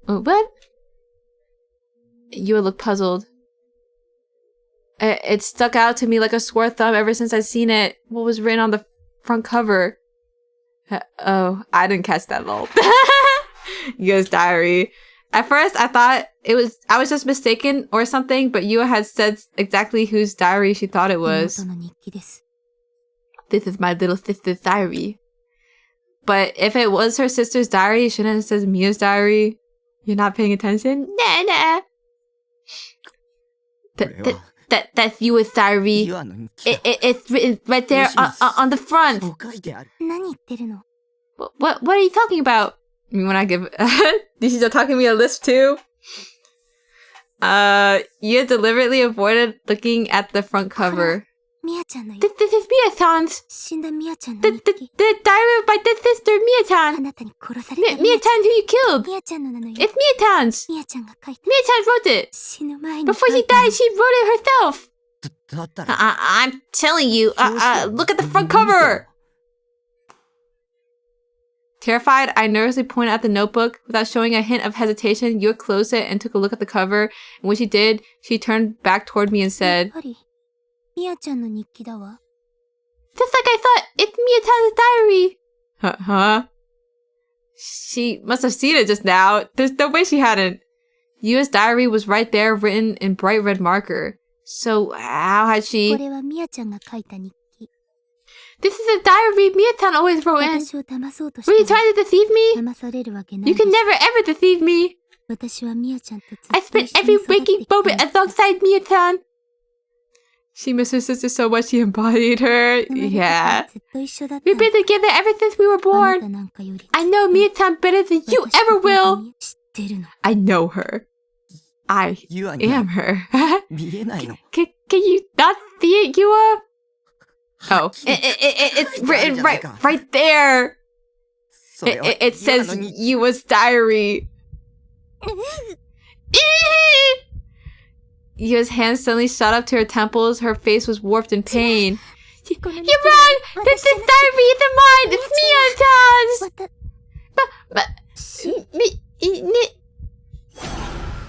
What? Yua looked puzzled. It stuck out to me like a sore thumb ever since I'd seen it. What was written on the front cover? Oh, I didn't catch that lol. Yua's diary. At first, I thought I was just mistaken or something, but Yua had said exactly whose diary she thought it was. This is my little sister's diary. But if it was her sister's diary, shouldn't it say Mia's diary? You're not paying attention? Nah. That's Yua's diary. It's written right there on the front. What are you talking about? I mean, when I give... These are talking me a list too? You deliberately avoided looking at the front cover. This is Mia-chan's. The diary of my dead sister, Mia-chan. Mia-chan who you killed. It's Mia-chan's. Mia-chan wrote it. Before she died, she wrote it herself. I'm telling you, look at the front cover. Terrified, I nervously pointed at the notebook. Without showing a hint of hesitation, Yua closed it and took a look at the cover. And when she did, she turned back toward me and said, Just like I thought, it's Mia-chan's diary. Huh? She must have seen it just now. There's no way she hadn't. Yua's diary was right there, written in bright red marker. So how had she... This is a diary Mia-chan always wrote in. Were you trying to deceive me? You can never ever deceive me. I spent every waking moment alongside Mia-chan. She missed her sister so much she embodied her. Yeah. We've been together ever since we were born. I know Mia-chan better than you ever will. I know her. I am her. Can you not see it, Yua? Oh, it's written right there. It says Yua's diary. Yua's hands suddenly shot up to her temples. Her face was warped in pain. You're wrong! This diary isn't mine! It's Mia-chan's!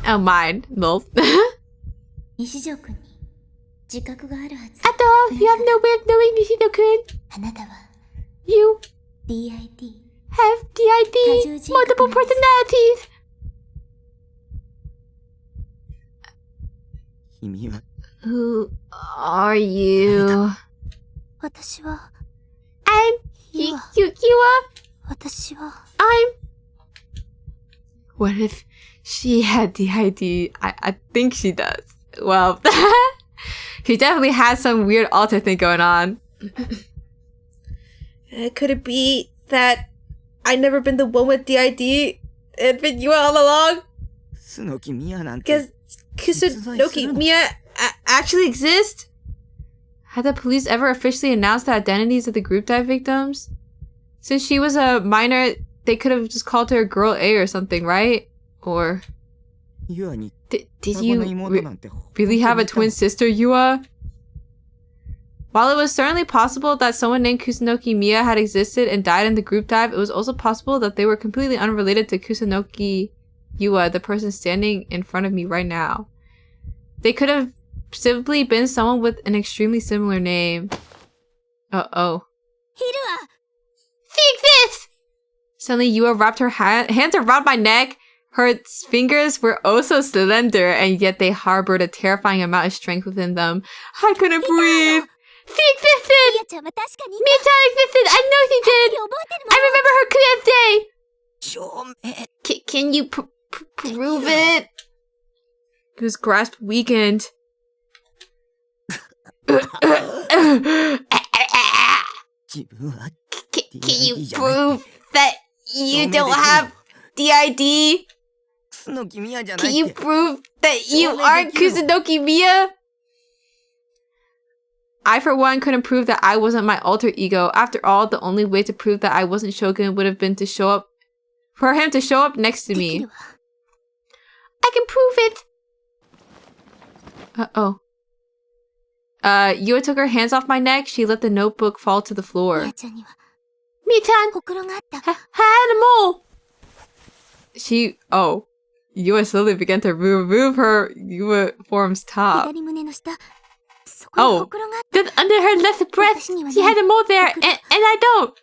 Oh, mine. Lol. At all, you have no way of knowing Nishido-kun. You have DID, multiple personalities. Who are you? I'm Yua. I'm... What if she had DID? I think she does. Well, she definitely has some weird alter thing going on. Could it be that I've never been the one with DID and been Yua all along? Because Kusunoki Mia actually exist? Had the police ever officially announced the identities of the group dive victims? Since she was a minor, they could have just called her Girl A or something, right? Or... Did you really have a twin sister, Yua? While it was certainly possible that someone named Kusunoki Mia had existed and died in the group dive, it was also possible that they were completely unrelated to Kusunoki Yua, the person standing in front of me right now. They could have simply been someone with an extremely similar name. Uh-oh. She exists! Suddenly, Yua wrapped her hands around my neck. Her fingers were oh so slender, and yet they harbored a terrifying amount of strength within them. I couldn't breathe. She existed! Mia-chan existed! I know she did! I remember her clear as day! Can you prove it? His grasp weakened. Can you prove that you don't have DID? Can you prove that you aren't Kusunoki Miya? I, for one, couldn't prove that I wasn't my alter ego. After all, the only way to prove that I wasn't Shogun would have been to show up, for him to show up next to me. I can prove it! Uh-oh. Yua took her hands off my neck. She let the notebook fall to the floor. Mia-chan! Had a mole! Yua slowly began to remove her uniform's top. Oh, just under her left breast, she had a mole there, and I don't!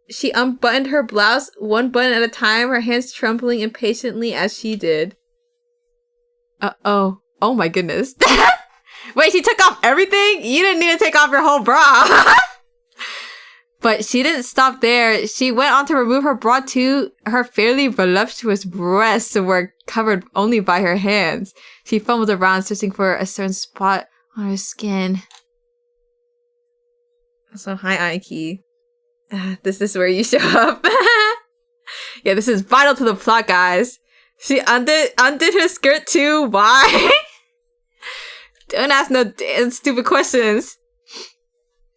She unbuttoned her blouse, one button at a time, her hands trembling impatiently as she did. Uh-oh. Oh my goodness. Wait, she took off everything? You didn't need to take off your whole bra! But she didn't stop there. She went on to remove her bra too. Her fairly voluptuous breasts were covered only by her hands. She fumbled around, searching for a certain spot on her skin. So, hi, Aiki. This is where you show up. Yeah, this is vital to the plot, guys. She undid her skirt too. Why? Don't ask no stupid questions.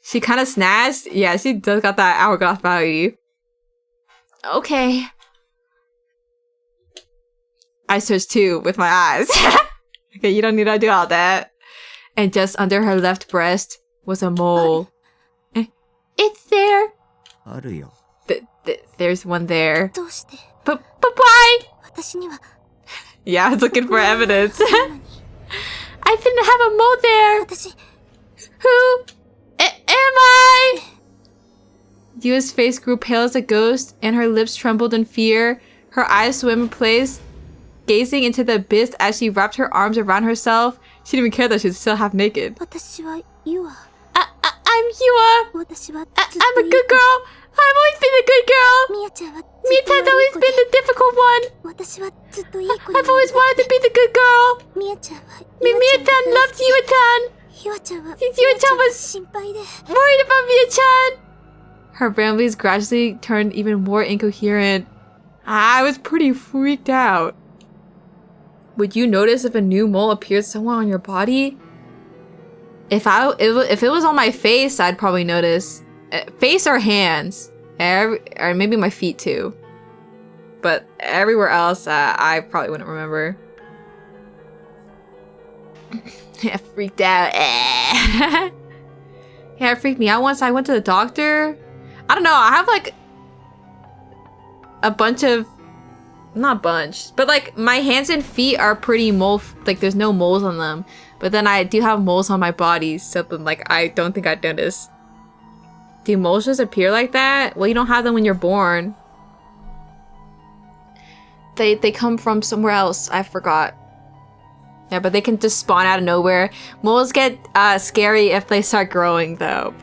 She kind of snatched. Yeah, she does got that hourglass body. Okay. I searched too with my eyes. Okay, you don't need to do all that. And just under her left breast was a mole. It's there. There's one there. But why? Yeah, I was looking for evidence. I didn't have a mole there. Who am I? Yua's face grew pale as a ghost, and her lips trembled in fear. Her eyes swam in place, gazing into the abyss as she wrapped her arms around herself. She didn't even care that she was still half naked. I'm Yua. I'm a good girl. I've always been a good girl. Mia-chan's always been the difficult one. I've always wanted to be the good girl. Mia-chan loved Yua-chan. Yua-chan was worried about Mia-chan. Her ramblings gradually turned even more incoherent. I was pretty freaked out. Would you notice if a new mole appeared somewhere on your body? If it was on my face, I'd probably notice. Face or hands. Or maybe my feet too. But everywhere else, I probably wouldn't remember. Yeah, freaked out. Yeah, it freaked me out once. I went to the doctor. I don't know. I have like a bunch of... Not a bunch. But like my hands and feet are pretty like there's no moles on them. But then I do have moles on my body. So then like I don't think I'd notice. Do moles just appear like that? Well, you don't have them when you're born. They come from somewhere else. I forgot. Yeah, but they can just spawn out of nowhere. Moles get scary if they start growing, though.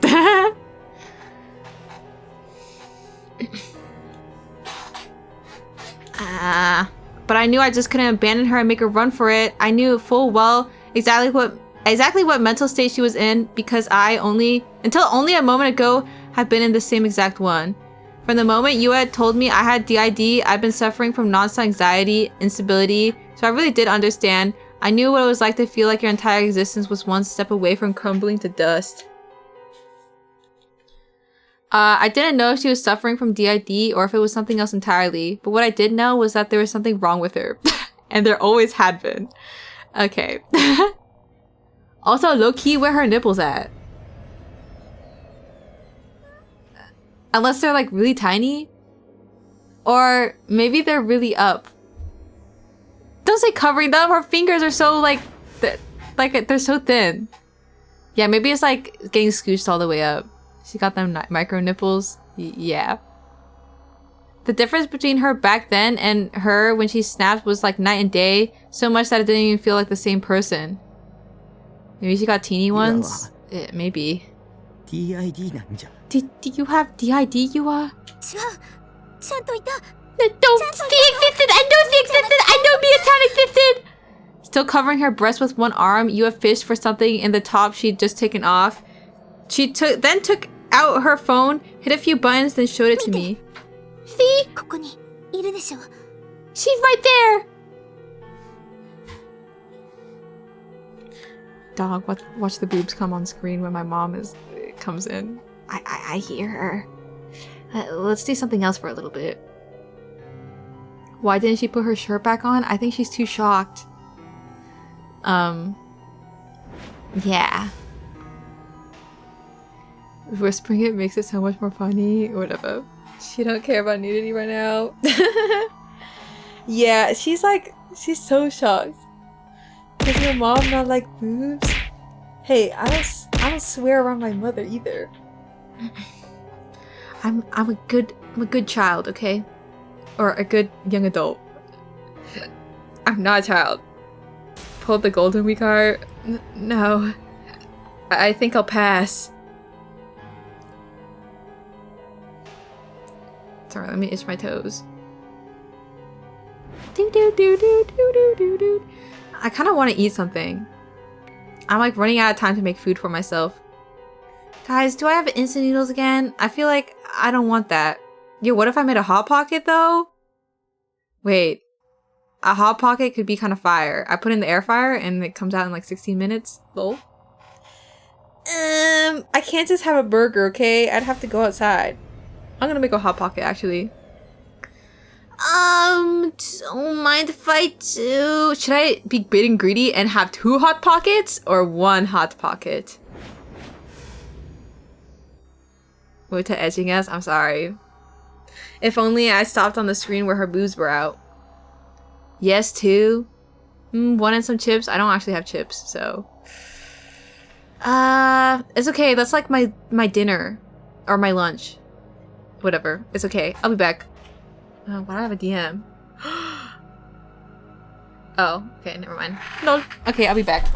But I knew I just couldn't abandon her and make her run for it. I knew full well exactly what mental state she was in because until only a moment ago, had been in the same exact one. From the moment Yua had told me I had DID, I'd been suffering from nonstop anxiety, instability, so I really did understand. I knew what it was like to feel like your entire existence was one step away from crumbling to dust. I didn't know if she was suffering from DID or if it was something else entirely, but what I did know was that there was something wrong with her. And there always had been. Okay. Also, low-key, where her nipples at? Unless they're like really tiny. Or maybe they're really up. Don't say covering them. Her fingers are so like they're so thin. Yeah, maybe it's like getting scooched all the way up. She got them micro nipples. Yeah. The difference between her back then and her when she snapped was like night and day, so much that it didn't even feel like the same person. Maybe she got teeny ones? Maybe. DID なんじゃ。Do you have DID, you are? 違う。ちゃんといた。 No, she existed! I know she existed! I know Miyatan existed! Still covering her breast with one arm, you have fished for something in the top she'd just taken off. She then took out her phone, hit a few buttons, then showed it to me. See? ここにいるでしょ。 She's right there! Dog, watch the boobs come on screen when my mom comes in. I hear her. Let's do something else for a little bit. Why didn't she put her shirt back on? I think she's too shocked. Yeah. Whispering it makes it so much more funny. Whatever. She don't care about nudity right now. Yeah, she's so shocked. Does your mom not like boobs? Hey, I don't swear around my mother either. I'm a good child, okay? Or a good young adult. I'm not a child. Pulled the Golden Week card? No. I think I'll pass. Sorry, let me itch my toes. I kind of want to eat something. I'm like running out of time to make food for myself. Guys, do I have instant noodles again? I feel like I don't want that. Yo, what if I made a Hot Pocket though? Wait. A Hot Pocket could be kind of fire. I put it in the air fryer and it comes out in like 16 minutes. Lol. I can't just have a burger, okay? I'd have to go outside. I'm gonna make a Hot Pocket actually. Don't mind if I do. Should I be big and greedy and have 2 Hot Pockets or 1 Hot Pocket? Wota edging us? I'm sorry. If only I stopped on the screen where her boobs were out. Yes, 2. 1 and some chips. I don't actually have chips, so. It's okay. That's like my dinner. Or my lunch. Whatever. It's okay. I'll be back. Why do I have a DM? Oh, okay, never mind. No. Okay, I'll be back.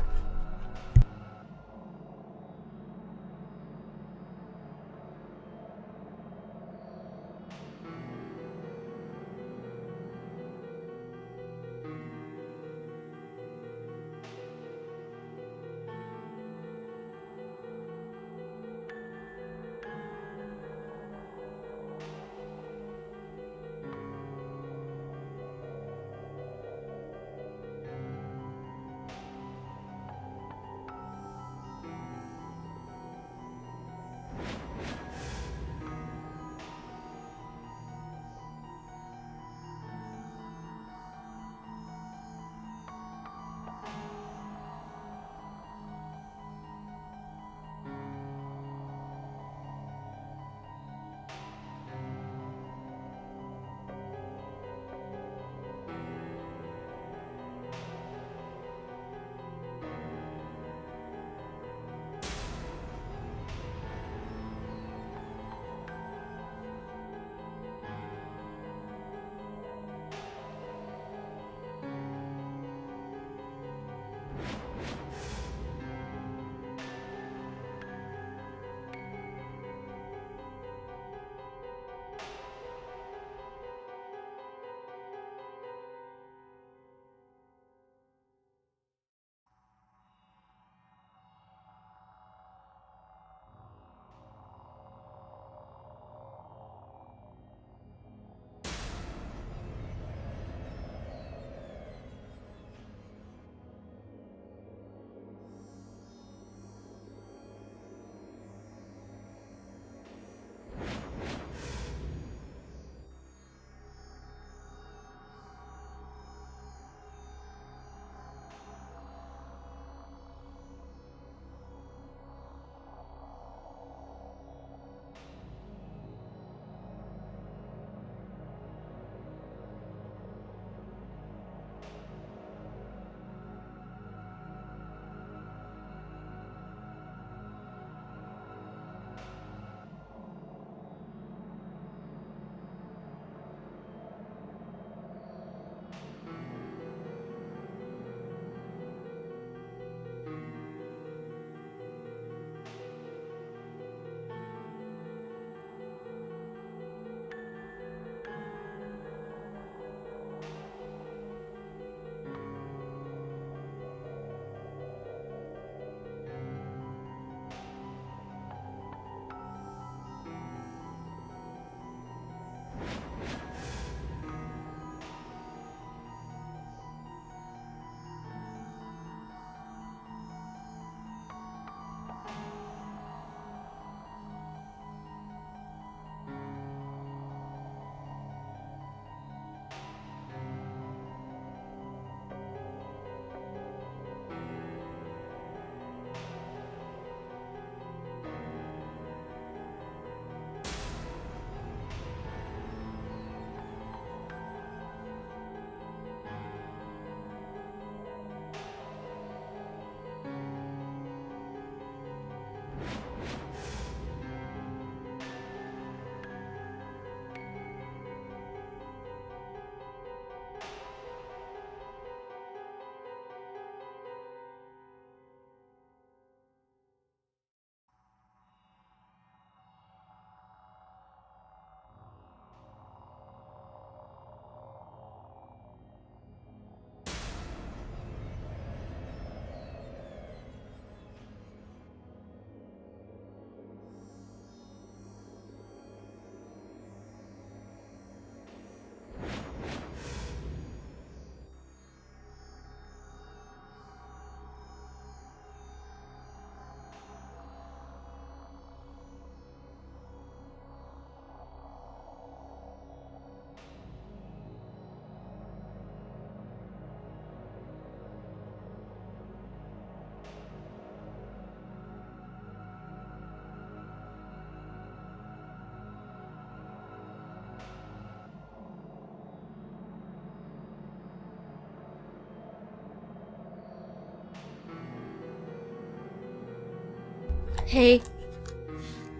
Okay.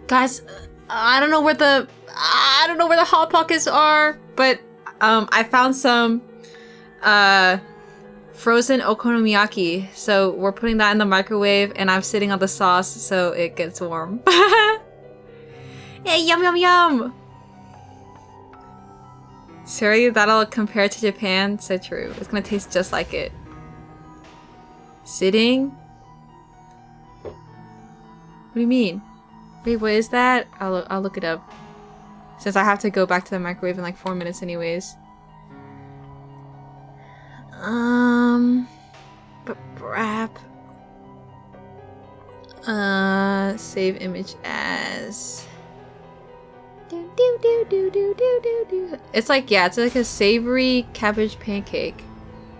Guys, I don't know where the hot pockets are, but I found some frozen okonomiyaki. So we're putting that in the microwave and I'm sitting on the sauce so it gets warm. Hey, yum yum yum! Sorry, that'll compare to Japan? So true. It's gonna taste just like it. Sitting? What do you mean? Wait, what is that? I'll look it up. Since I have to go back to the microwave in like 4 minutes anyways. But wrap. Save image as. It's like, yeah, it's like a savory cabbage pancake.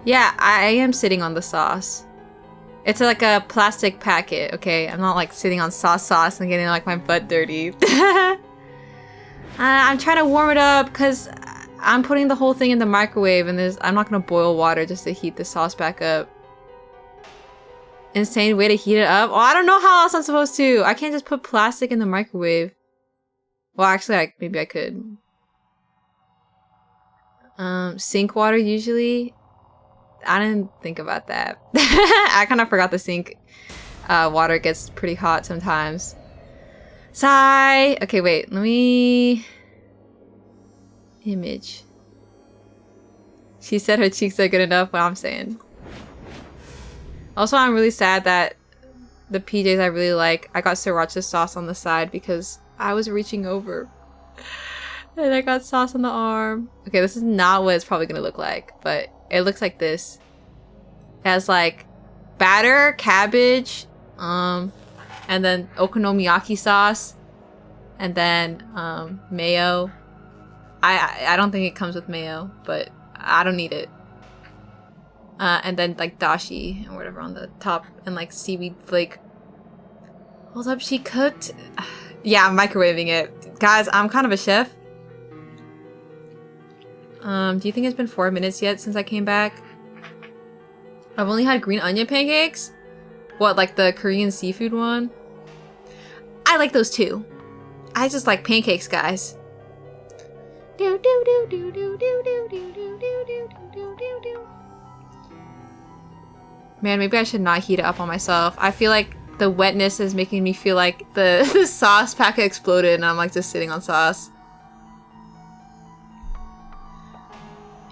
Yeah, I am sitting on the sauce. It's like a plastic packet, okay? I'm not like sitting on sauce and getting like my butt dirty. I'm trying to warm it up because I'm putting the whole thing in the microwave and I'm not gonna boil water just to heat the sauce back up. Insane way to heat it up? Oh, I don't know how else I'm supposed to. I can't just put plastic in the microwave. Well, actually, maybe I could. Sink water usually. I didn't think about that. I kind of forgot the sink water gets pretty hot sometimes. Sigh. Okay, wait. Let me... Image. She said her cheeks are good enough, what I'm saying. Also, I'm really sad that the PJs I really like, I got sriracha sauce on the side because I was reaching over. And I got sauce on the arm. Okay, this is not what it's probably gonna look like, but it looks like this. It has like batter, cabbage, and then okonomiyaki sauce, and then mayo. I don't think it comes with mayo, but I don't need it. And then like dashi or whatever on the top, and like seaweed flake. Hold up, she cooked. Yeah, I'm microwaving it, guys. I'm kind of a chef. Do you think it's been 4 minutes yet since I came back? I've only had green onion pancakes. What, like the Korean seafood one? I like those too. I just like pancakes, guys. Man, maybe I should not heat it up on myself. I feel like the wetness is making me feel like the sauce packet exploded and I'm like just sitting on sauce.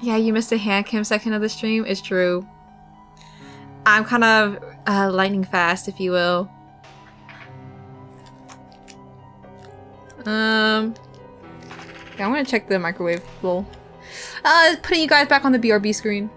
Yeah, you missed the hand cam section of the stream. It's true. I'm kind of lightning fast, if you will. Yeah, I'm gonna check the microwave bowl. Putting you guys back on the BRB screen.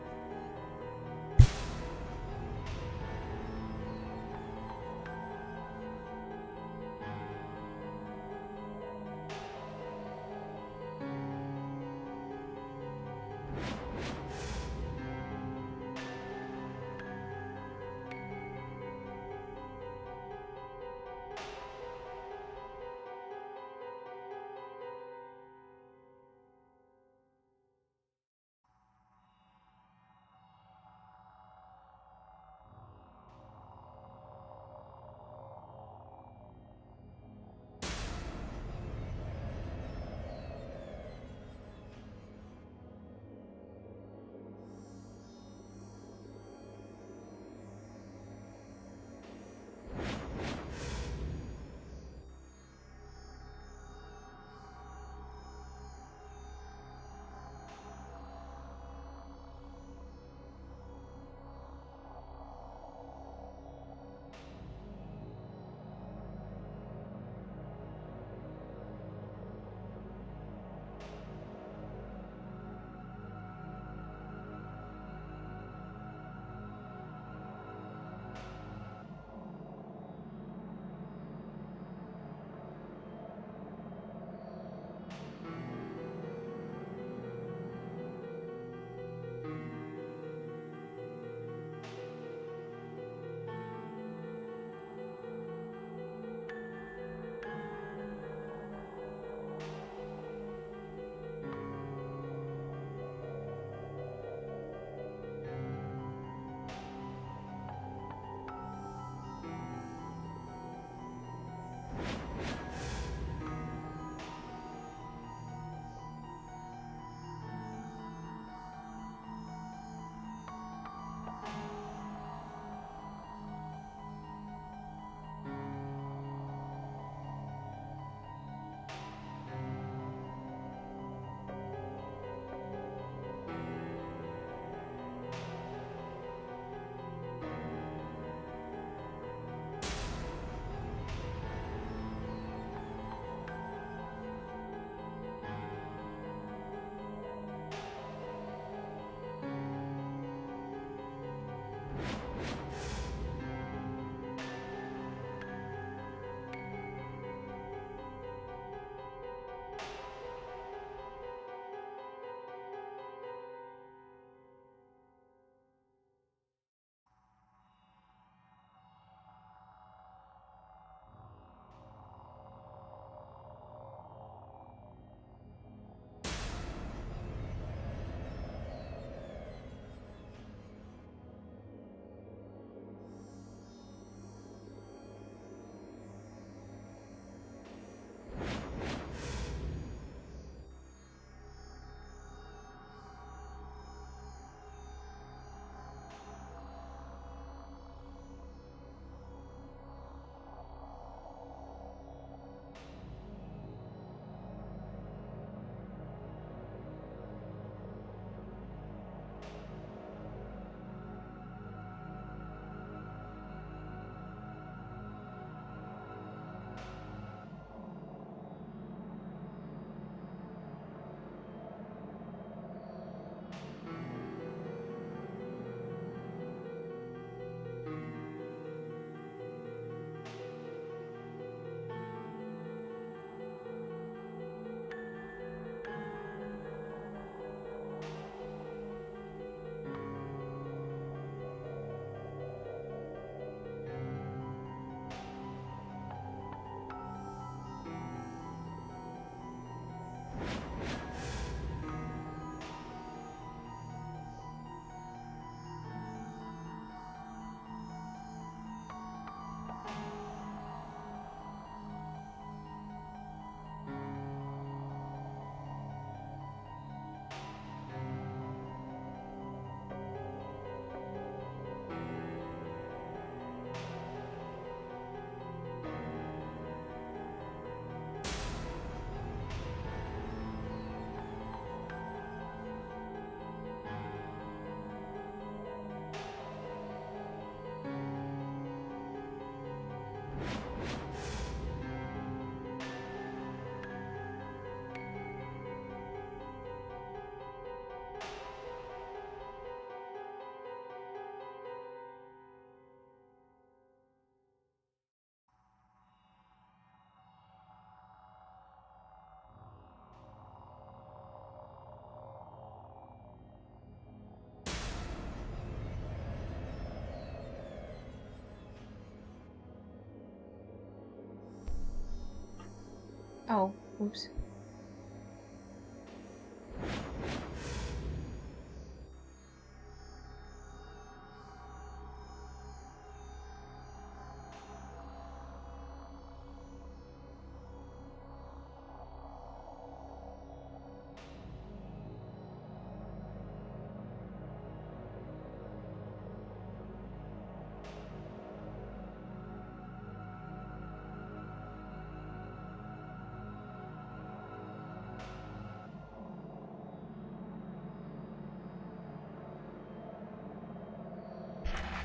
Oh, oops.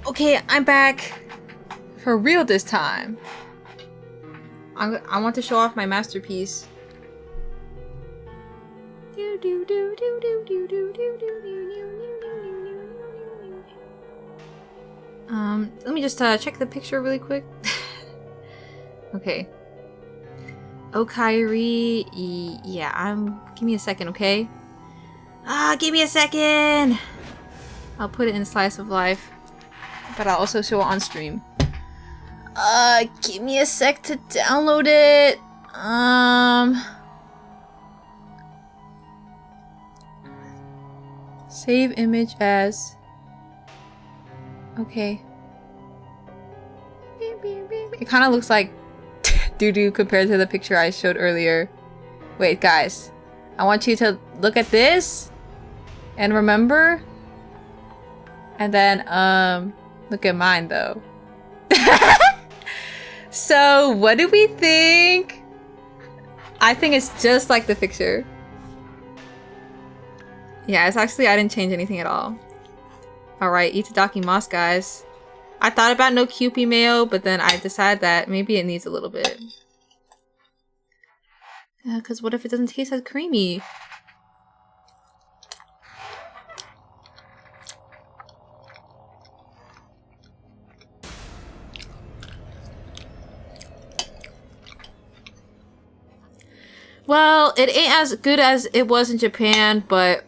Okay, I'm back. For real this time. I want to show off my masterpiece. Let me just check the picture really quick. Okay. Oh, Kyrie. Yeah, give me a second, okay? Give me a second! I'll put it in Slice of Life. But I'll also show it on stream. Give me a sec to download it. Save image as. Okay. It kind of looks like doo-doo compared to the picture I showed earlier. Wait, guys. I want you to look at this and remember. And then, look at mine though. So, what do we think? I think it's just like the picture. Yeah, it's actually, I didn't change anything at all. Alright, Itadakimasu, guys. I thought about no Kewpie mayo, but then I decided that maybe it needs a little bit. Yeah, because what if it doesn't taste as creamy? Well, it ain't as good as it was in Japan, but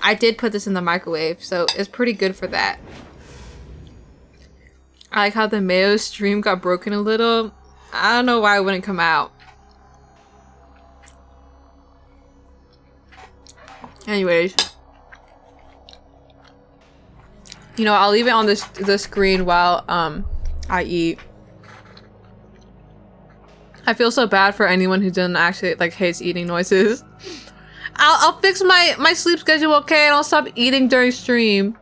I did put this in the microwave, so it's pretty good for that. I like how the mayo stream got broken a little. I don't know why it wouldn't come out. Anyways. You know, I'll leave it on the screen while I eat. I feel so bad for anyone who doesn't actually like hates eating noises. I'll fix my sleep schedule, okay, and I'll stop eating during stream.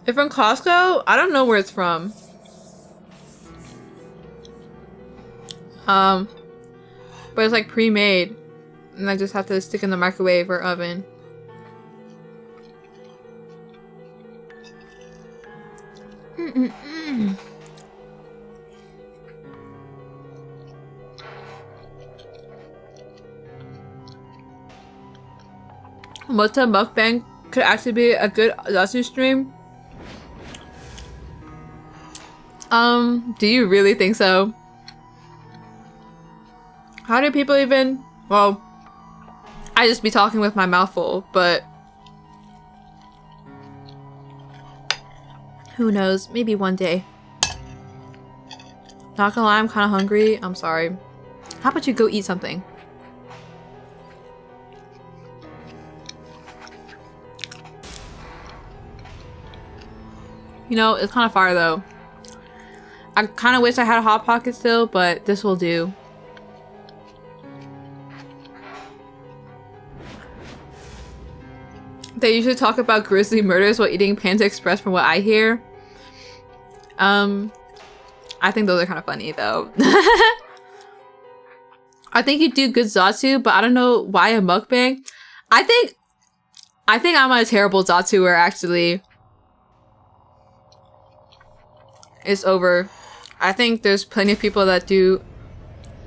If from Costco, I don't know where it's from. But it's like pre-made, and I just have to stick in the microwave or oven. What's a mukbang could actually be a good Zazu stream? Do you really think so? How do people even... Well, I just be talking with my mouth full, but... Who knows? Maybe one day. Not gonna lie, I'm kind of hungry. I'm sorry. How about you go eat something? You know, it's kind of fire though. I kind of wish I had a Hot Pocket still, but this will do. They usually talk about grisly murders while eating Panda Express from what I hear. I think those are kind of funny though. I think you do good Zatsu, but I don't know why a mukbang. I think I'm a terrible Zatsuer actually. It's over. I think there's plenty of people that do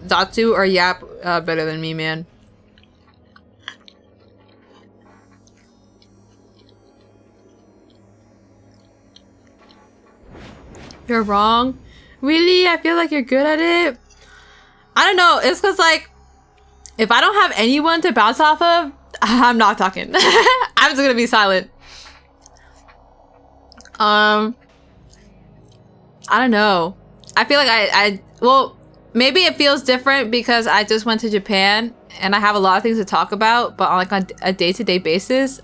Zatsu or Yap better than me, man. You're wrong? Really? I feel like you're good at it? I don't know. It's because, like, if I don't have anyone to bounce off of, I'm not talking. I'm just gonna be silent. I don't know. I feel like well, maybe it feels different because I just went to Japan and I have a lot of things to talk about, but on a day-to-day basis,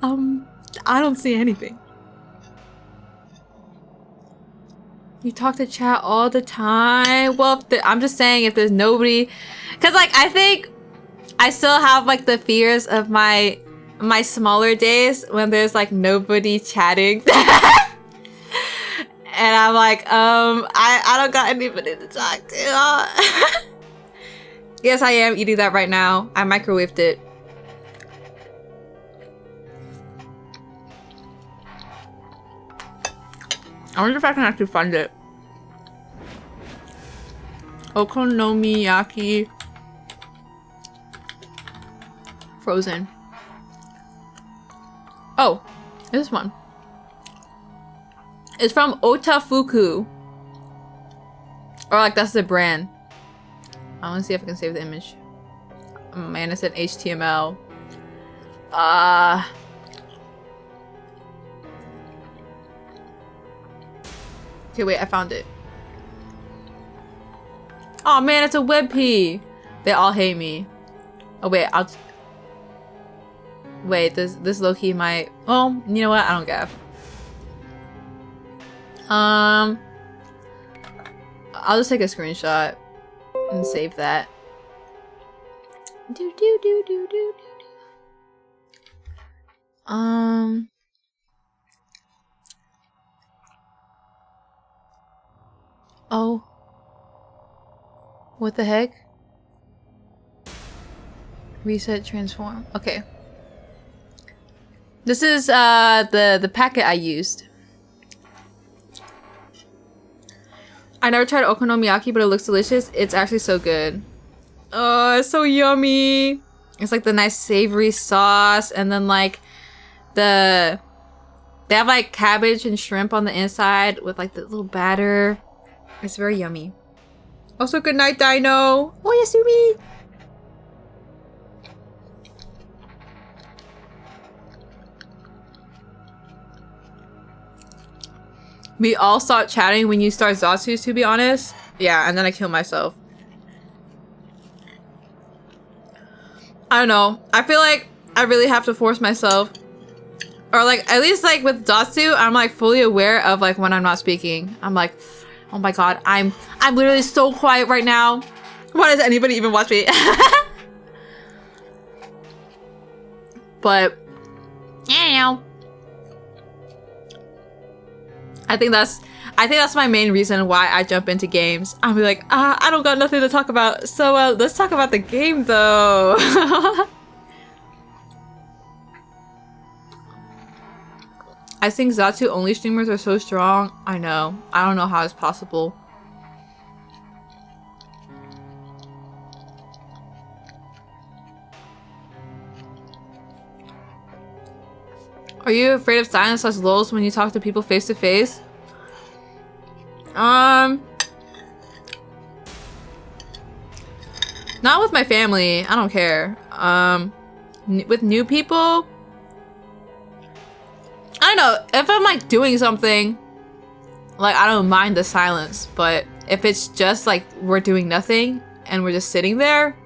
I don't see anything. You talk to chat all the time. Well, I'm just saying if there's nobody, because like I think I still have like the fears of my smaller days when there's like nobody chatting. And I'm like, I don't got anybody to talk to. Yes, I am eating that right now. I microwaved it. I wonder if I can actually find it. Okonomiyaki. Frozen. Oh, this one. It's from Otafuku. Or like that's the brand. I want to see if I can save the image. Oh, man, it's in HTML. Okay, wait, I found it. Oh man, it's a WebP. They all hate me. Oh wait, wait, this low-key might... Oh, you know what? I don't gaff. I'll just take a screenshot and save that. Oh. What the heck? Reset, transform. Okay. This is the packet I used. I never tried okonomiyaki, but it looks delicious. It's actually so good. Oh, it's so yummy. It's like the nice savory sauce, and then like they have like cabbage and shrimp on the inside with like the little batter. It's very yummy. Also, good night, Dino. Oh, Yasumi. We all start chatting when you start Zatsus, to be honest. Yeah, and then I kill myself. I don't know. I feel like I really have to force myself. Or like, at least like with Zatsu, I'm like fully aware of like when I'm not speaking. I'm like, oh my god, I'm literally so quiet right now. Why does anybody even watch me? But, you know. I think that's my main reason why I jump into games. I'll be like, I don't got nothing to talk about. So let's talk about the game though. I think Zatsu only streamers are so strong. I know. I don't know how it's possible. Are you afraid of silence as lulls when you talk to people face to face? Not with my family. I don't care. With new people, I don't know. If I'm like doing something, like I don't mind the silence. But if it's just like we're doing nothing and we're just sitting there,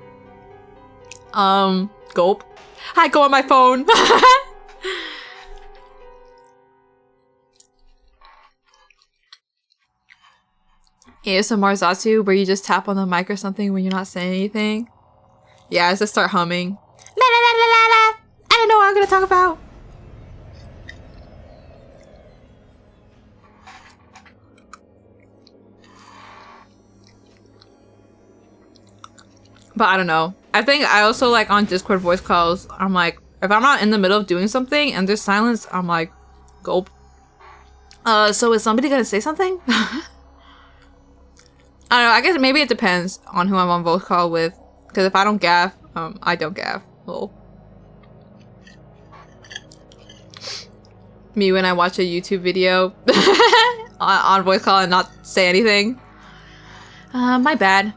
gulp. I go on my phone. ASMR Zatsu, where you just tap on the mic or something when you're not saying anything. Yeah, I just start humming. La la la la la la. I don't know what I'm gonna talk about. But I don't know. I think I also like on Discord voice calls, I'm like, if I'm not in the middle of doing something and there's silence, I'm like, gulp. So is somebody gonna say something? I don't know, I guess maybe it depends on who I'm on voice call with. Because if I don't gaff, I don't gaff. Lol. Me when I watch a YouTube video on voice call and not say anything. My bad.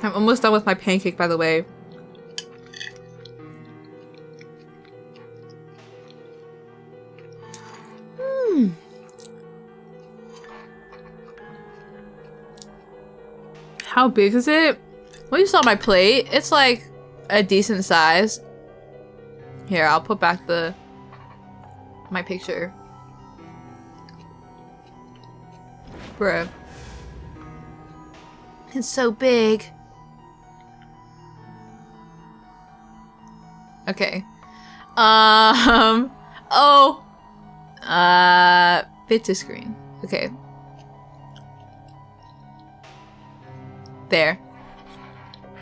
I'm almost done with my pancake, by the way. How big is it? Well, you saw my plate. It's like a decent size. Here, I'll put back my picture. Bruh. It's so big. Okay. Oh. Fit to screen. Okay. There.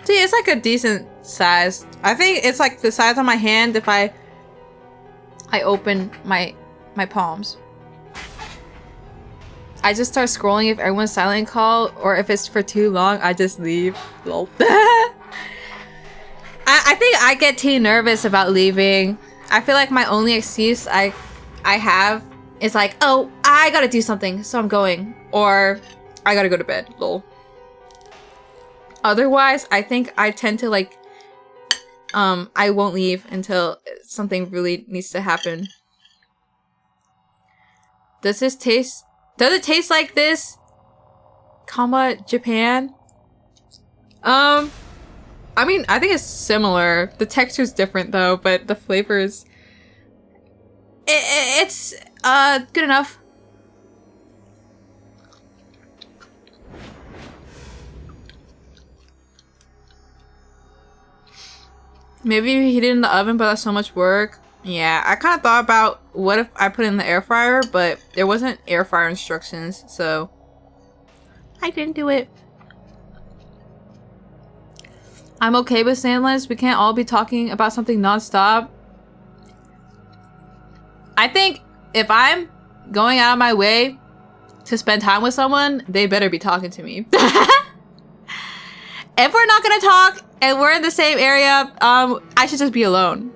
See, it's like a decent size. I think it's like the size of my hand if I open my palms. I just start scrolling if everyone's silent call, or if it's for too long, I just leave. Lol. I think I get too nervous about leaving. I feel like my only excuse I have is like, oh, I gotta do something, so I'm going. Or I gotta go to bed. Lol. Otherwise, I think I tend to like, I won't leave until something really needs to happen. Does it taste like this? Comma, Japan? I mean, I think it's similar. The texture's different though, but the flavors... It's, good enough. Maybe you heat it in the oven, but that's so much work. Yeah, I kind of thought about what if I put it in the air fryer, but there wasn't air fryer instructions, so I didn't do it. I'm okay with Sandless. We can't all be talking about something non-stop. I think if I'm going out of my way to spend time with someone, they better be talking to me. If we're not gonna talk and we're in the same area, I should just be alone.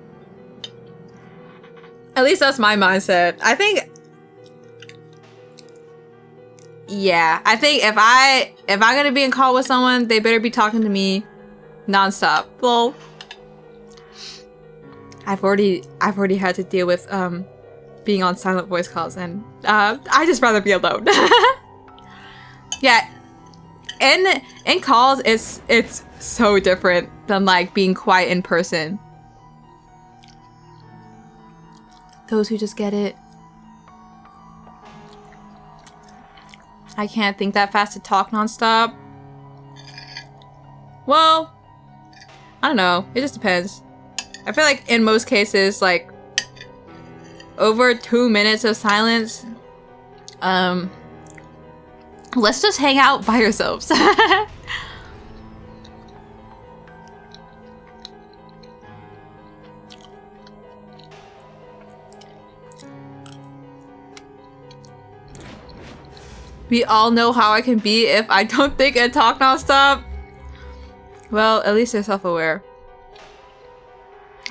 At least that's my mindset. I think, yeah, I think if I'm gonna be in call with someone, they better be talking to me non-stop. Well, I've already had to deal with being on silent voice calls, and I just rather be alone. Yeah, in calls, it's so different than like being quiet in person. Those who just get it. I can't think that fast to talk non-stop. Well, I don't know. It just depends. I feel like in most cases, like over 2 minutes of silence, let's just hang out by yourselves. We all know how I can be if I don't think and talk nonstop. Well, at least they're self-aware.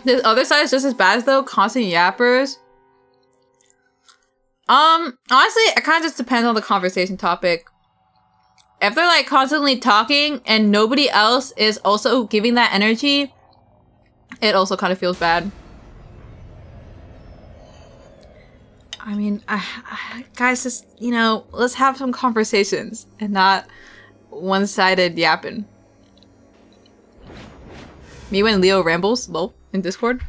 The other side is just as bad though, constant yappers. Honestly, it kind of just depends on the conversation topic. If they're like constantly talking and nobody else is also giving that energy, it also kind of feels bad. I mean, guys, just, you know, let's have some conversations and not one-sided yapping. Me when Leo rambles, lol, in Discord.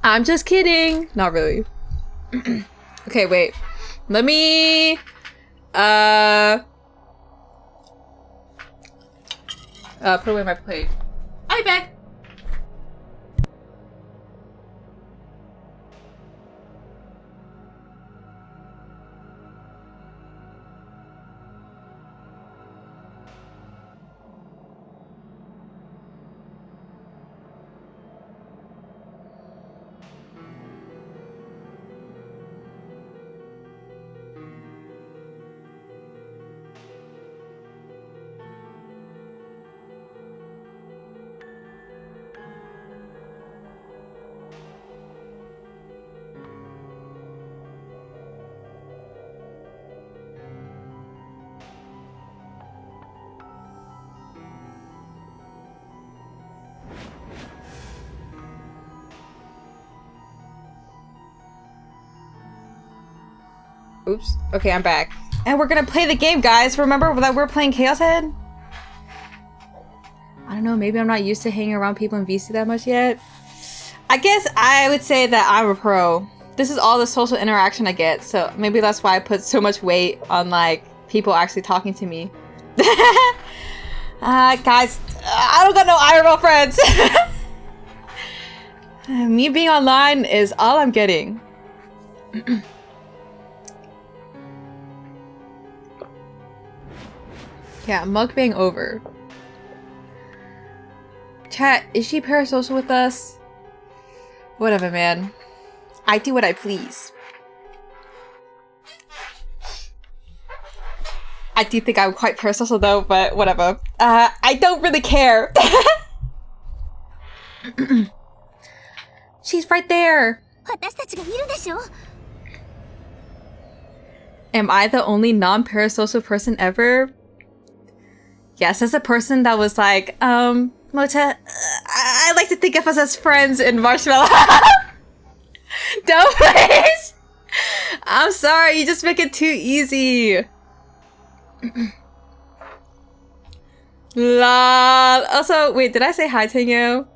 I'm just kidding. Not really. Okay, wait. Let me... put away my plate. I'll be back. Oops. Okay, I'm back. And we're gonna play the game, guys. Remember that we're playing Chaos Head? I don't know, maybe I'm not used to hanging around people in VC that much yet. I guess I would say that I'm a pro. This is all the social interaction I get, so maybe that's why I put so much weight on, like, people actually talking to me. Guys, I don't got no IRL friends! Me being online is all I'm getting. Yeah, mukbang over. Chat, is she parasocial with us? Whatever, man. I do what I please. I do think I'm quite parasocial though, but whatever. I don't really care. She's right there. 私たちがいるでしょ Am I the only non-parasocial person ever? Yes, as a person that was like, Mota, I like to think of us as friends in Marshmallow. Don't please! I'm sorry, you just make it too easy. Lol. Also, wait, did I say hi to you?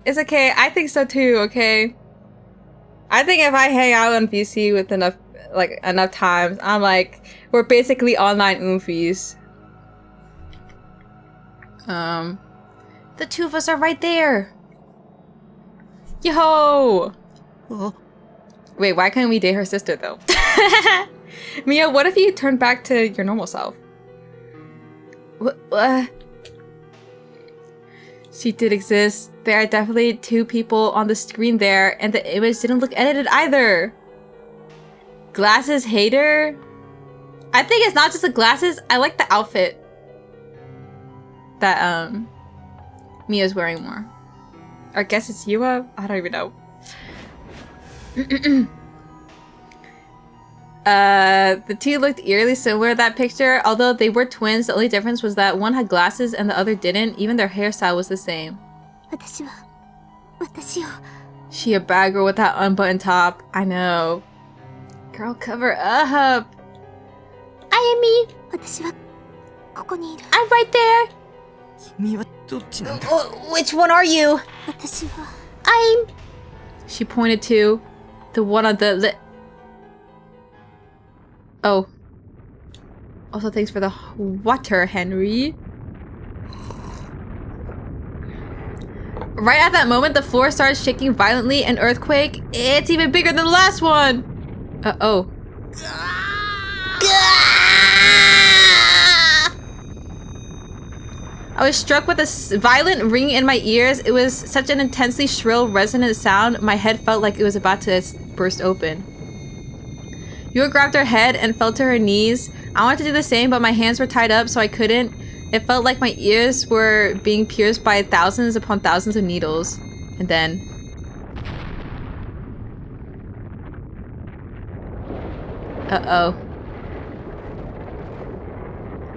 It's okay, I think so too, okay? I think if I hang out on VC with enough times, I'm like, we're basically online oomfies. The two of us are right there. Yo! Wait, why couldn't we date her sister though? Mia, what if you turned back to your normal self? What? She did exist. There are definitely two people on the screen there, and the image didn't look edited either. Glasses hater? I think it's not just the glasses. I like the outfit that Mia's wearing more. I guess it's Yua? I don't even know. The two looked eerily similar in that picture. Although they were twins, the only difference was that one had glasses and the other didn't. Even their hairstyle was the same. 私を She a bad girl with that unbuttoned top. I know. Girl, cover up. I am me. 私はここにいる I'm right there. 君はどっちなんだ Which one are you? 私は I'm... She pointed to the one on the Oh. Also, thanks for the water, Henry. Right at that moment, the floor starts shaking violently. An earthquake. It's even bigger than the last one. Uh-oh. I was struck with a violent ringing in my ears. It was such an intensely shrill, resonant sound. My head felt like it was about to burst open. Yua grabbed her head and fell to her knees. I wanted to do the same, but my hands were tied up, so I couldn't. It felt like my ears were being pierced by thousands upon thousands of needles. And then... Uh-oh.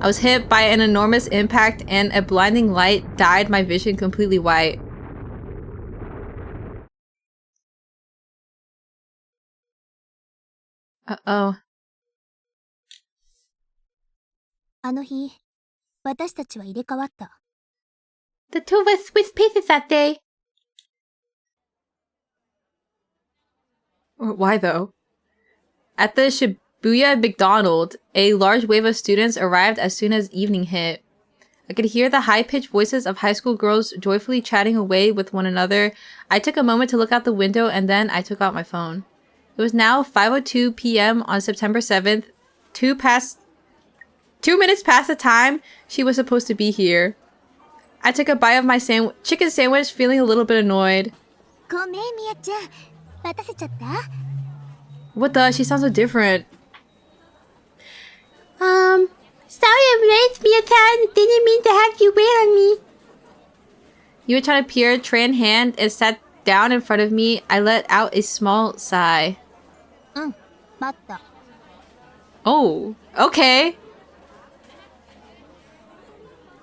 I was hit by an enormous impact and a blinding light dyed my vision completely white. Uh-oh. あの日私たちは入れ替わった The two of us switched places that day. Why though? At the Shibuya McDonald, a large wave of students arrived as soon as evening hit. I could hear the high-pitched voices of high school girls joyfully chatting away with one another. I took a moment to look out the window and then I took out my phone. It was now 5:02 p.m. on September 7th, 2 minutes past the time she was supposed to be here. I took a bite of my chicken sandwich, feeling a little bit annoyed. ごめんみやちゃん待たせちゃった What the? She sounds so different. Sorry I'm late, Mia-chan. Didn't mean to have you wait on me. Yua-chan appeared, tray in hand, and sat down in front of me. I let out a small sigh. うん待った Oh, okay.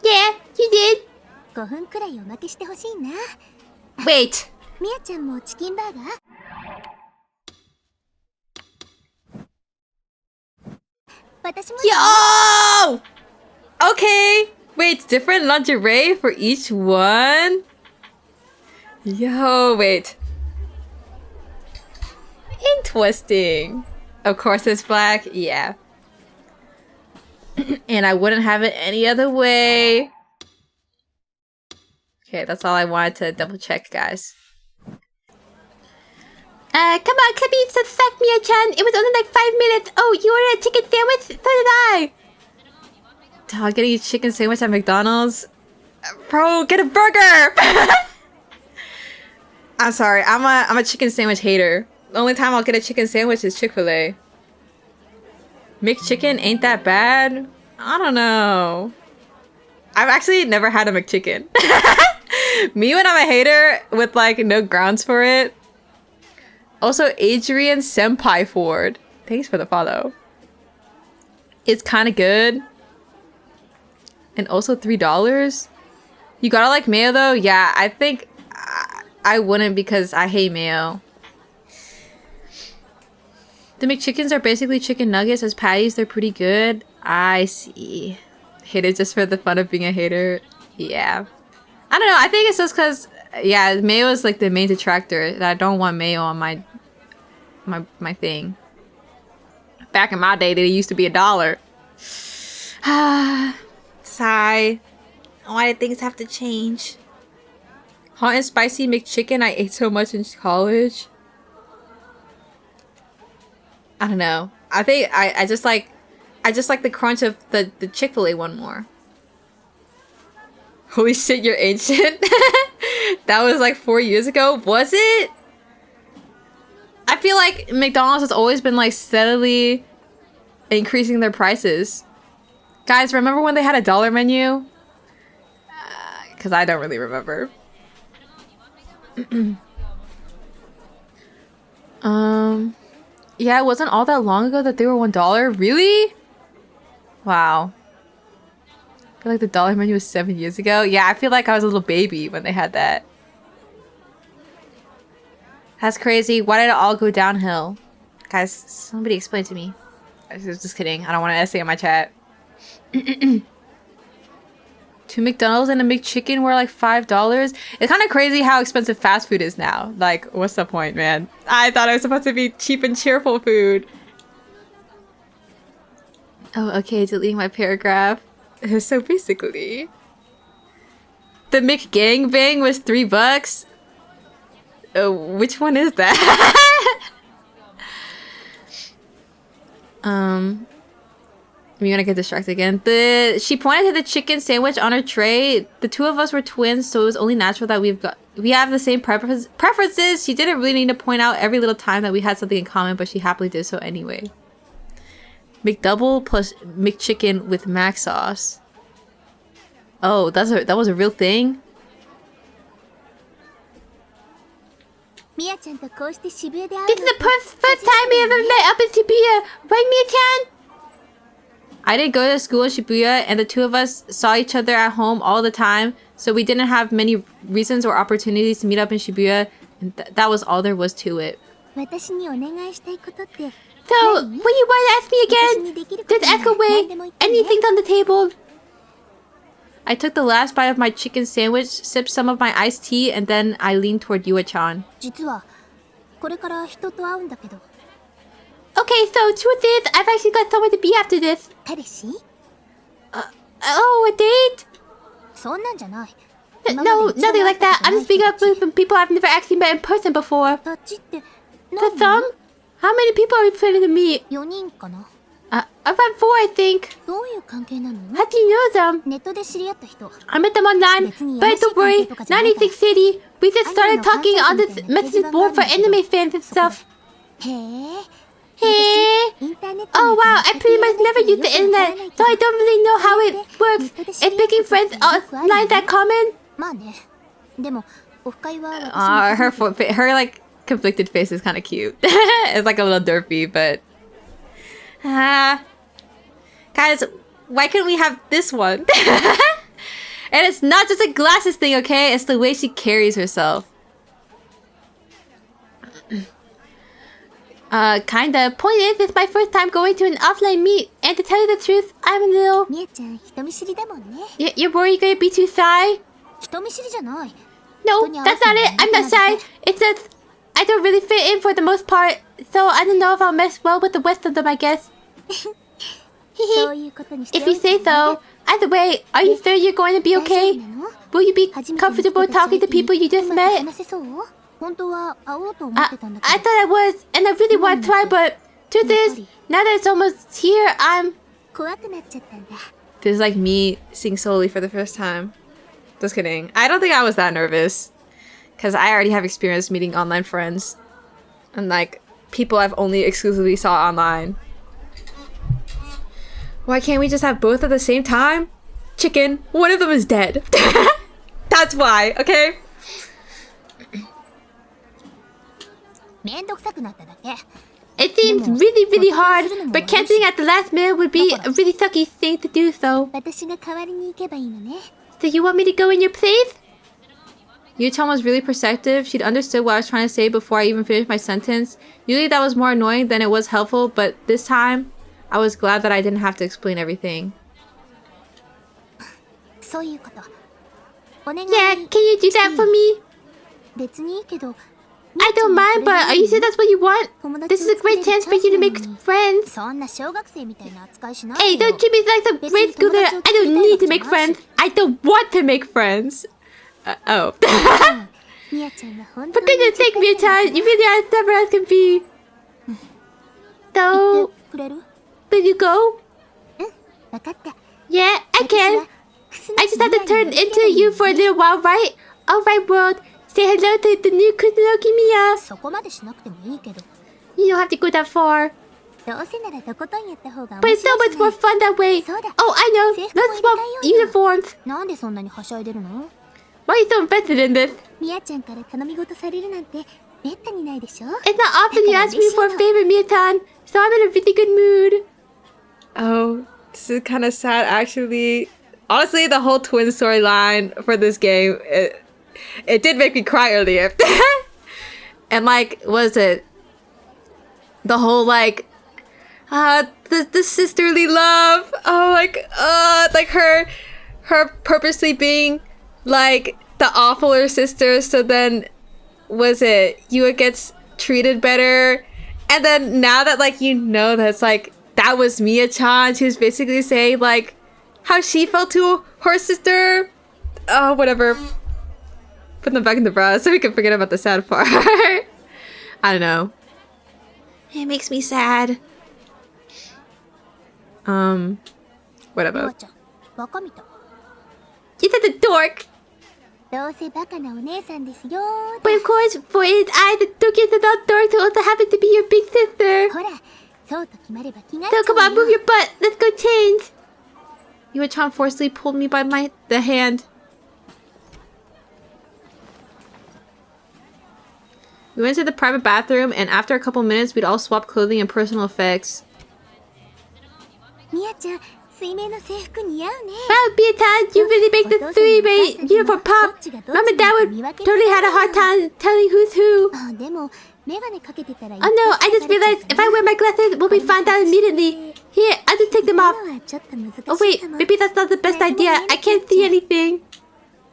Yeah, you did. 5分くらいおまけしてほしいな Wait. みやちゃんもチキンバーガー私も Yo! Okay. Wait, it's different lingerie for each one? Yo, wait. Interesting. Of course it's black. Yeah. And I wouldn't have it any other way. Okay, that's all I wanted to double check, guys. Come on, Clippy, suspect Mia-chan. It was only like 5 minutes. Oh, you ordered a chicken sandwich? So did I. Dog, getting a chicken sandwich at McDonald's? Bro, get a burger! I'm sorry, I'm a chicken sandwich hater. The only time I'll get a chicken sandwich is Chick-fil-A. McChicken ain't that bad? I don't know. I've actually never had a McChicken. Me when I'm a hater with like no grounds for it. Also, Adrian Senpai Ford. Thanks for the follow. It's kind of good. And also $3. You gotta like mayo though? Yeah, I think I wouldn't because I hate mayo. The McChickens are basically chicken nuggets as patties. They're pretty good. I see. Hated just for the fun of being a hater. Yeah. I don't know. I think it's just because, yeah, mayo is like the main detractor. That I don't want mayo on my thing. Back in my day, they used to be $1. Sigh. Why did things have to change? Hot and spicy McChicken I ate so much in college. I don't know. I think I just like the crunch of the Chick-fil-A one more. Holy shit, you're ancient. That was like 4 years ago. Was it? I feel like McDonald's has always been like steadily increasing their prices. Guys, remember when they had a $1 menu? Because I don't really remember. Yeah, it wasn't all that long ago that they were $1. Really? Wow. I feel like the $1 menu was 7 years ago. Yeah, I feel like I was a little baby when they had that. That's crazy. Why did it all go downhill? Guys, somebody explain to me. I was just kidding. I don't want an essay in my chat. 2 McDonald's and a McChicken were like $5. It's kind of crazy how expensive fast food is now. Like, what's the point, man? I thought it was supposed to be cheap and cheerful food. Oh, okay, deleting my paragraph. So basically, the McGangbang was $3. Which one is that? I'm gonna get distracted again. She pointed to the chicken sandwich on her tray. The two of us were twins, so it was only natural that we have the same preferences. She didn't really need to point out every little time that we had something in common, but she happily did so anyway. McDouble plus McChicken with mac sauce. Oh, that was a real thing? Mia-chan とこうして渋谷で会う This is the first time we ever met up in Shibuya, right, Mia-chan? I didn't go to school in Shibuya, and the two of us saw each other at home all the time, so we didn't have many reasons or opportunities to meet up in Shibuya, and that was all there was to it. 私にお願いしたいことって So, what you want to ask me again? Just ask away. Anything's on the table. I took the last bite of my chicken sandwich, sipped some of my iced tea, and then I leaned toward Yua-chan. 実はこれから人と会うんだけど Okay, so truth is, I've actually got somewhere to be after this. 彼氏 Oh, a date? そんなんじゃない No, nothing like that. I'm just speaking up with some people I've never actually met in person before. どっちって The thumb? How many people are we planning to meet? 4人かな About 4, I think. どういう関係なの How do you know them? ネットで知り合った人 I met them online, but don't worry, 96 City. We just started talking on this message board for anime fans and stuff. へえ Hey! インターネット Oh wow, I pretty much never use the internet, so I don't really know how it works. Is making friends online that common? まあねでもオフ会は私も Her like conflicted face is kind of cute. It's like a little derpy, but guys, why couldn't we have this one? And it's not just a glasses thing, okay? It's the way she carries herself. Kinda. Point is, it's my first time going to an offline meet, and to tell you the truth, I'm a little... みえちゃん人見知りだもんね。 You're worried you're gonna be too shy? 人見知りじゃない。 No, that's not it. I'm not shy. It's that I don't really fit in for the most part, so I don't know if I'll mess well with the rest of them, I guess. そういうことにして If you say so. Either way, are you sure you're going to be okay? Will you be comfortable talking to people you just met? 話せそう？本当は会おうと思ってたんだけど。 I thought I was, and I really want to try, but truth is, now that it's almost here, I'm... 怖くなっちゃったんだ。 This is like me seeing slowly for the first time. Just kidding. I don't think I was that nervous. Because I already have experience meeting online friends. And like, people I've only exclusively saw online. Why can't we just have both at the same time? Chicken, one of them is dead. That's why, okay? めんどくさくなっただけ。 It seems really, really hard, but canceling at the last minute would be a really sucky thing to do so. 私が代わりに行けばいいのね。 So you want me to go in your place? Yuchan was really perceptive. She'd understood what I was trying to say before I even finished my sentence. Usually that was more annoying than it was helpful, but this time, I was glad that I didn't have to explain everything. そういうこと。お願い。 Yeah, can you do that for me? 別にいいけど。 I don't mind, but are you sure that's what you want? This is a great chance for you to make friends. そんな小学生みたいな扱いしない Hey, でよ。 don't treat me like some grade schooler. I don't need to make friends. I don't want to make friends. Oh. みやちゃんは本 For 当に goodness sake, Mia-chan, you really are as stubborn as can be. 言 So, ってくれる？ will you go? わかった。 Yeah, I can. I just have to turn into you for a little while, right? Alright, world. Say hello to the new Kusunoki Mia. そこまでしなくてもいいけど。 You don't have to go that far. どうせならとことんやった方が But 面 it's so 白い much じゃ more ない。 fun that way. So that- Oh, I know. Let's swap uniforms. なんでそんなにはしゃいでるの？ Why are you so invested in this? みやちゃんから頼み事されるなんてめったにないでしょ？ It's not often you ask me for a favor, Mia-chan. So I'm in a really good mood. Oh, this is kind of sad, actually. Honestly, the whole twin storyline for this game, it did make me cry earlier. And like, what is it? The whole like, the sisterly love. Oh, like her purposely being like the awfuler sister. So then, was it Yua gets treated better, and then now that like you know that's like that was Mia-chan, she was basically saying like how she felt to her sister. Oh, whatever. Put them back in the bra so we can forget about the sad part. I don't know. It makes me sad. Whatever. みやちゃん、バカみたい。 You said the dork! どうせバカなお姉さんですよ。 But of course, for it, I, the dork, is the dork who also happens to be your big sister. ほら、そうと決まれば気が So come on, move your butt. Let's go change. Yuachan forcibly pulled me by the hand. We went to the private bathroom, and after a couple minutes, we'd all swap clothing and personal effects. みやちゃん、水泳の制服似合うね。 Wow, Mia-chan, you really make the three-way uniform pop. Mom and Dad would totally had a hard time telling who's who. あ、でもメガネかけてたら Oh no, I just realized if I wear my glasses, we'll be found out immediately. Here, I'll just take them off. 今はちょっと難しいか Oh も。 wait, maybe that's not the best idea. I can't see anything.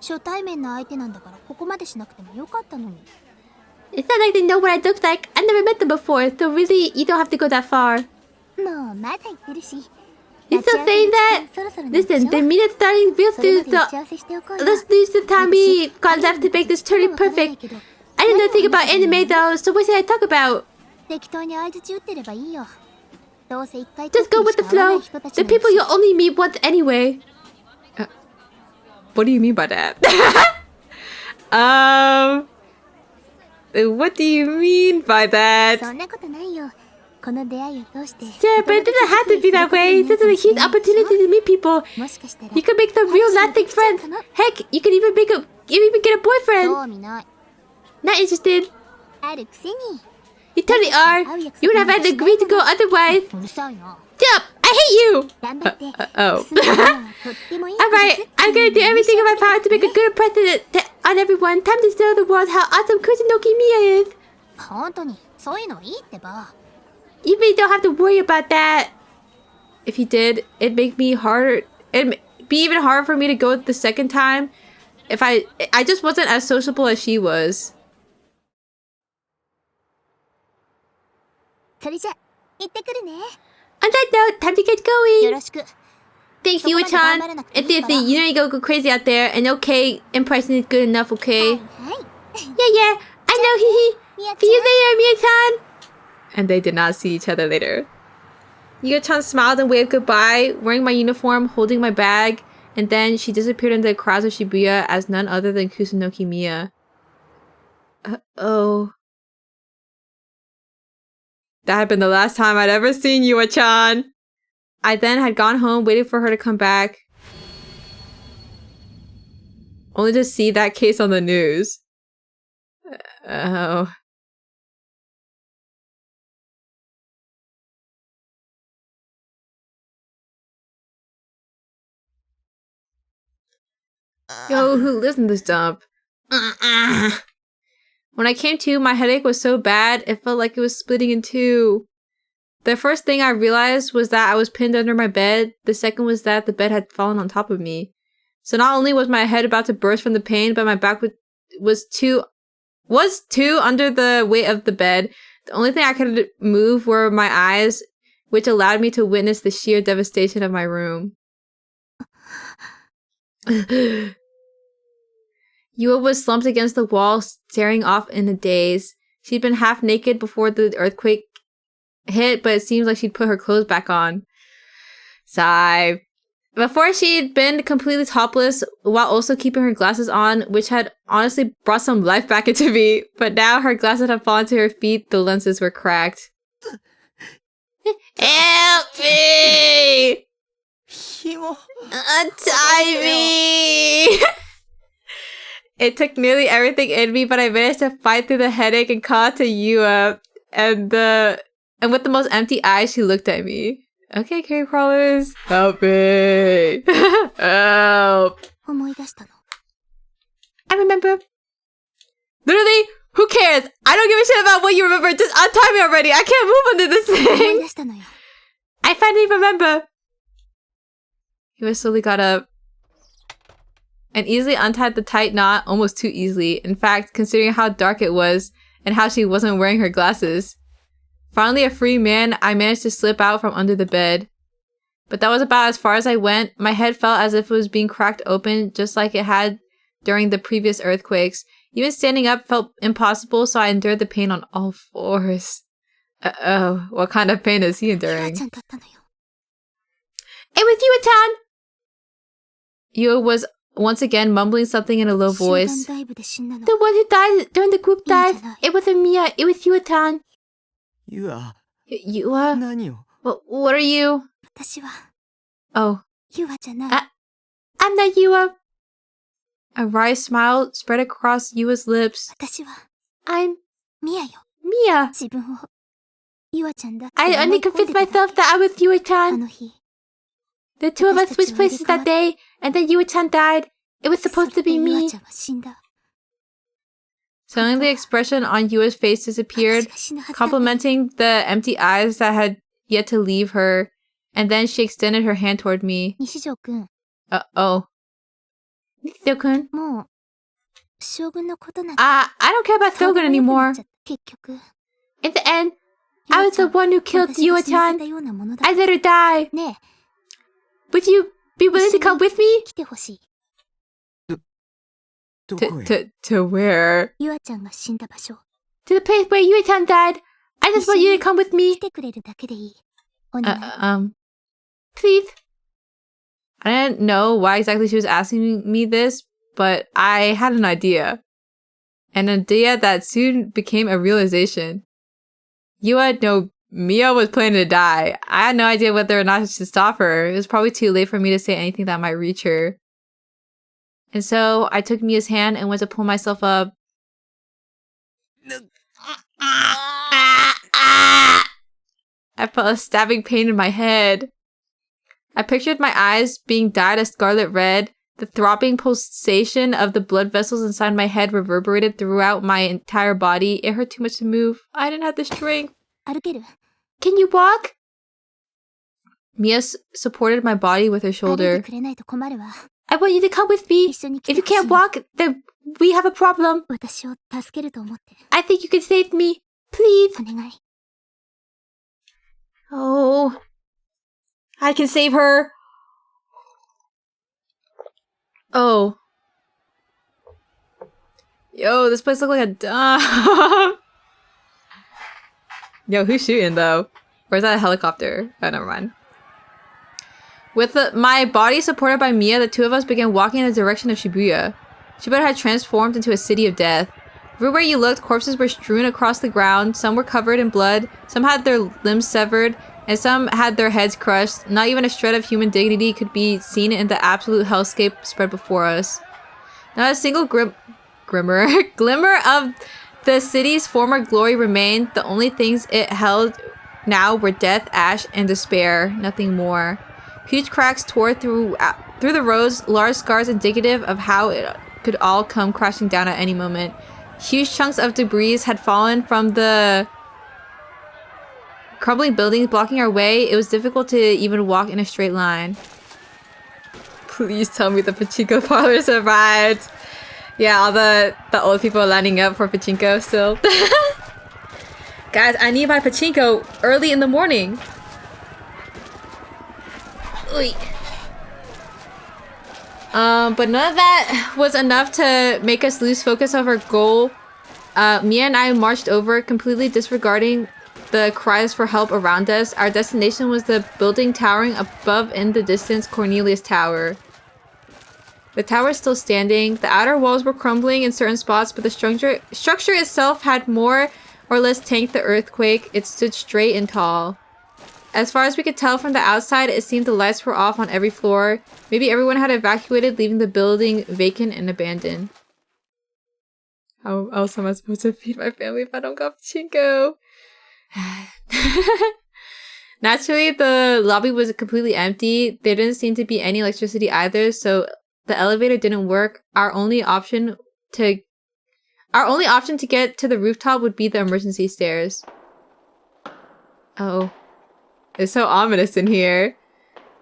初対面の相手なんだからここまでしなくてもよかったのに。 It's not like they know what I look like. I never met them before, so really, you don't have to go that far. もうまだ言ってるし。 You still saying that? そろそろなんでしょ Listen, the meeting's starting real それ soon, まで打 so ち合わせしておこうよ。 let's use the time we got left to make this truly perfect. I didn't know anything about anime though, so what should I talk about? 適当に相槌打ってればいいよ。どうせ一回 Just go with the flow. The people you'll only meet once anyway. What do you mean by that? What do you mean by that? そんなことないよ。この出会いを通して。 Sure, but it doesn't have to be that way. This is a huge opportunity to meet people. もしかしたら You could make some real lasting friends. Heck, you could even get a boyfriend. 興味ない。 Not interested. あるくせに。 You totally are. You would have had to agree to go otherwise. うるさいな。 Shut up! I hate you! 頑張って。 Oh. 進むのはとってもいいことです Alright, I'm gonna do everything in my power to make a good impression on everyone. Time to show the world how awesome Kusunoki Miya is. 本当にそういうのいいってば。You really don't have to worry about that. If you did, it'd make me harder. It'd be even harder for me to go the second time. If I just wasn't as sociable as she was. それじゃ行ってくるね。 On that note, time to get going. よろしく。 Thanks, Yua-chan. If you know you go crazy out there, and okay, impression is good enough, okay? はい。 Yeah, I know, hee. みやち See ゃ you ん。 later, Mia-chan. And they did not see each other later. Mia-chan smiled and waved goodbye, wearing my uniform, holding my bag, and then she disappeared into the crowds of Shibuya as none other than Kusunoki Mia. Uh-oh. That had been the last time I'd ever seen Yua-chan. I then had gone home waiting for her to come back. Only to see that case on the news. Oh. Yo, who lives in this dump? When I came to, my headache was so bad, it felt like it was splitting in two. The first thing I realized was that I was pinned under my bed. The second was that the bed had fallen on top of me. So not only was my head about to burst from the pain, but my back was too under the weight of the bed. The only thing I could move were my eyes, which allowed me to witness the sheer devastation of my room. Yua was slumped against the wall, staring off in a daze. She'd been half naked before the earthquake hit, but it seems like she'd put her clothes back on. Sigh. Before, she'd been completely topless while also keeping her glasses on, which had honestly brought some life back into me. But now her glasses had fallen to her feet, the lenses were cracked. Help me! Untie me! It took nearly everything in me, but I managed to fight through the headache and call to Yua. And with the most empty eyes, she looked at me. Okay, cave crawlers, help me! Help! 思い出したの。 I remember. Literally, who cares? I don't give a shit about what you remember. Just untie me already. I can't move under this 思い thing. 出したのよ。 I finally remember. Yua slowly got up and easily untied the tight knot, almost too easily. In fact, considering how dark it was and how she wasn't wearing her glasses. Finally a free man, I managed to slip out from under the bed. But that was about as far as I went. My head felt as if it was being cracked open, just like it had during the previous earthquakes. Even standing up felt impossible, so I endured the pain on all fours. Uh-oh, what kind of pain is he ひ enduring? わちゃんだったのよ。 Hey, with Yua-chan! Yua was once again mumbling something in a low 集 voice. 団ダイブで死んだの。 The one who died during the group Mia dive. じゃない。 It wasn't Mia, it was Yua-chan. ユア、 Yua? 何を What are you? 私は Oh, ユアじゃない。 I'm not Yua. A wry smile spread across Yua's lips. 私は I'm ミアよ。 Mia. 自分をユアちゃんだって I 思 only い込んで convinced ただ myself that I was け。あ Yua-chan. の日。 The two of us switched places that day, and then Yua-chan died. It was supposed to be ユア me. ちゃんは死んだ。 Suddenly the expression on Yua's face disappeared, 私が死ぬはずだった。 complementing the empty eyes that had yet to leave her. And then she extended her hand toward me. 西条くん、 Uh-oh. Nishio-kun? もう将軍のことなんて I don't care about どう Shogun でもよくなっ anymore. ちゃった。結局 In the end, I was the one who killed 私が死なせ Yua-chan. たようなものだ。 I let her die. ね Would you be willing to come with me? え、来てほしい。どこへ To where? ユアちゃんが死んだ場所。 To the place where Yua-chan died. I just want you to come with 来 me. てくれるだけでいい。お願い。 Please. I didn't know why exactly she was asking me this, but I had an idea. An idea that soon became a realization. Mia was planning to die. I had no idea whether or not I should stop her. It was probably too late for me to say anything that might reach her. And so I took Mia's hand and went to pull myself up. I felt a stabbing pain in my head. I pictured my eyes being dyed a scarlet red. The throbbing pulsation of the blood vessels inside my head reverberated throughout my entire body. It hurt too much to move. I didn't have the strength. 歩ける？ Can you walk? Mia supported my body with her 歩いて shoulder. くれないと困るわ。 I want you to come with me. 一緒に来 If て you ほし can't い。 walk, then we have a problem. 私を助けると思って。 I think you can save me. Please. お願い。 Oh. I can save her. Oh. Yo, this place looks like a dump. Yo, who's shooting though? Or is that a helicopter? Oh, never mind. With my body supported by Mia, the two of us began walking in the direction of Shibuya. Shibuya had transformed into a city of death. Everywhere you looked, corpses were strewn across the ground. Some were covered in blood, some had their limbs severed, and some had their heads crushed. Not even a shred of human dignity could be seen in the absolute hellscape spread before us. Not a single glimmer of the city's former glory remained. The only things it held now were death, ash, and despair. Nothing more. Huge cracks tore through the roads, large scars indicative of how it could all come crashing down at any moment. Huge chunks of debris had fallen from the crumbling buildings, blocking our way. It was difficult to even walk in a straight line. Please tell me the pachinko parlor survived. Yeah, all the old people are lining up for pachinko still. Guys, I need my pachinko early in the morning. Oy. But none of that was enough to make us lose focus of our goal. Mia and I marched over, completely disregarding the cries for help around us. Our destination was the building towering above in the distance, Cornelius Tower. The tower is still standing. The outer walls were crumbling in certain spots, but the structure itself had more or less tanked the earthquake. It stood straight and tall. As far as we could tell from the outside, it seemed the lights were off on every floor. Maybe everyone had evacuated, leaving the building vacant and abandoned. How else am I supposed to feed my family if I don't got pachinko? Naturally, the lobby was completely empty. There didn't seem to be any electricity either, so the elevator didn't work. Our only option to get to the rooftop would be the emergency stairs. Oh. It's so ominous in here.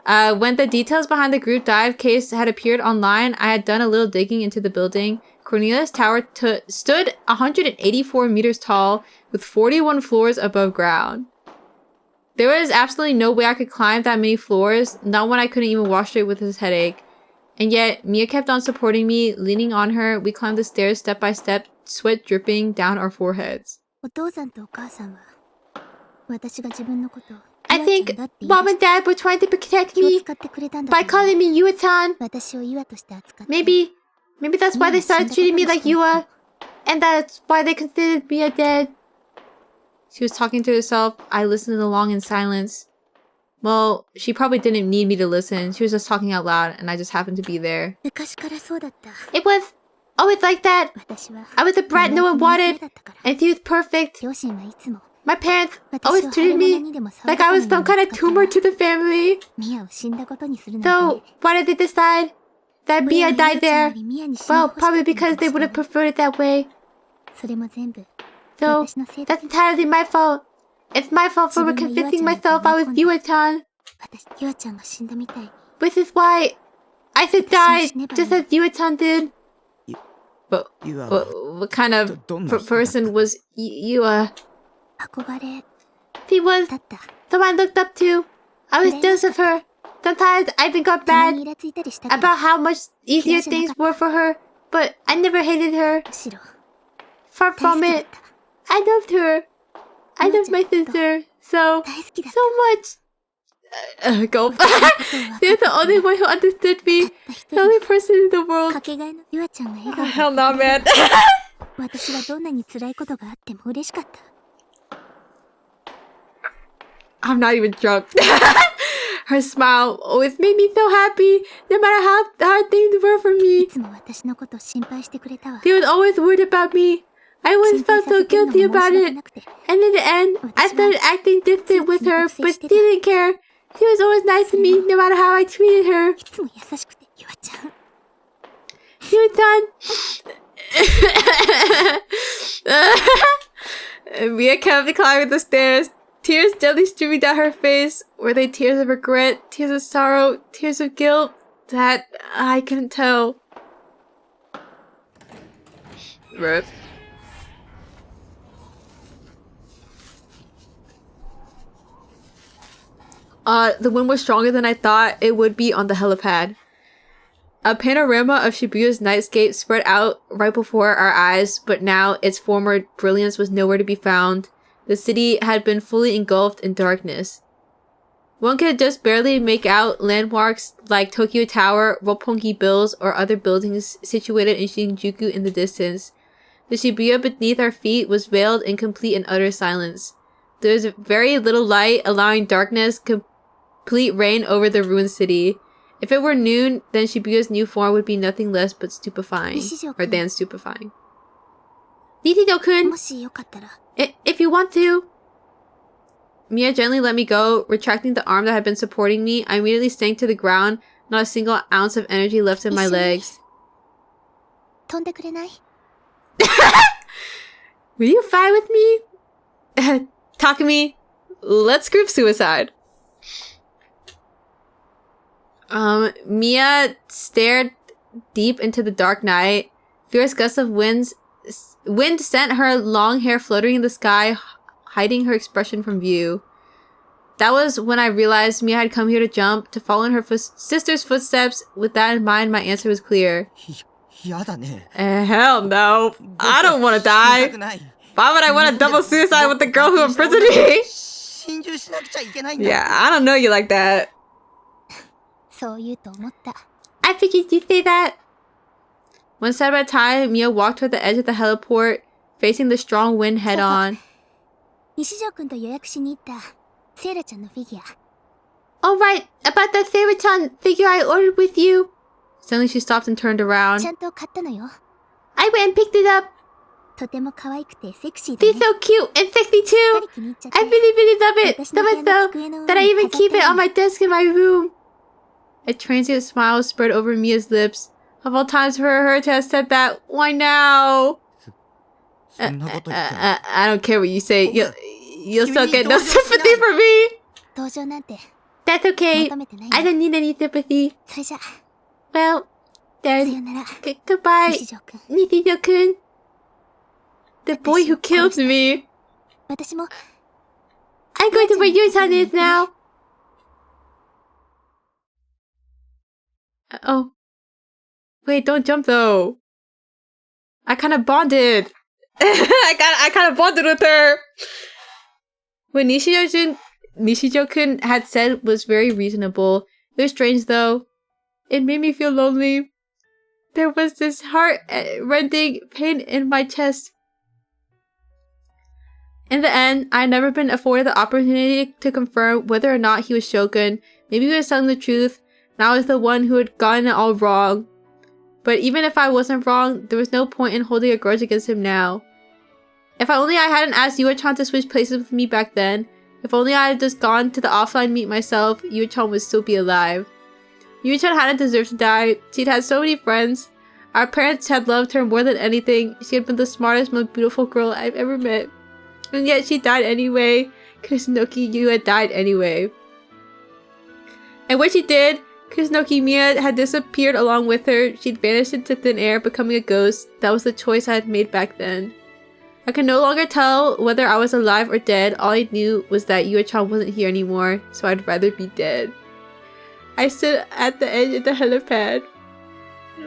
When the details behind the group dive case had appeared online, I had done a little digging into the building. Cornelius Tower stood 184 meters tall with 41 floors above ground. There was absolutely no way I could climb that many floors, not when I couldn't even walk straight with this headache. And yet, Mia kept on supporting me, leaning on her. We climbed the stairs step by step, sweat dripping down our foreheads. お父さんとお母さんは私が自分のことを I think Mom and Dad were trying to protect me by calling me Yua-chan. Maybe that's why they started treating me like Yua. And that's why they considered me a dead. She was talking to herself. I listened along in silence. Well, she probably didn't need me to listen. She was just talking out loud, and I just happened to be there. It was always like that. I was the brat no one wanted, and she was perfect. My parents always treated me like I was some kind of tumor to the family. So, why did they decide that Mia died there? Well, probably because they would have preferred it that way. So, that's entirely my fault. It's my fault for convincing myself I was Yua-chan. Which is why I should die, just as Yua-chan did. But what kind of person was Yua? She was someone I looked up to. I was jealous of her. Sometimes I even got mad about how much easier things were for her, but I never hated her. Far from it. I loved her. I loved my sister so much. Gulp. They're the only one who understood me. The only person in the world. Oh, hell no, man. I'm not even drunk. Her smile always made me so happy, no matter how hard things were for me. She was always worried about me. I always felt so guilty about it. And in the end, I started acting distant with her, but she didn't care. She was always nice to me, no matter how I treated her. Yua-chan. Mia kept climbing the stairs. Tears gently streaming down her face. Were they tears of regret, tears of sorrow, tears of guilt? That I couldn't tell. Rip. The wind was stronger than I thought it would be on the helipad. A panorama of Shibuya's nightscape spread out right before our eyes, but now its former brilliance was nowhere to be found. The city had been fully engulfed in darkness. One could just barely make out landmarks like Tokyo Tower, Roppongi Bills, or other buildings situated in Shinjuku in the distance. The Shibuya beneath our feet was veiled in complete and utter silence. There was very little light, allowing darkness, complete reign over the ruined city. If it were noon, then Shibuya's new form would be nothing less but stupefying. Or than stupefying. Nishijo-kun! If you want to. Mia gently let me go, retracting the arm that had been supporting me. I immediately sank to the ground, not a single ounce of energy left in my legs. Will you fly with me? Takumi, let's group suicide. Mia stared deep into the dark night. Fierce gusts of wind sent her long hair fluttering in the sky, hiding her expression from view. That was when I realized Mia had come here to jump, to follow in her sister's footsteps. With that in mind, my answer was clear. Hell no. I don't want to die. Why would I want to double suicide with the girl who imprisoned me? Yeah, I don't know you like that. I figured you'd say that. One step at a time, Mia walked toward the edge of the heliport, facing the strong wind head on. Oh right, about that Seira-chan figure I ordered with you. Suddenly she stopped and turned around. I went and picked it up. She's so cute and sexy too. I really love it. So much so that I even keep it on my desk in my room. A transient smile spread over Mia's lips. Of all times for her to have said that, why now? I don't care what you say. You'll still get no sympathy from me. That's okay. I don't need any sympathy. Well, then, goodbye, Nishijo-kun. The boy who killed me. I'm going to where Yuri-chan is now. Oh. Wait, don't jump though. I kind of bonded. I kind of bonded with her. What Nishijo-kun had said was very reasonable. It was strange though. It made me feel lonely. There was this heart-rending pain in my chest. In the end, I had never been afforded the opportunity to confirm whether or not he was Shogun. Maybe he was telling the truth, and I was the one who had gotten it all wrong. But even if I wasn't wrong, there was no point in holding a grudge against him now. If only I hadn't asked Yua-chan to switch places with me back then. If only I had just gone to the offline meet myself, Yua-chan would still be alive. Yua-chan hadn't deserved to die. She'd had so many friends. Our parents had loved her more than anything. She had been the smartest, most beautiful girl I've ever met. And yet she died anyway. Kusunoki Yua died anyway. And when she did, Kusunoki Mia had disappeared along with her. She'd vanished into thin air, becoming a ghost. That was the choice I had made back then. I could no longer tell whether I was alive or dead. All I knew was that Yua-chan wasn't here anymore, so I'd rather be dead. I stood at the edge of the helipad,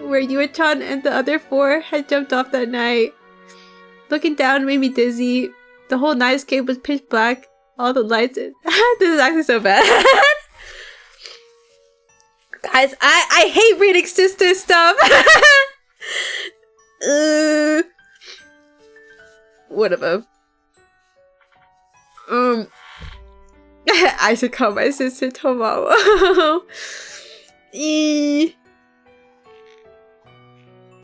where Yua-chan and the other four had jumped off that night. Looking down made me dizzy. The whole nightscape was pitch black. All the lights... This is actually so bad. Guys, I hate reading sister stuff. Whatever. I should call my sister tomorrow.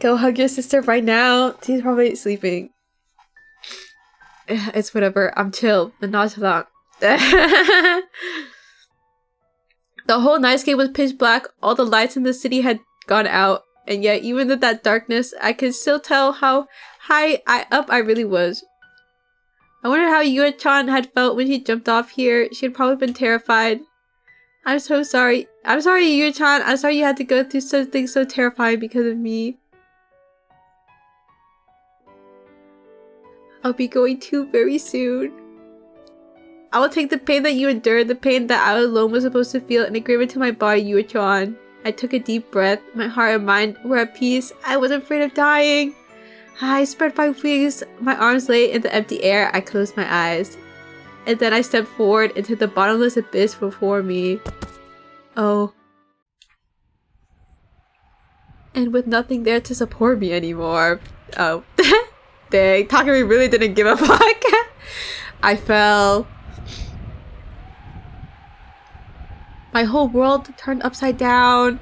Go hug your sister right now. She's probably sleeping. It's whatever. I'm chill and nonchalant. The whole nightscape was pitch black. All the lights in the city had gone out. And yet, even in that darkness, I could still tell how high up I really was. I wonder how Yua-chan had felt when she jumped off here. She had probably been terrified. I'm so sorry. I'm sorry, Yua-chan. I'm sorry you had to go through something so terrifying because of me. I'll be going too very soon. I will take the pain that you endured, the pain that I alone was supposed to feel, and engrave it to my body, Yua-chan. I took a deep breath. My heart and mind were at peace. I wasn't afraid of dying. I spread my wings. My arms lay in the empty air. I closed my eyes. And then I stepped forward into the bottomless abyss before me. Oh. And with nothing there to support me anymore. Oh. Dang. Takumi really didn't give a fuck. I fell. My whole world turned upside down.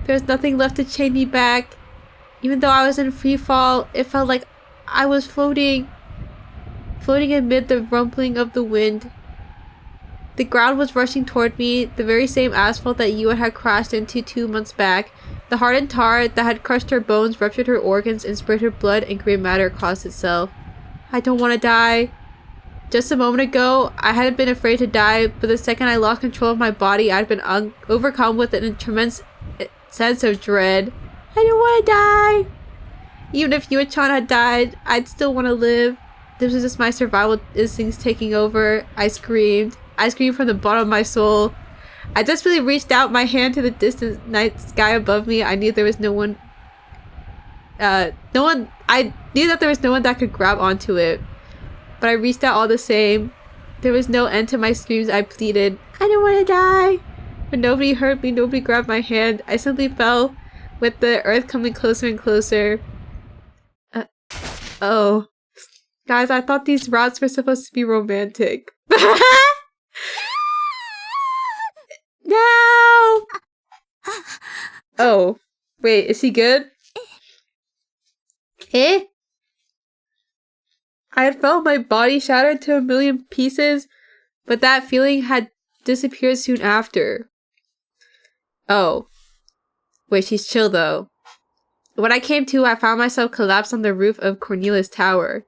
There was nothing left to chain me back. Even though I was in free fall, it felt like I was floating amid the rumbling of the wind. The ground was rushing toward me, the very same asphalt that Yua had crashed into 2 months back. The hardened tar that had crushed her bones, ruptured her organs, and sprayed her blood and gray matter across itself. I don't want to die. Just a moment ago, I hadn't been afraid to die, but the second I lost control of my body, I'd been overcome with an immense sense of dread. I don't want to die! Even if Yua-chan had died, I'd still want to live. This was just my survival instincts taking over. I screamed. I screamed from the bottom of my soul. I desperately reached out my hand to the distant night sky above me. I knew there was no one... I knew that there was no one that could grab onto it. But I reached out all the same. There was no end to my screams. I pleaded, I don't want to die! But nobody heard me. Nobody grabbed my hand. I simply fell, with the earth coming closer and closer. Oh. Guys, I thought these routes were supposed to be romantic. No! Oh. Wait, is he good? Eh? I had felt my body shattered to a million pieces, but that feeling had disappeared soon after. Oh. Wait, she's chill though. When I came to, I found myself collapsed on the roof of Cornelius Tower.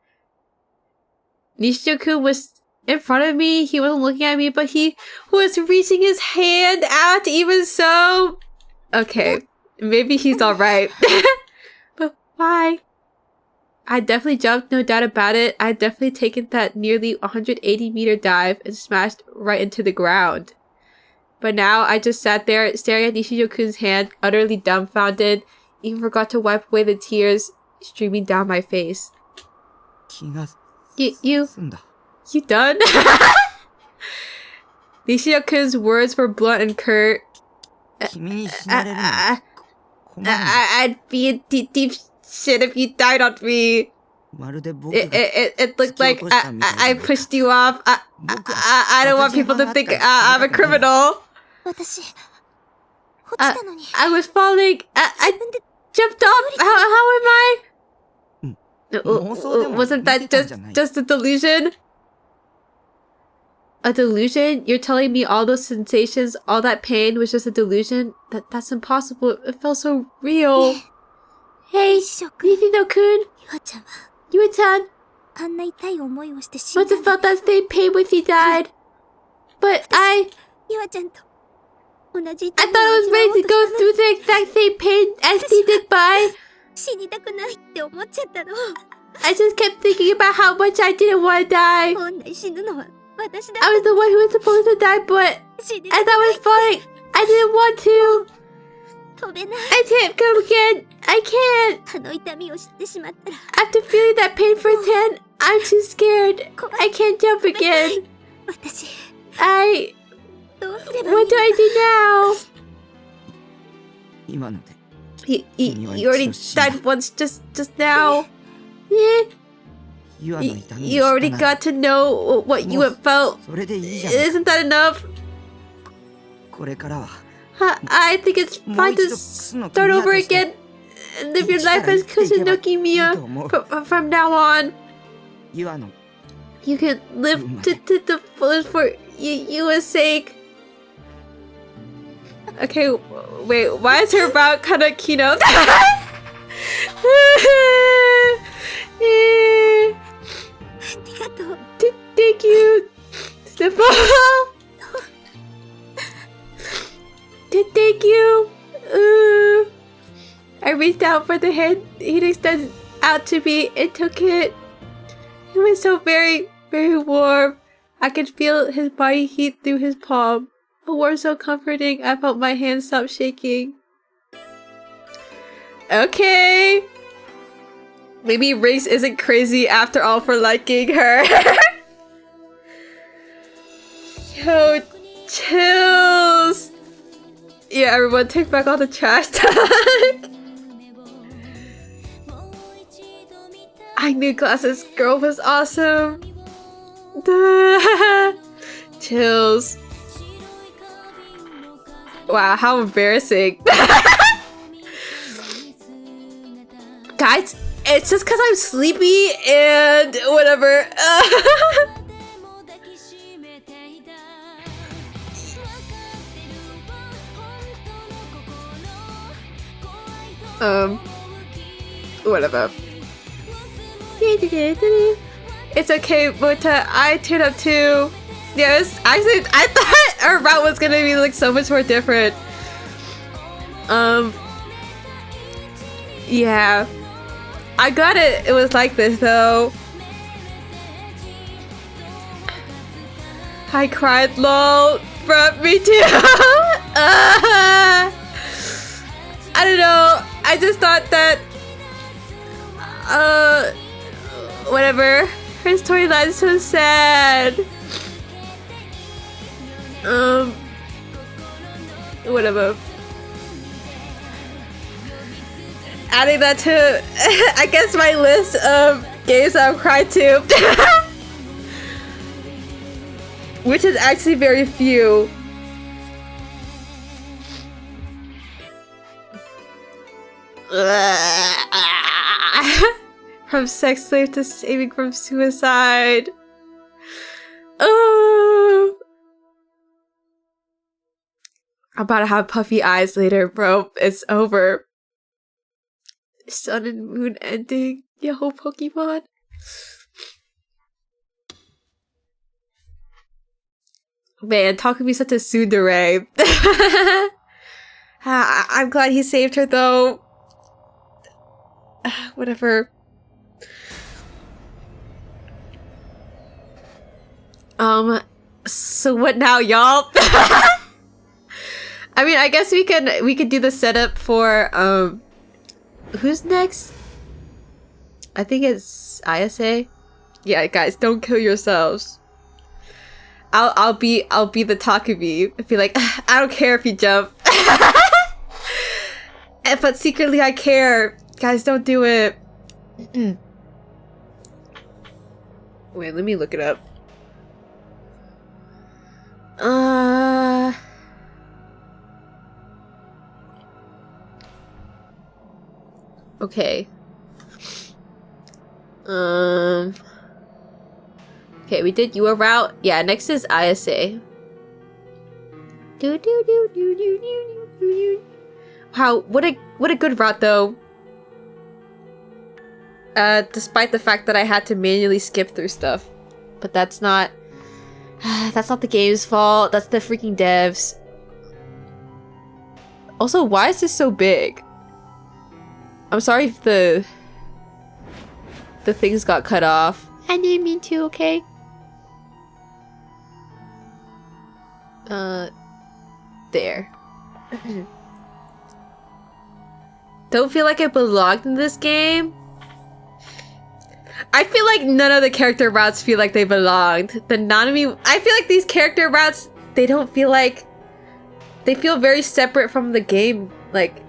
Nishijo-kun was in front of me. He wasn't looking at me, but he was reaching his hand out even so. Okay, maybe he's alright. But why? I definitely jumped, no doubt about it. I had definitely taken that nearly 180-meter dive and smashed right into the ground. But now I just sat there staring at Nishijo-kun's hand, utterly dumbfounded, even forgot to wipe away the tears streaming down my face. You done? Nishijo-kun's words were blunt and curt. I'd be in deep shit if you died on me. It looked like I pushed you off. I don't want people to think I'm a criminal. I was falling. I jumped off. How am I? Wasn't that just a delusion? A delusion? You're telling me all those sensations, all that pain was just a delusion? That's impossible. It felt so real. Hey, Nishino-kun. Yua-chan. Must have felt that same pain when she died. But I thought I was ready to go through the exact same pain as she did by. I just kept thinking about how much I didn't want to die. I was the one who was supposed to die, but as I was falling, I didn't want to. I can't come again. I can't. After feeling that pain firsthand, I'm too scared. I can't jump again. What do I do now? You already died once just now. Yeah. You already got to know what you have felt. Isn't that enough? I think it's fine to start over again and live your life as Kusunoki Miya from now on. You can live to the fullest for Yua's sake. Okay, wait, why is her brow kind of keynote? がとう。Thank you. Stipple. Thank you. I reached out for the hand he'd extended out to me and took it. It was so very, very warm. I could feel his body heat through his palm. A warmth so comforting, I felt my hand stop shaking. Okay. Maybe Race isn't crazy after all for liking her. Yo, chills. Yeah, everyone take back all the trash talk. I knew Glasses Girl was awesome. Chills. Wow, how embarrassing. Guys, it's just because I'm sleepy and whatever. Whatever. It's okay, Mota. I tuned up too. Yes, actually, I thought our route was gonna be like so much more different. Yeah. I got it. It was like this though. I cried, lol. Bruh, me too. I don't know. I just thought that. Whatever. Her storyline is so sad. Whatever. Adding that to, I guess, my list of games I've cried to. Which is actually very few. From sex slave to saving from suicide. Oh. I'm about to have puffy eyes later, bro. It's over. Sun and Moon ending. Yo, Pokemon. Man, Takumi's such a tsundere. I'm glad he saved her though. Whatever. So what now, y'all? I mean, I guess we could do the setup for who's next? I think it's ISA. Yeah, guys, don't kill yourselves. I'll be the Takumi. Be like, I don't care if you jump. But secretly I care. Guys, don't do it. Wait, let me look it up. Okay. Okay, we did your route. Yeah, next is ISA. Wow, what a good route though. Despite the fact that I had to manually skip through stuff. But that's not the game's fault. That's the freaking devs. Also, why is this so big? I'm sorry if the things got cut off. I didn't mean to, okay? There. Don't feel like I belonged in this game? I feel like none of the character routes feel like they belonged. The Nanami... I feel like these character routes, they don't feel like... They feel very separate from the game, like...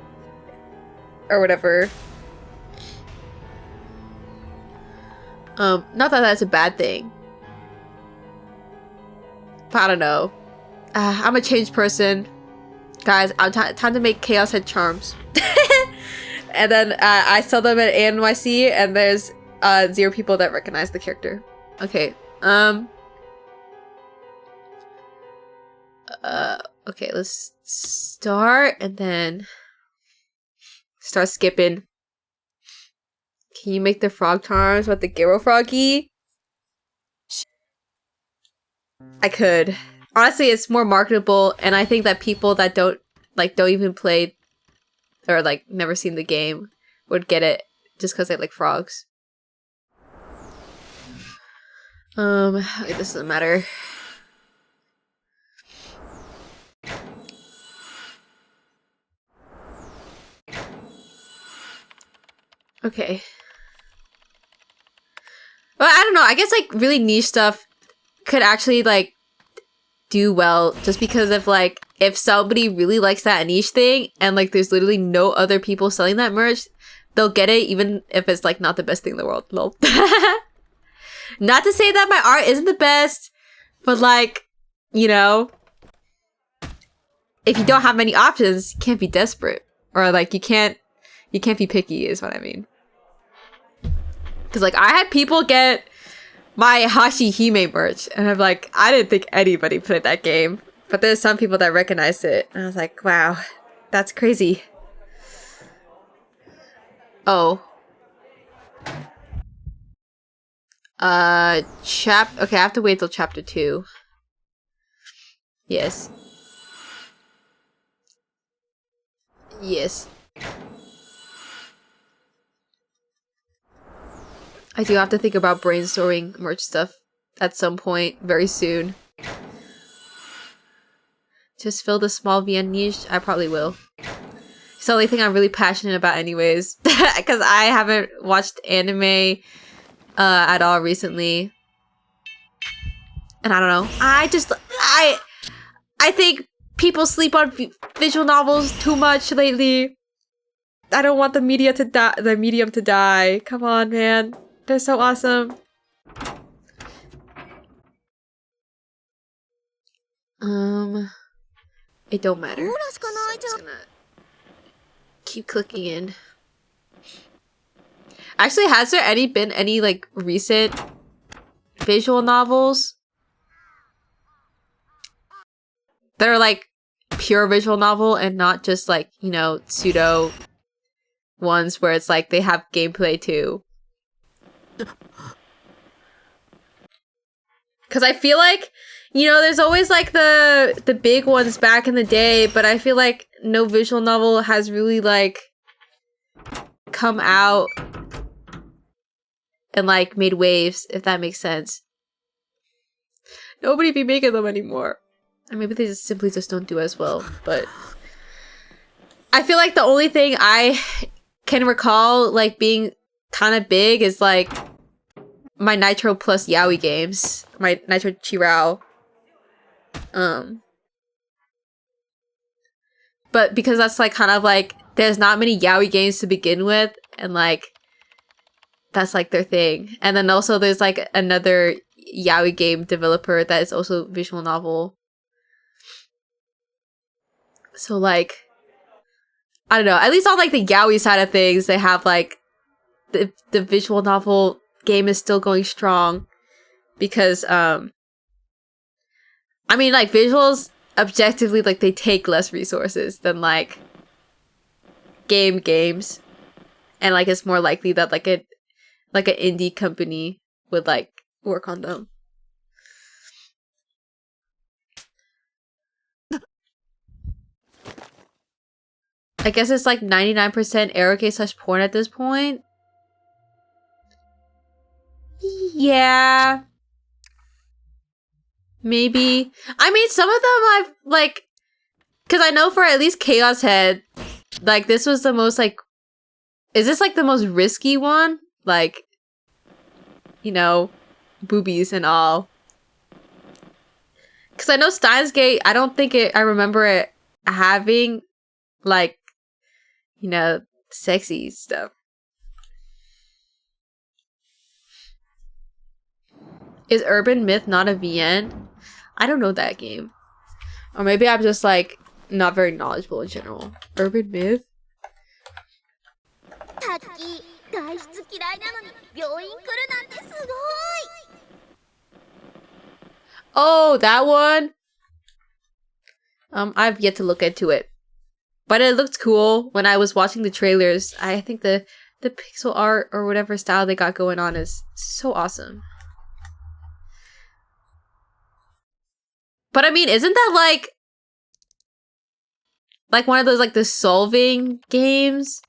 Or whatever. Not that that's a bad thing. But I don't know. I'm a changed person. Guys, time to make Chaos Head charms. And then I sell them at ANYC and there's 0 people that recognize the character. Okay. Okay, let's start and then start skipping. Can you make the frog charms with the Gero Froggy? I could. Honestly, it's more marketable, and I think that people that don't even play or like never seen the game would get it just because they like frogs. Wait, this doesn't matter. Okay. Well, I don't know. I guess like really niche stuff could actually like do well just because of like if somebody really likes that niche thing and like there's literally no other people selling that merch, they'll get it even if it's like not the best thing in the world. Lol. Not to say that my art isn't the best, but like, you know, if you don't have many options, you can't be desperate. Or like you can't be picky is what I mean. Cause like I had people get my Hashihime merch and I'm like, I didn't think anybody played that game. But there's some people that recognized it. And I was like, wow, that's crazy. Oh. Okay, I have to wait till chapter 2. Yes. Yes. I do have to think about brainstorming merch stuff at some point very soon. Just fill the small VN niche? I probably will. It's the only thing I'm really passionate about anyways. Because I haven't watched anime at all recently. And I don't know. I think people sleep on visual novels too much lately. I don't want the medium to die. Come on, man. They're so awesome. It don't matter. So I'm just gonna keep clicking in. Actually, has there been any like recent visual novels that are like pure visual novel and not just like, you know, pseudo ones where it's like they have gameplay too? Because I feel like, you know, there's always like the big ones back in the day, but I feel like no visual novel has really like come out and like made waves, if that makes sense. Nobody be making them anymore. Or maybe they just simply just don't do as well, but I feel like the only thing I can recall like being kind of big is like my Nitro plus Yaoi games, my Nitro Chirao. But because that's like kind of like there's not many Yaoi games to begin with, and like that's like their thing. And then also there's like another Yaoi game developer that is also visual novel. So like I don't know, at least on like the Yaoi side of things, they have like the visual novel game is still going strong because I mean like visuals objectively like they take less resources than like games, and like it's more likely that like an indie company would like work on them. I guess it's like 99% eroge / porn at this point. Yeah. Maybe. I mean, some of them I've like, because I know for at least Chaos Head, like this was the most like, is this like the most risky one? Like, you know, boobies and all. Because I know Steins Gate, I don't think I remember it having like, you know, sexy stuff. Is Urban Myth not a VN? I don't know that game. Or maybe I'm just like not very knowledgeable in general. Urban Myth? Oh, that one? I've yet to look into it. But it looked cool when I was watching the trailers. I think the pixel art or whatever style they got going on is so awesome. But I mean, isn't that like one of those like the solving games?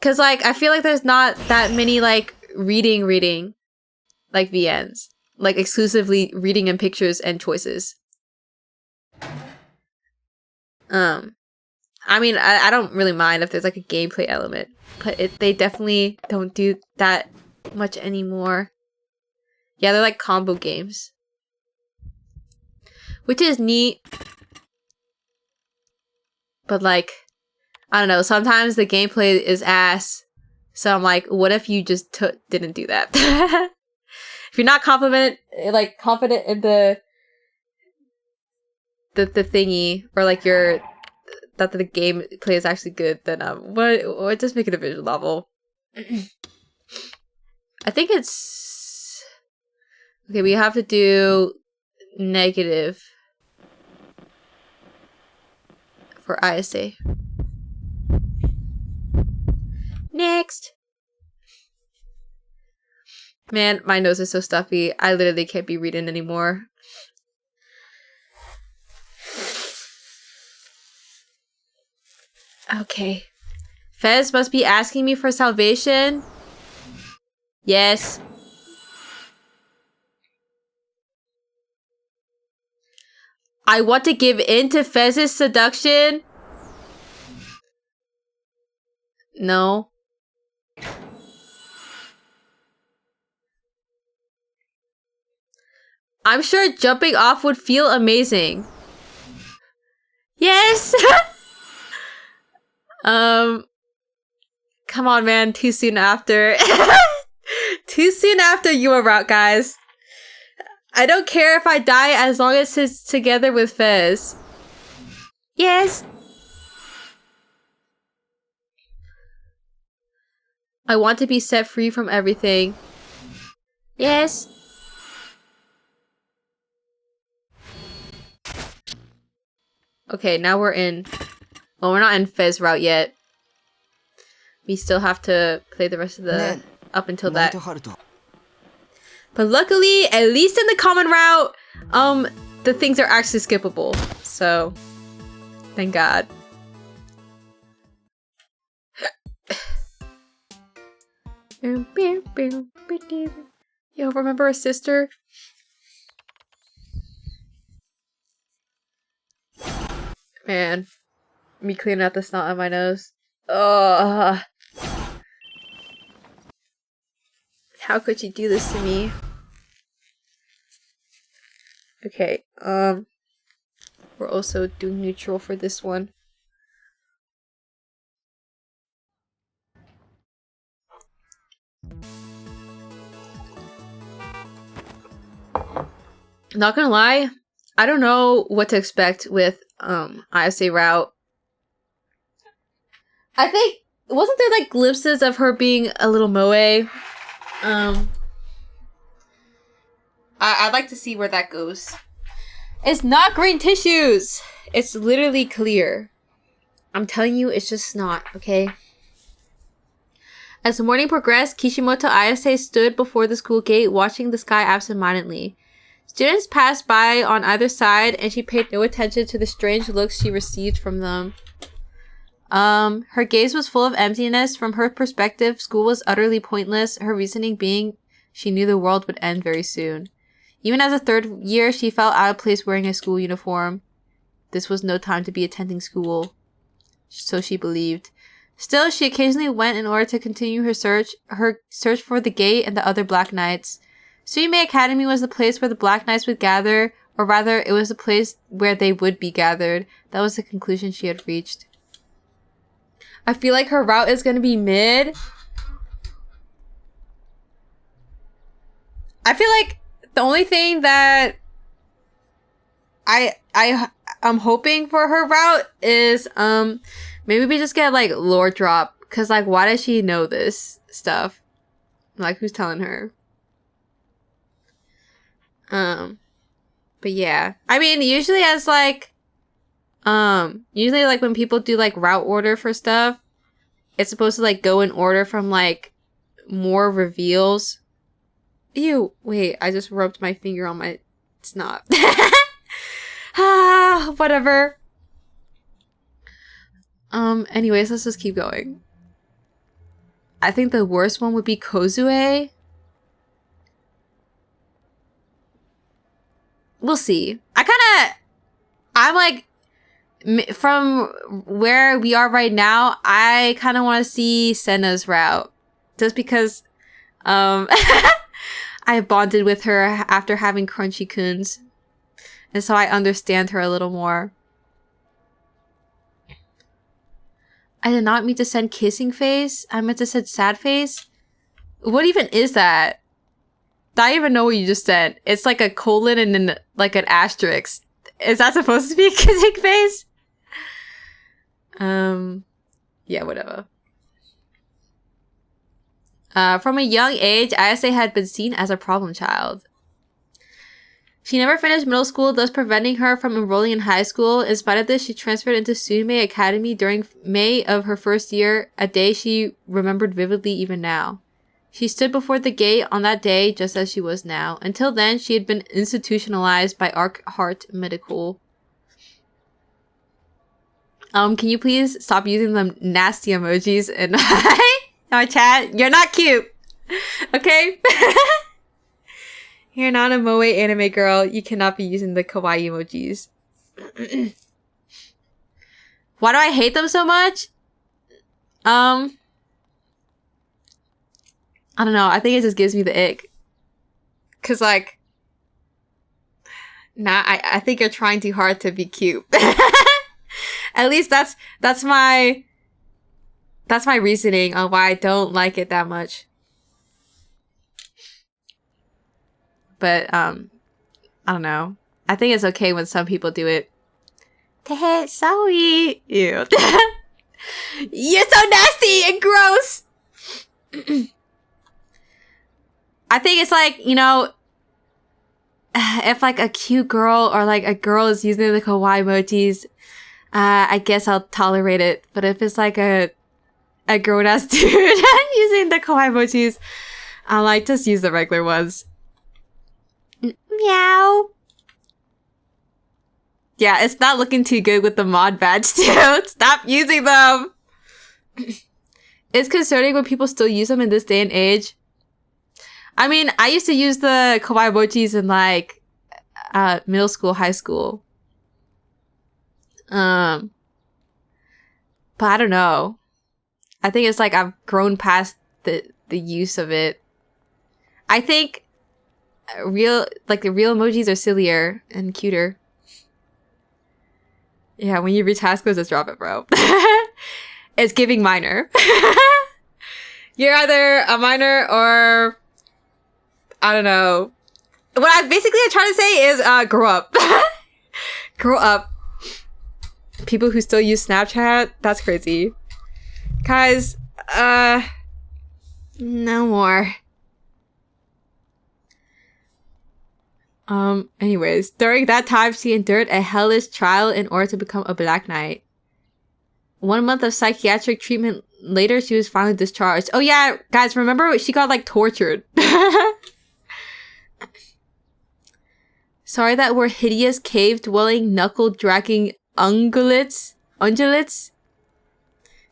Cause like I feel like there's not that many like reading like VNs. Like exclusively reading and pictures and choices. I mean, I don't really mind if there's like a gameplay element, but they definitely don't do that much anymore. Yeah, they're like combo games, which is neat. But like, I don't know. Sometimes the gameplay is ass, so I'm like, what if you just didn't do that? If you're not confident in the thingy, or like that the gameplay is actually good, then what just make it a visual novel. I think it's okay. We have to do negative for ISA. Next. Man, my nose is so stuffy. I literally can't be reading anymore. Okay. Fez must be asking me for salvation. Yes. I want to give in to Fez's seduction. No. I'm sure jumping off would feel amazing. Yes! Come on, man. Too soon after. Too soon after you were out, guys. I don't care if I die as long as it's together with Fez. Yes! I want to be set free from everything. Yes! Okay, now we're in... Well, we're not in Fez route yet. We still have to play the rest of the... up until that. But luckily, at least in the common route, the things are actually skippable. So, thank God. Yo, remember a sister? Man, me cleaning out the snot on my nose. Ugh. How could you do this to me? Okay, we're also doing neutral for this one. Not gonna lie, I don't know what to expect with ISA route. I think wasn't there like glimpses of her being a little moe? I'd like to see where that goes. It's not green tissues. It's literally clear. I'm telling you, it's just snot, okay? As the morning progressed, Kishimoto Ayase stood before the school gate, watching the sky absentmindedly. Students passed by on either side, and she paid no attention to the strange looks she received from them. Her gaze was full of emptiness. From her perspective, school was utterly pointless, her reasoning being she knew the world would end very soon. Even as a third year, she felt out of place wearing a school uniform. This was no time to be attending school. So she believed. Still, she occasionally went in order to continue her search for the gate and the other Black Knights. Suime Academy was the place where the Black Knights would gather, or rather, it was the place where they would be gathered. That was the conclusion she had reached. I feel like her route is going to be mid. I feel like the only thing that I'm hoping for her route is maybe we just get like lore drop, cuz like why does she know this stuff? Like who's telling her? But yeah. I mean, usually when people do like route order for stuff, it's supposed to like go in order from like more reveals. Ew, wait, I just rubbed my finger on my It's not. Whatever. Anyways, let's just keep going. I think the worst one would be Kozue. We'll see. I'm like, from where we are right now, I kind of want to see Senna's route. Just because, I bonded with her after having Crunchy Coons. And so I understand her a little more. I did not mean to send kissing face. I meant to send sad face. What even is that? I don't even know what you just said. It's like a colon and then like an asterisk. Is that supposed to be a kissing face? Yeah, whatever. From a young age, Ayase had been seen as a problem child. She never finished middle school, thus preventing her from enrolling in high school. In spite of this, she transferred into Sume Academy during May of her first year, a day she remembered vividly even now. She stood before the gate on that day just as she was now. Until then, she had been institutionalized by Heart Medical. Can you please stop using them nasty emojis in my chat? You're not cute. Okay? You're not a moe anime girl. You cannot be using the kawaii emojis. Why do I hate them so much? I don't know. I think it just gives me the ick. Cause like, I think you're trying too hard to be cute. At least that's my reasoning on why I don't like it that much. But I don't know. I think it's okay when some people do it. Tehe, sorry. Ew. You're so nasty and gross. I think it's like, you know, if like a cute girl or like a girl is using the kawaii emojis, I guess I'll tolerate it. But if it's like a grown ass dude using the kawaii emojis, I like just use the regular ones. Meow. Yeah, it's not looking too good with the mod badge too. Stop using them. It's concerning when people still use them in this day and age. I mean, I used to use the kawaii emojis in like middle school, high school. But I don't know. I think it's like I've grown past the use of it. I think the real emojis are sillier and cuter. Yeah, when you reach high school, just drop it, bro. It's giving minor. You're either a minor or I don't know. What I basically am trying to say is grow up. Grow up. People who still use Snapchat, that's crazy. Guys, no more. Anyways, during that time, she endured a hellish trial in order to become a Black Knight. 1 month of psychiatric treatment later, she was finally discharged. Oh yeah, guys, remember she got like tortured. Sorry that we're hideous, cave-dwelling, knuckle-dragging ungulates?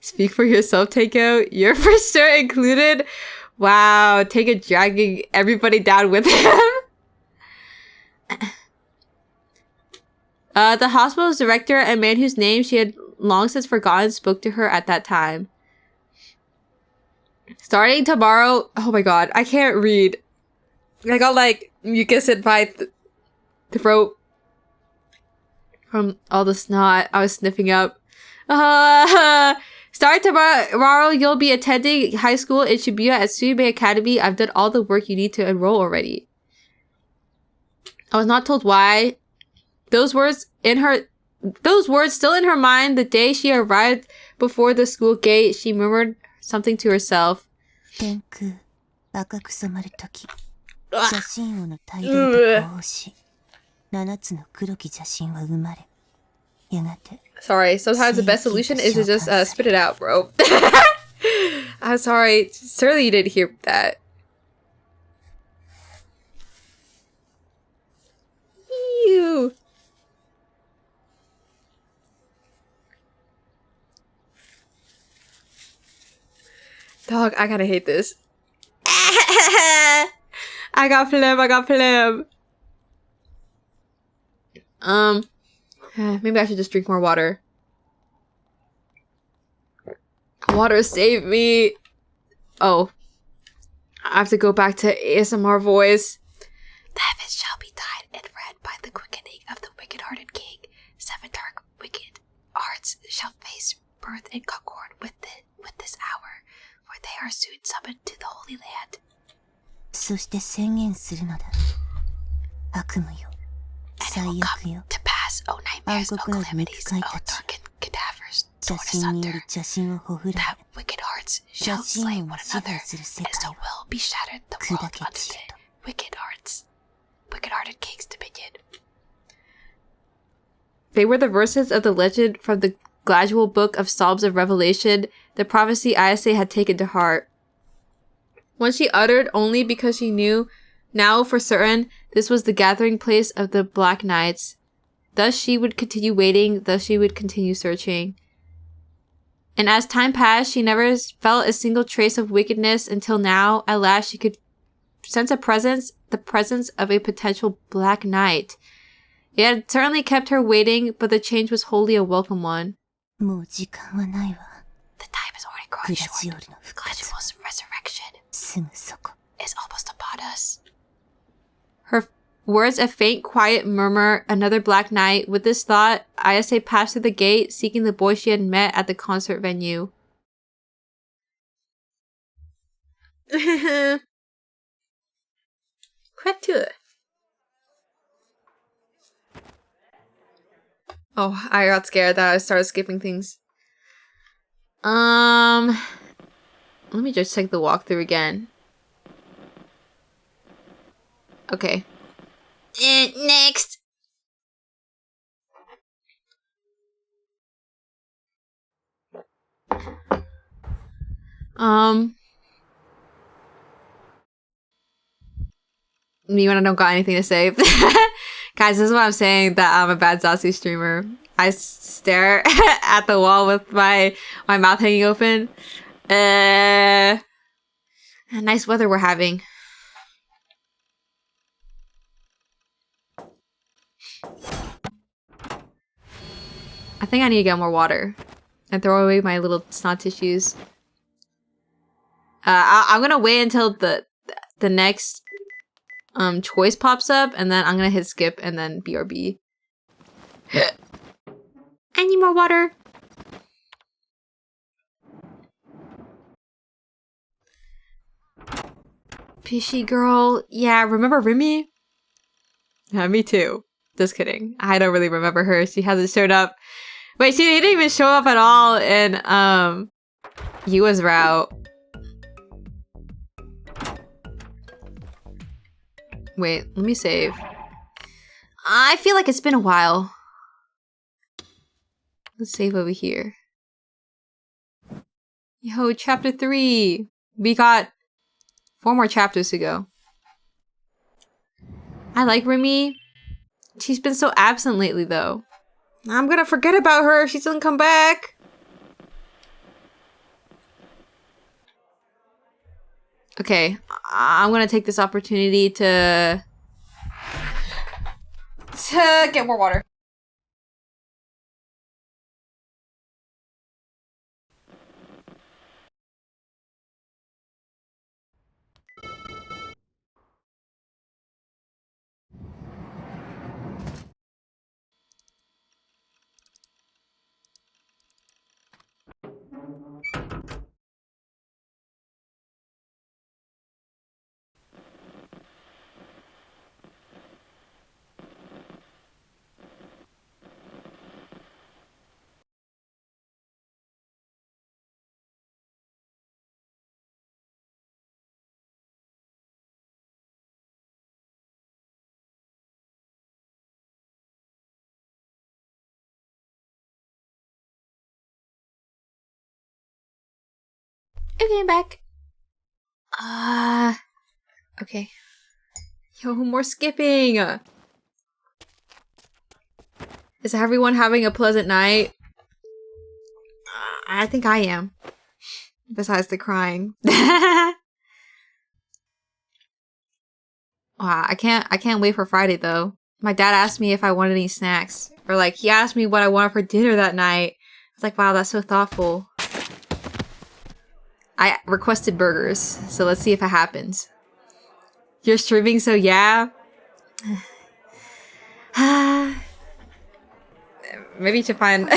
Speak for yourself, Takeo. You're for sure included. Wow, Takeo dragging everybody down with him. The hospital's director, a man whose name she had long since forgotten, spoke to her at that time. Starting tomorrow... Oh my god, I can't read. I got like mucus in my throat from all the snot I was sniffing up. Starting tomorrow, you'll be attending high school in Shibuya at Suibei Academy. I've done all the work you need to enroll already. I was not told why. Those words still in her mind the day she arrived before the school gate. She murmured something to herself. Sorry, sometimes the best solution is to just spit it out, bro. I'm sorry. Surely you didn't hear that. you! Dog, I gotta hate this. I got phlegm. Maybe I should just drink more water. Water, save me. Oh. I have to go back to ASMR voice. The heavens shall be dyed and red by the quickening of the wicked-hearted king. 7 dark wicked hearts shall face birth in concord with this hour, for they are soon summoned to the Holy Land. そして宣言するのだ。悪夢よ。 And it will come to pass, O nightmares, O calamities, O darkened cadavers, torn asunder, that wicked hearts shall slay one another, as the will be shattered, the world under the wicked-hearted king's dominion. They were the verses of the legend from the gradual book of Psalms of Revelation, the prophecy Ayase had taken to heart. One she uttered only because she knew now for certain this was the gathering place of the Black Knights. Thus she would continue waiting, thus she would continue searching. And as time passed, she never felt a single trace of wickedness until now, at last she could sense the presence of a potential Black Knight. It had certainly kept her waiting, but the change was wholly a welcome one. The time is already growing short. Glacial's resurrection is almost upon us. Her words a faint, quiet murmur, another Black Knight. With this thought, Ayase passed through the gate, seeking the boy she had met at the concert venue. Creature. Oh, I got scared that I started skipping things. Let me just check the walkthrough again. Okay. Next. Me when I don't got anything to say. Guys, this is what I'm saying, that I'm a bad Zasu streamer. I stare at the wall with my mouth hanging open. Nice weather we're having. I think I need to get more water and throw away my little snot tissues. I'm gonna wait until the next choice pops up, and then I'm gonna hit skip and then BRB. I need more water. Pishy girl. Yeah, remember Remy? Yeah, me too. Just kidding. I don't really remember her. She hasn't showed up. Wait, she didn't even show up at all in Yua's route. Wait, let me save. I feel like it's been a while. Let's save over here. Yo, chapter 3. We got 4 more chapters to go. I like Remy. She's been so absent lately, though. I'm gonna forget about her if she doesn't come back. Okay, I'm gonna take this opportunity to get more water. Okay, I'm back. Okay. Yo, more skipping. Is everyone having a pleasant night? I think I am. Besides the crying. Wow, I can't wait for Friday though. My dad asked me if I wanted any snacks. Or like, he asked me what I wanted for dinner that night. I was like, wow, that's so thoughtful. I requested burgers, so let's see if it happens. You're streaming, so yeah. Maybe you should find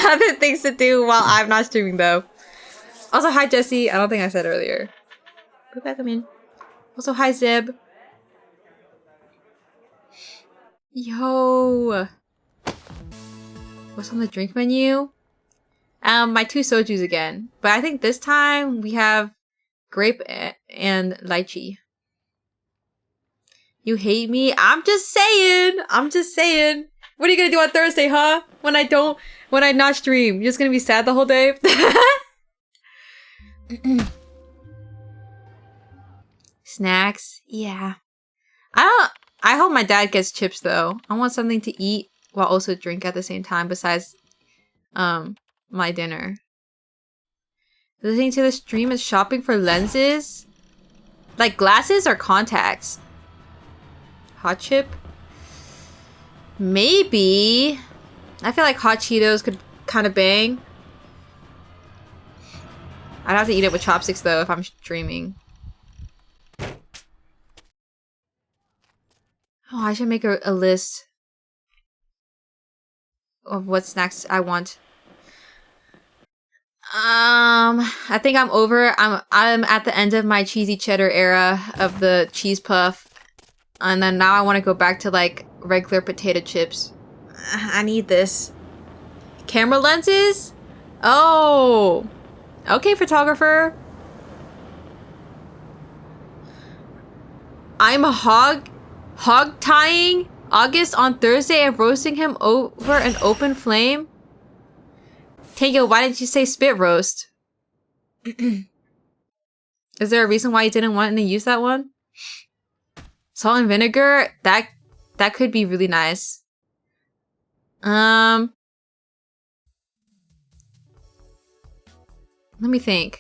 other things to do while I'm not streaming though. Also, hi Jesse. I don't think I said earlier. Put back in. Also, hi Zeb. Yo. What's on the drink menu? My 2 sojus again. But I think this time we have grape and lychee. You hate me? I'm just saying. What are you gonna do on Thursday, huh? When I not stream? You're just gonna be sad the whole day? Snacks? Yeah. I hope my dad gets chips though. I want something to eat while also drink at the same time besides my dinner. Listening to the stream is shopping for lenses? Like glasses or contacts? Hot chip? Maybe. I feel like hot Cheetos could kind of bang. I'd have to eat it with chopsticks though if I'm streaming. Oh, I should make a list of what snacks I want. I think I'm over. I'm at the end of my cheesy cheddar era of the cheese puff. And then now I want to go back to like regular potato chips. I need this. Camera lenses? Oh. Okay, photographer. I'm hog tying August on Thursday and roasting him over an open flame. Tango, why didn't you say spit roast? Is there a reason why you didn't want to use that one? Salt and vinegar? That could be really nice. Let me think.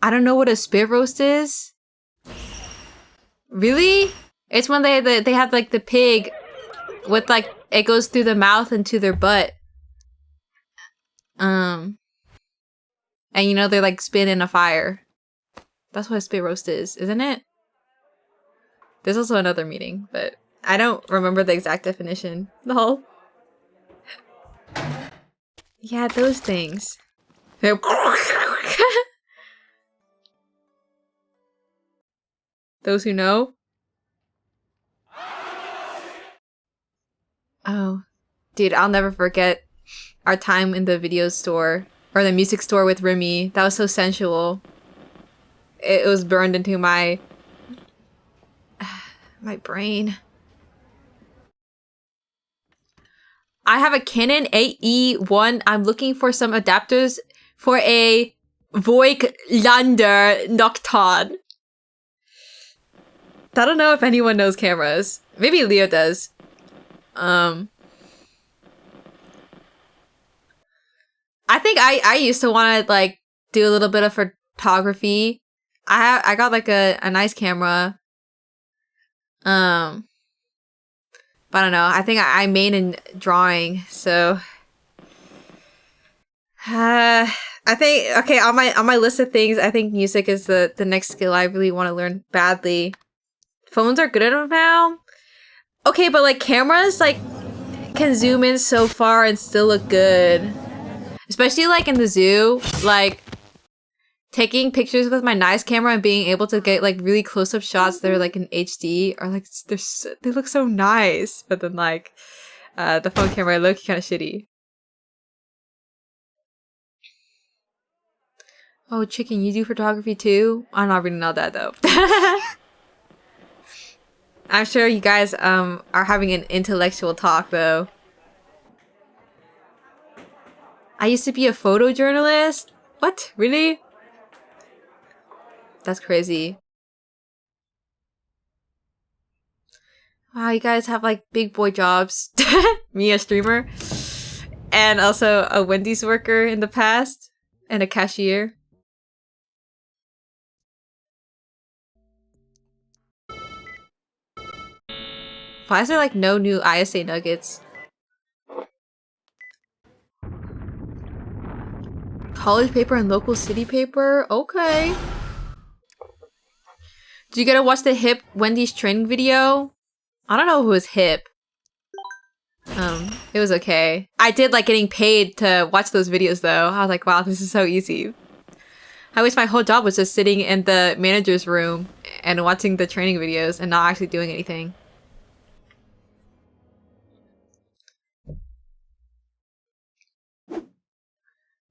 I don't know what a spit roast is. Really? It's when they have like the pig with like it goes through the mouth into their butt. And you know they're like spit in a fire. That's what a spit roast is, isn't it? There's also another meaning, but I don't remember the exact definition. No. Yeah, those things. Those who know? Oh. Dude, I'll never forget our time in the video store. Or the music store with Remy. That was so sensual. It was burned into my brain. I have a Canon 8E1. I'm looking for some adapters for a Voigtlander Nocton. I don't know if anyone knows cameras. Maybe Leo does. I think I used to want to like do a little bit of photography. I got like a nice camera. But I don't know. I think I main in drawing, so I think okay, on my list of things, I think music is the next skill I really want to learn badly. Phones are good enough now. Okay, but like cameras like can zoom in so far and still look good. Especially like in the zoo, like taking pictures with my nice camera and being able to get like really close-up shots that are like in HD are like they look so nice. But then like the phone camera look kind of shitty. Oh, chicken, you do photography too? I'm not reading all that though. I'm sure you guys are having an intellectual talk though. I used to be a photojournalist? What? Really? That's crazy. Wow, you guys have like big boy jobs. Me, a streamer. And also a Wendy's worker in the past. And a cashier. Why is there like no new ISA nuggets? College paper and local city paper? Okay. Do you get to watch the hip Wendy's training video? I don't know who was hip. It was okay. I did like getting paid to watch those videos though. I was like, wow, this is so easy. I wish my whole job was just sitting in the manager's room and watching the training videos and not actually doing anything.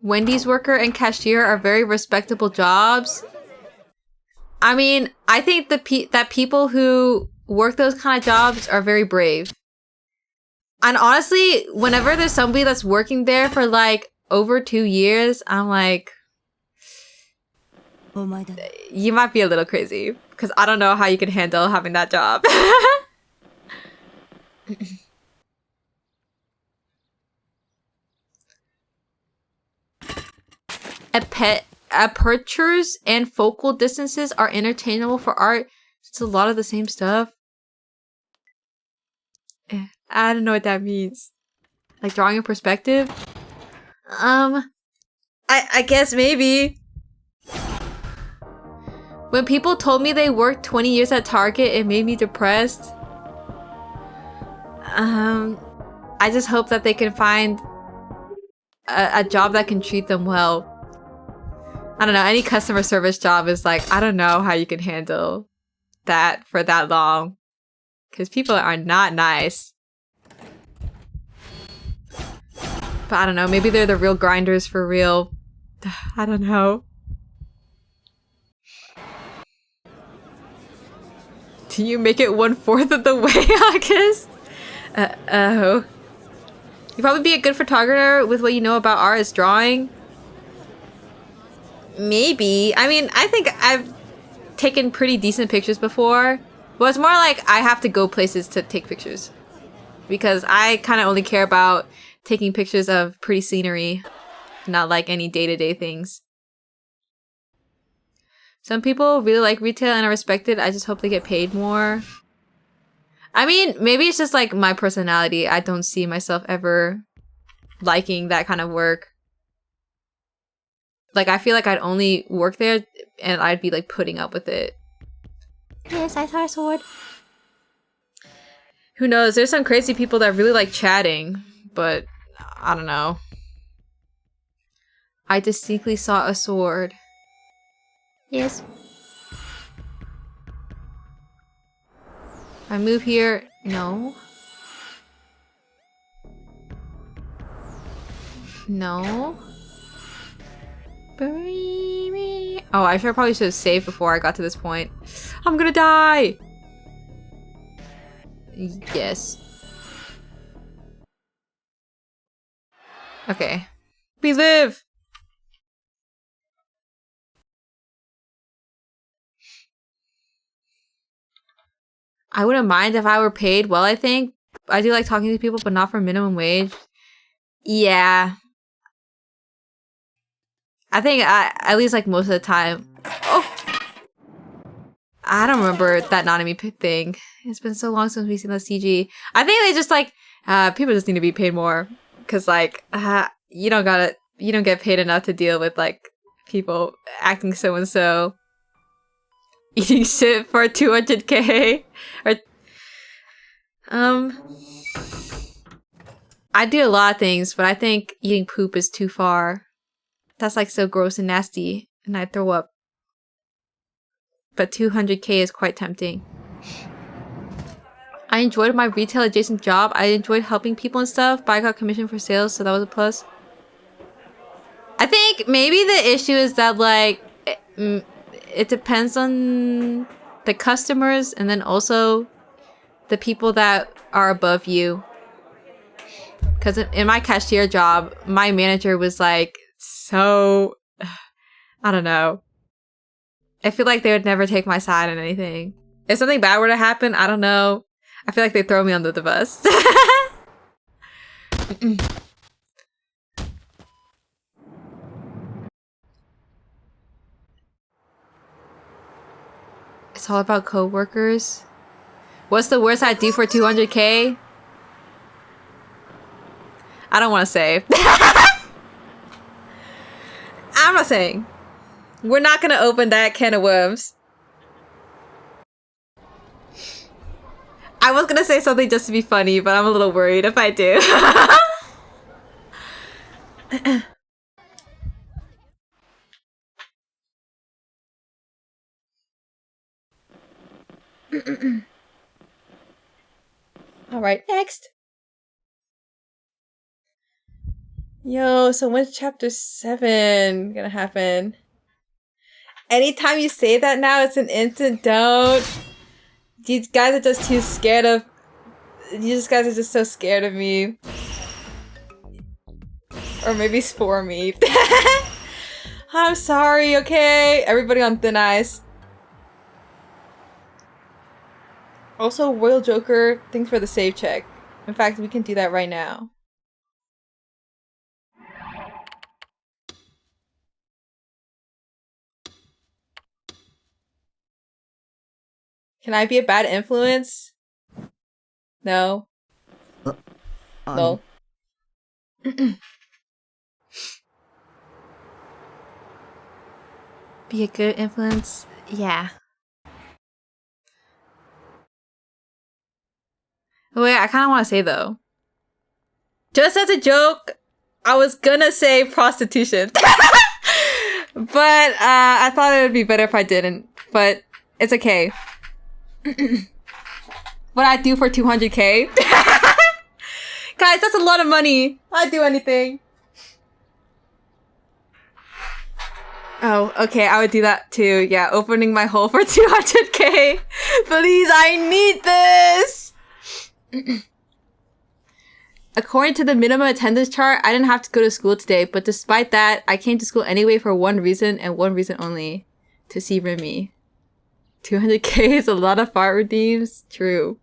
Wendy's worker and cashier are very respectable jobs. I mean, I think that people who work those kind of jobs are very brave. And honestly, whenever there's somebody that's working there for like over 2 years, I'm like, you might be a little crazy. Because I don't know how you can handle having that job. Apertures and focal distances are interchangeable for art. It's a lot of the same stuff. I don't know what that means. Like drawing in perspective? I guess maybe. When people told me they worked 20 years at Target, it made me depressed. I just hope that they can find a job that can treat them well. I don't know, any customer service job is like, I don't know how you can handle that for that long. Because people are not nice. But I don't know, maybe they're the real grinders for real. I don't know. Do you make it 1/4 of the way, August? Oh. You'd probably be a good photographer with what you know about art is drawing. Maybe. I mean, I think I've taken pretty decent pictures before. But it's more like I have to go places to take pictures. Because I kind of only care about taking pictures of pretty scenery. Not like any day-to-day things. Some people really like retail and are respected. I just hope they get paid more. I mean, maybe it's just like my personality. I don't see myself ever liking that kind of work. Like, I feel like I'd only work there and I'd be like putting up with it. Yes, I saw a sword. Who knows? There's some crazy people that really like chatting, but I don't know. I distinctly saw a sword. Yes. I move here. No. No. Bury me. Oh, I probably should have saved before I got to this point. I'm gonna die! Yes. Okay. We live! I wouldn't mind if I were paid well, I think. I do like talking to people, but not for minimum wage. Yeah. I think at least like most of the time. Oh! I don't remember that Nanami thing. It's been so long since we've seen the CG. I think they just like, people just need to be paid more. Cause like, you don't get paid enough to deal with like people acting so and so. Eating shit for 200k. Or, I do a lot of things, but I think eating poop is too far. That's like so gross and nasty, and I throw up. But 200k is quite tempting. I enjoyed my retail adjacent job. I enjoyed helping people and stuff, but I got commission for sales, so that was a plus. I think maybe the issue is that like it depends on the customers and then also the people that are above you. Because in my cashier job, my manager was like so, I don't know. I feel like they would never take my side on anything. If something bad were to happen, I don't know. I feel like they throw me under the bus. It's all about coworkers. What's the worst I do for 200k? I don't want to say. I'm not saying. We're not gonna open that can of worms. I was gonna say something just to be funny, but I'm a little worried if I do. Alright, next. Yo, so when's chapter 7 gonna happen? Anytime you say that now, it's an instant don't. You guys are just too scared of... You guys are just so scared of me. Or maybe it's for me. I'm sorry, okay? Everybody on thin ice. Also, Royal Joker, thanks for the save check. In fact, we can do that right now. Can I be a bad influence? No. No. Be a good influence? Yeah. Wait, I kind of want to say though. Just as a joke, I was gonna say prostitution. But I thought it would be better if I didn't. But it's okay. What I do for 200k? Guys, that's a lot of money. I'd do anything. Oh, okay, I would do that too. Yeah, opening my hole for 200k. Please, I need this! According to the minimum attendance chart, I didn't have to go to school today, but despite that, I came to school anyway for one reason and one reason only. To see Remy. 200k is a lot of fart redeems. True.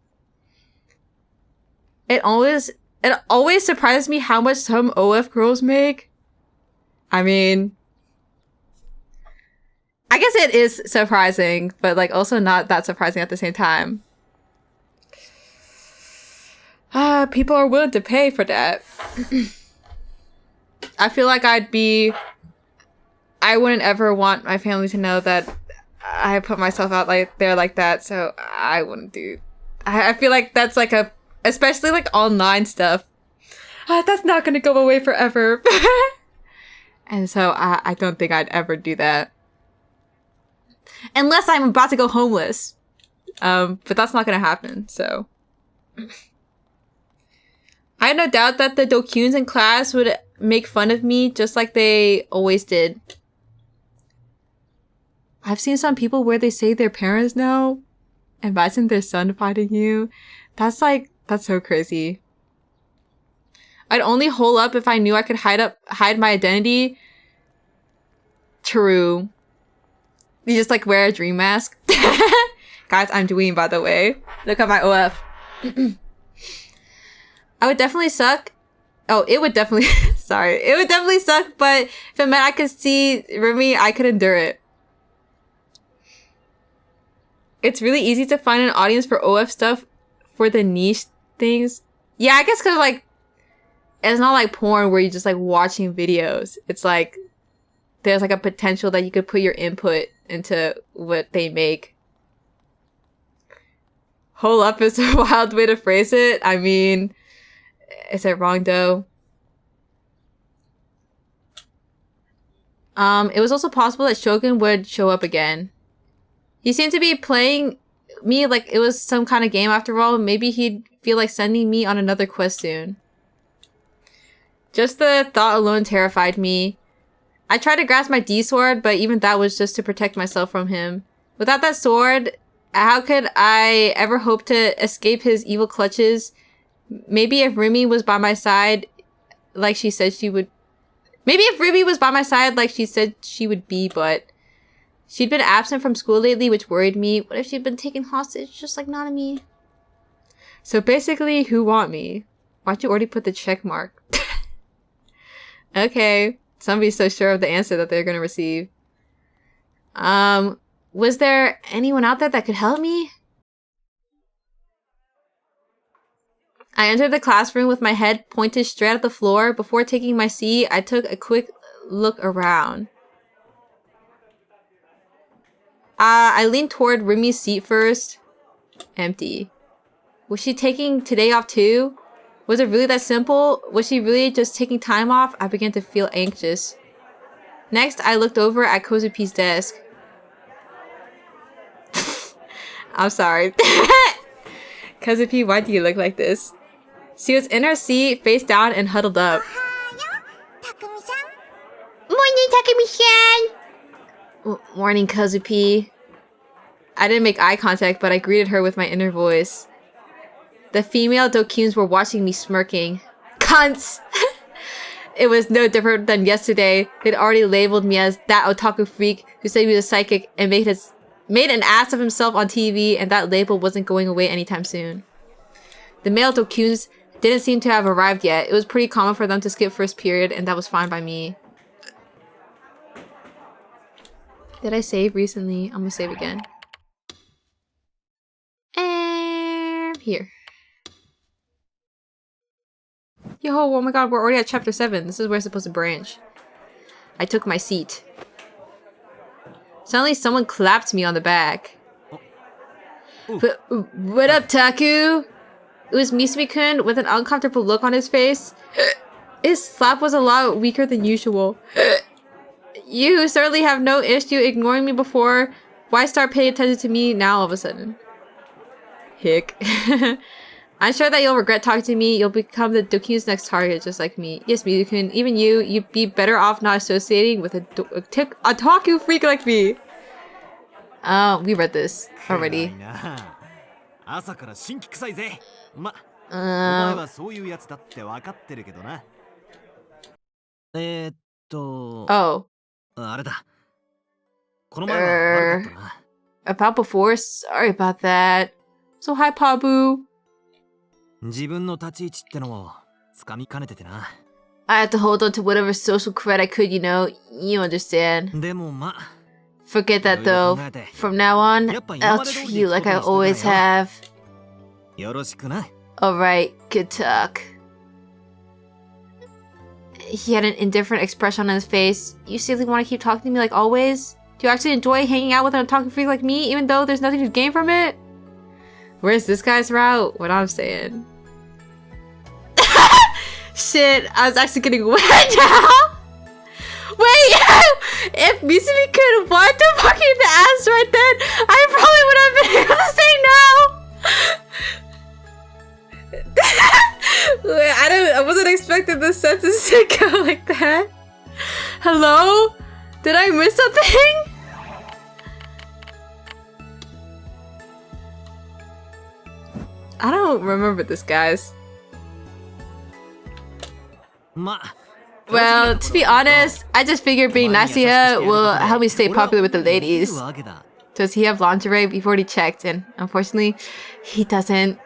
It always surprises me how much some OF girls make. I mean... I guess it is surprising, but like also not that surprising at the same time. People are willing to pay for that. I feel like I wouldn't ever want my family to know that I put myself out like there like that, so I wouldn't do. I feel like that's like especially like online stuff. That's not gonna go away forever. And so I don't think I'd ever do that. Unless I'm about to go homeless. But that's not gonna happen, so. I had no doubt that the Dokuns in class would make fun of me just like they always did. I've seen some people where they say their parents know. Imagine their son fighting you. That's so crazy. I'd only hole up if I knew I could hide my identity. True. You just like wear a dream mask. Guys, I'm Dwayne, by the way. Look at my OF. I would definitely suck. Oh, it would definitely... Sorry. It would definitely suck, but if it meant I could see Remy, I could endure it. It's really easy to find an audience for OF stuff for the niche things. Yeah, I guess because like... It's not like porn where you're just like watching videos. It's like... There's like a potential that you could put your input into what they make. Hole up is a wild way to phrase it. I mean... Is it wrong though? It was also possible that Shogun would show up again. He seemed to be playing me like it was some kind of game after all. Maybe he'd feel like sending me on another quest soon. Just the thought alone terrified me. I tried to grasp my D-sword, but even that was just to protect myself from him. Without that sword, how could I ever hope to escape his evil clutches? Maybe if Remy was by my side, like she said she would... Maybe if Remy was by my side like she said she would be, but... She'd been absent from school lately, which worried me. What if she'd been taken hostage, just like Nanami? So basically, who want me? Why'd you already put the check mark? Okay. Somebody's so sure of the answer that they're gonna receive. Was there anyone out there that could help me? I entered the classroom with my head pointed straight at the floor. Before taking my seat, I took a quick look around. I leaned toward Rimi's seat first. Empty. Was she taking today off too? Was it really that simple? Was she really just taking time off? I began to feel anxious. Next, I looked over at Kozupi's desk. I'm sorry. Kozupi, why do you look like this? She was in her seat, face down, and huddled up. Morning, Takumi-san! Morning, Kozupi. I didn't make eye contact, but I greeted her with my inner voice. The female Dokuns were watching me smirking. Cunts! It was no different than yesterday. They'd already labeled me as that otaku freak who said he was a psychic and made an ass of himself on TV, and that label wasn't going away anytime soon. The male Dokuns didn't seem to have arrived yet. It was pretty common for them to skip first period, and that was fine by me. Did I save recently? I'm gonna save again. And here. Yo, oh my god, we're already at chapter 7. This is where it's supposed to branch. I took my seat. Suddenly someone clapped me on the back. What up, Taku? It was Misumi-kun with an uncomfortable look on his face. His slap was a lot weaker than usual. You who certainly have no issue ignoring me before, why start paying attention to me now all of a sudden? Hick. I'm sure that you'll regret talking to me. You'll become the Doku's next target, just like me. Yes, Misumi-kun, even you'd be better off not associating with a otaku freak like me. We read this already. Oh. About before? Sorry about that. So hi, Pabu. I had to hold on to whatever social cred I could, you know. You understand. Forget that though. From now on, I'll treat you like I always have. Alright, good talk. He had an indifferent expression on his face. You seriously want to keep talking to me like always? Do you actually enjoy hanging out with an otaku freak like me, even though there's nothing to gain from it? Where's this guy's route? What I'm saying. Shit, I was actually getting wet now. Wait, if Misumi-kun wanted to fucking the ass right then, I probably would have been able to say no. Wait, I wasn't expecting the sentence to go like that. Hello? Did I miss something? I don't remember this, guys. Well, to be honest, I just figured being nice to her will help me stay popular with the ladies. Does he have lingerie? We've already checked, and unfortunately, he doesn't.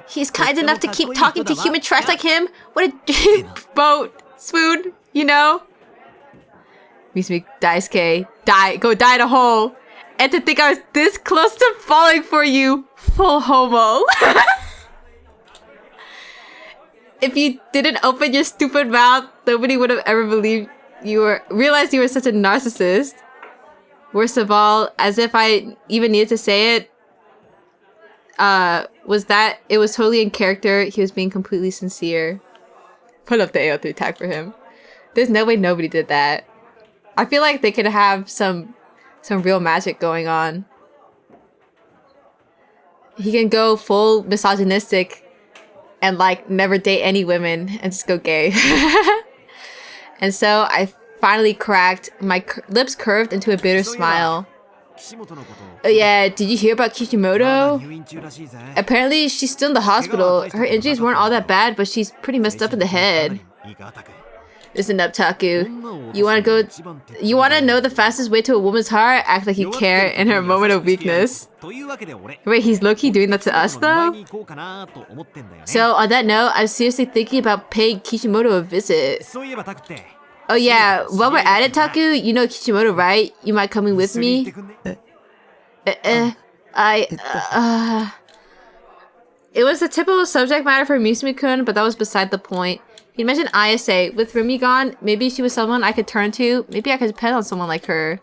He's kind enough to keep talking to human trash like him? What a boat, swoon, you know? Misumi Daisuke, go die in a hole. And to think I was this close to falling for you, full homo. If you didn't open your stupid mouth, nobody would have ever realized you were such a narcissist. Worst of all, as if I even needed to say it, was that it was totally in character. He was being completely sincere. Put up the AO3 tag for him. There's no way nobody did that. I feel like they could have some real magic going on. He can go full misogynistic and like never date any women and just go gay. And so I finally cracked, my lips curved into a bitter smile. Yeah, did you hear about Kishimoto? Apparently she's still in the hospital. Her injuries weren't all that bad, but she's pretty messed up in the head. Listen up, Taku. You wanna know the fastest way to a woman's heart? Act like you care in her moment of weakness. Wait, he's low-key doing that to us though? So on that note, I'm seriously thinking about paying Kishimoto a visit. Oh yeah, while we're at it, Taku, you know Kishimoto, right? You mind coming with me? It was the typical subject matter for Misumi-kun, but that was beside the point. He mentioned ISA. With Rumi gone, maybe she was someone I could turn to. Maybe I could depend on someone like her.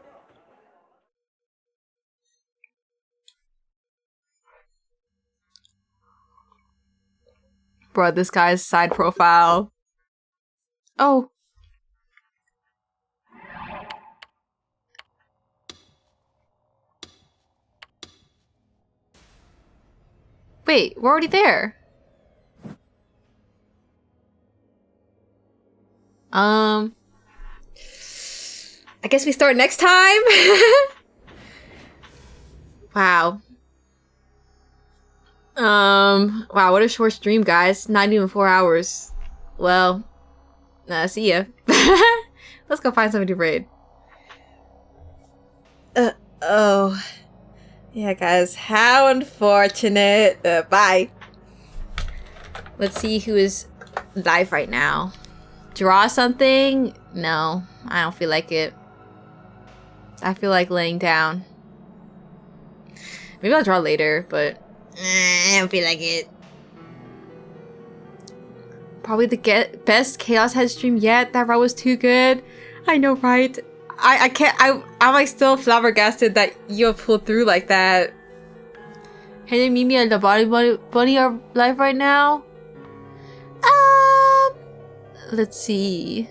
Bro, this guy's side profile. Oh. Wait, we're already there. I guess we start next time? Wow. Wow, what a short stream, guys. Not even 4 hours. Well, see ya. Let's go find somebody to raid. Oh. Yeah, guys, how unfortunate. Bye. Let's see who is live right now. Draw something? No, I don't feel like it. I feel like laying down. Maybe I'll draw later, but I don't feel like it. Probably the best Chaos Head stream yet. That route was too good. I know, right? I can't. I'm like still flabbergasted that you have pulled through like that. Hey, Mimi and the bunny are live right now. Let's see.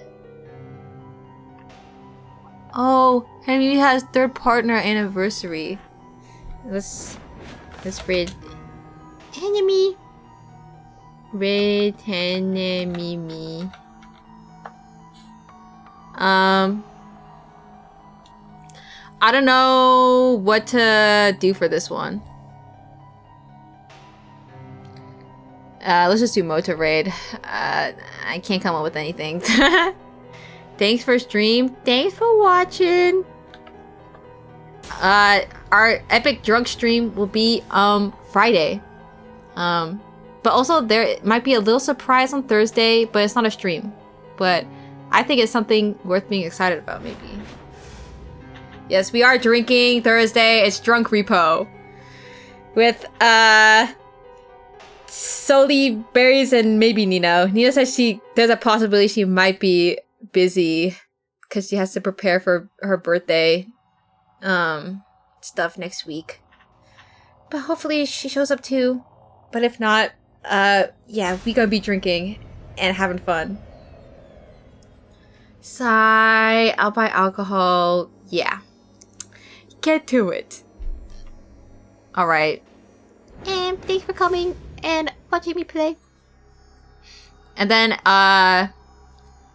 Oh, Henry has third partner anniversary. Let's raid. Enemy. Raid enemy. I don't know what to do for this one. Let's just do Moto Raid. I can't come up with anything. Thanks for stream. Thanks for watching. Our epic drunk stream will be Friday. But also there might be a little surprise on Thursday, but it's not a stream. But I think it's something worth being excited about, maybe. Yes, we are drinking Thursday. It's Drunk Repo. With solely berries and maybe Nino. Nino says there's a possibility she might be busy because she has to prepare for her birthday stuff next week. But hopefully she shows up too. But if not, yeah, we gonna be drinking and having fun. Sigh, I'll buy alcohol. Yeah. Get to it. Alright. And thanks for coming and watching me play. And then,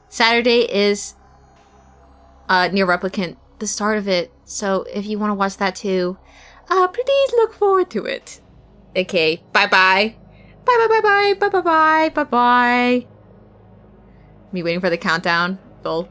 Saturday is, Near Replicant, the start of it. So if you want to watch that too, please look forward to it. Okay, bye-bye. Bye-bye-bye-bye. Bye-bye-bye. Bye-bye. Me waiting for the countdown. Bull.